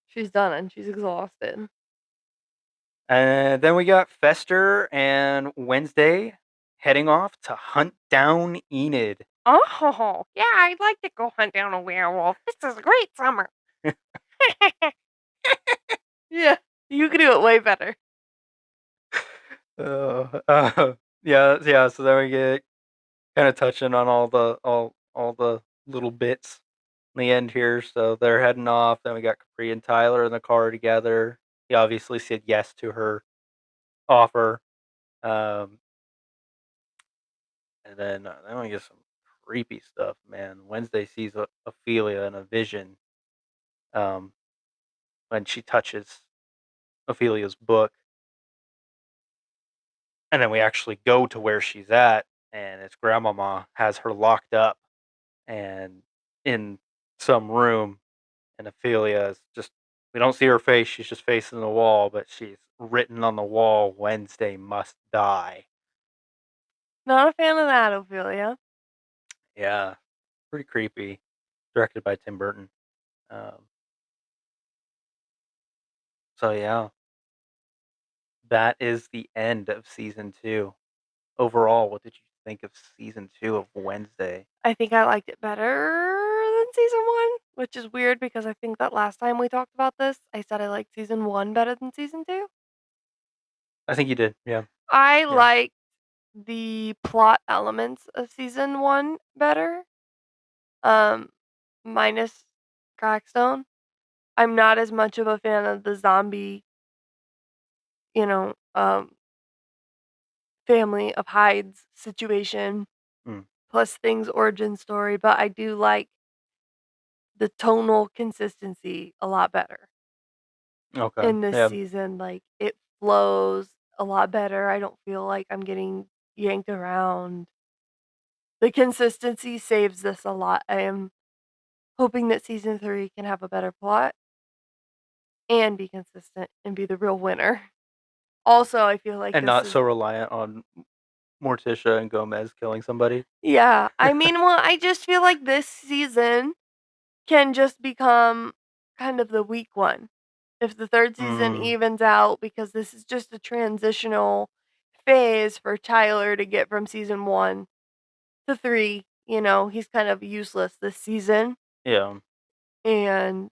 She's done and she's exhausted. And then we got Fester and Wednesday heading off to hunt down Enid. Oh, yeah, I'd like to go hunt down a werewolf. This is a great summer. Yeah, you could do it way better. Yeah. So then we get kind of touching on all the little bits in the end here. So they're heading off. Then we got Capri and Tyler in the car together. He obviously said yes to her offer. Um, and then we get some creepy stuff, man. Wednesday sees Ophelia in a vision, um, when she touches Ophelia's book, and then we actually go to where she's at, and its grandmama has her locked up and in some room, and Ophelia is just, we don't see her face. She's just facing the wall, but she's written on the wall, "Wednesday must die." Not a fan of that, Ophelia. Yeah, pretty creepy. Directed by Tim Burton. Um, so yeah, that is the end of season 2. Overall, what did you think of season 2 of Wednesday? I think I liked it better than season 1, which is weird because I think that last time we talked about this, I said I liked season 1 better than season 2. I think you did. Yeah. I Yeah. like the plot elements of season 1 better, um, minus Crackstone. I'm not as much of a fan of the zombie, you know, family of Hyde's situation, Mm, plus Thing's origin story, but I do like the tonal consistency a lot better okay. in this Yeah. season. Like, it flows a lot better. I don't feel like I'm getting yanked around. The consistency saves this a lot. I am hoping that season 3 can have a better plot and be consistent and be the real winner. Also, I feel like And this not is so reliant on Morticia and Gomez killing somebody. yeah, I mean, well, I just feel like this season can just become kind of the weak one. If the 3rd season Mm, evens out because this is just a transitional phase for Tyler to get from season 1 to 3, he's kind of useless this season, yeah. and,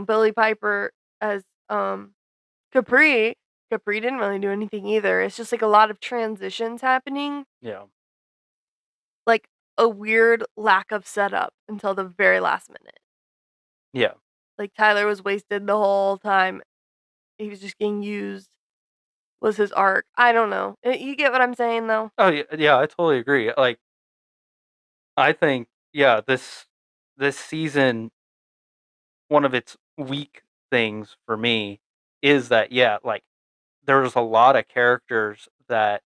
Billy Piper as, Capri Capri didn't really do anything either. It's just, like, a lot of transitions happening, Yeah. like, a weird lack of setup until the very last minute. Yeah. Like, Tyler was wasted the whole time. He was just getting used, was his arc. I don't know. You get what I'm saying, though? Oh yeah. Yeah. I totally agree. Like, I think, yeah, this season, one of its weak things for me is that, yeah, like, there's a lot of characters that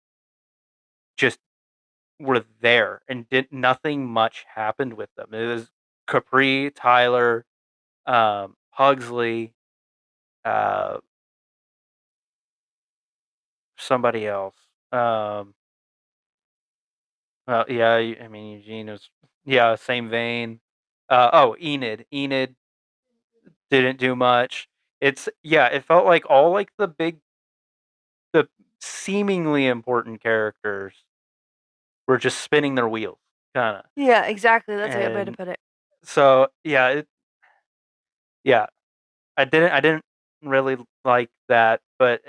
just were there and did nothing much happened with them. It was Capri, Tyler, Pugsley, uh, somebody else. Yeah, I mean Eugene was, yeah, same vein. Oh, Enid. Enid didn't do much. It's, yeah, it felt like all like the seemingly important characters were just spinning their wheels, kind of. Yeah, exactly. That's a good way to And put it. so yeah, yeah, I didn't really like that, but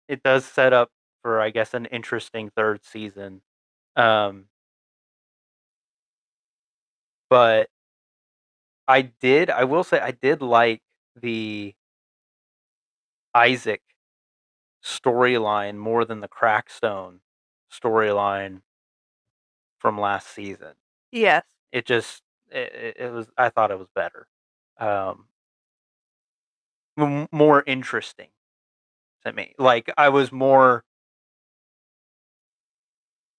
it does set up for, I guess, an interesting 3rd season. Um, but I will say I did like the Isaac storyline more than the Crackstone storyline from last season. Yes. It just it was, I thought it was better. Um, more interesting to me. Like, I was more,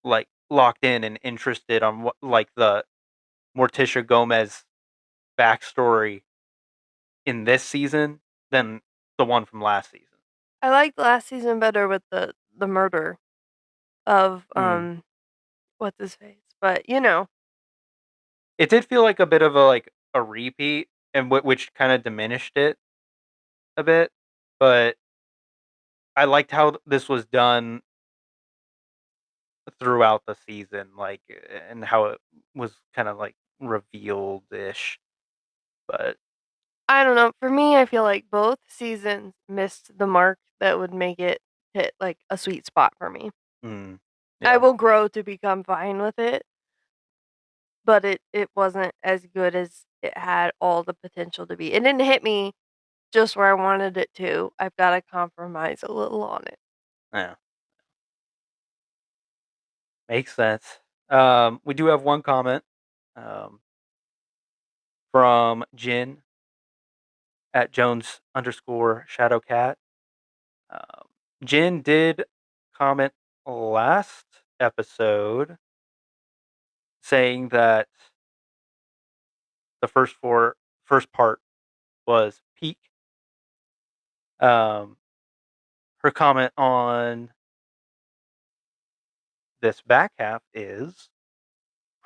like, locked in and interested on what, like, the Morticia Gomez backstory in this season than the one from last season. I liked last season better with the murder of, Mm. what's his face, but, you know. It did feel like a bit of a, like, a repeat, and which kinda diminished it a bit, but I liked how this was done throughout the season, like, and how it was kinda, like, revealed-ish, but I don't know, for me, I feel like both seasons missed the mark that would make it hit, like, a sweet spot for me. mm, I yeah, will grow to become fine with it, but it wasn't as good as it had all the potential to be. It didn't hit me just where I wanted it to. I've gotta compromise a little on it. yeah, makes sense. We do have one comment, um, from Jin at Jones_Shadowcat. Um, Jin did comment last episode saying that the first part was peak. Um, her comment on this back half is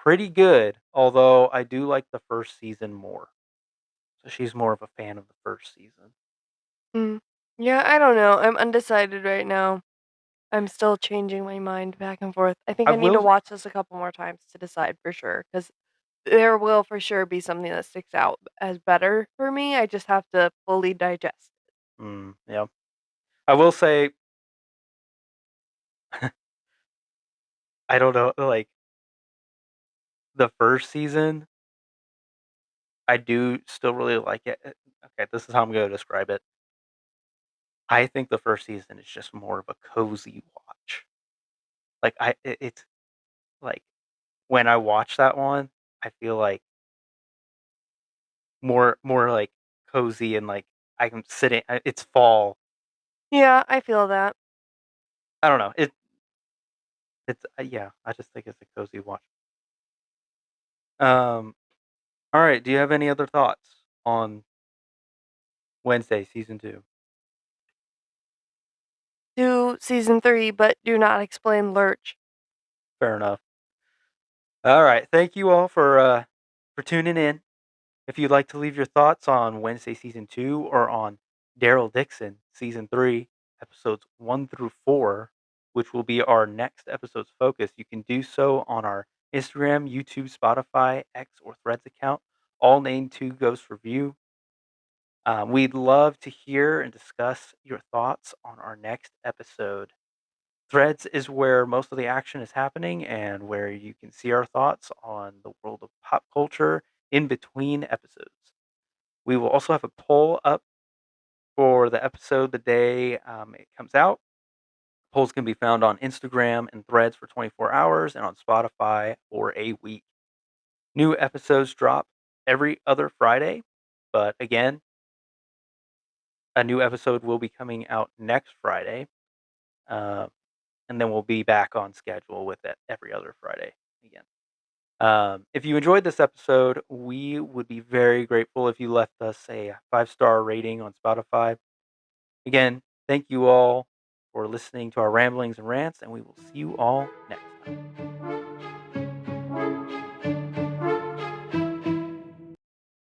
pretty good, although I do like the first season more. So she's more of a fan of the first season. Mm. Yeah, I don't know. I'm undecided right now. I'm still changing my mind back and forth. I think I I need to will. watch this a couple more times to decide for sure, because there will for sure be something that sticks out as better for me. I just have to fully digest. Yeah. I will say, I don't know, like the first season, I do still really like it. Okay, this is how I'm going to describe it. I think the first season is just more of a cozy watch. It's like when I watch that one, I feel like more like cozy and like I'm sitting. It's fall. Yeah, I feel that. I don't know. It's yeah. I just think it's a cozy watch. Um. All right. Do you have any other thoughts on Wednesday season 2? Do season 3, but do not explain Lurch. Fair enough. All right. Thank you all for tuning in. If you'd like to leave your thoughts on Wednesday season 2 or on Daryl Dixon season 3, episodes 1 through 4, which will be our next episode's focus, you can do so on our Instagram, YouTube, Spotify, X, or Threads account, all named Two Ghost Review. We'd love to hear and discuss your thoughts on our next episode. Threads is where most of the action is happening and where you can see our thoughts on the world of pop culture in between episodes. We will also have a poll up for the episode the day it comes out. Polls can be found on Instagram and Threads for 24 hours and on Spotify for a week. New episodes drop every other Friday, but again, a new episode will be coming out next Friday, uh, and then we'll be back on schedule with it every other Friday again. If you enjoyed this episode, we would be very grateful if you left us a 5-star rating on Spotify. Again, thank you all for listening to our ramblings and rants, and we will see you all next time.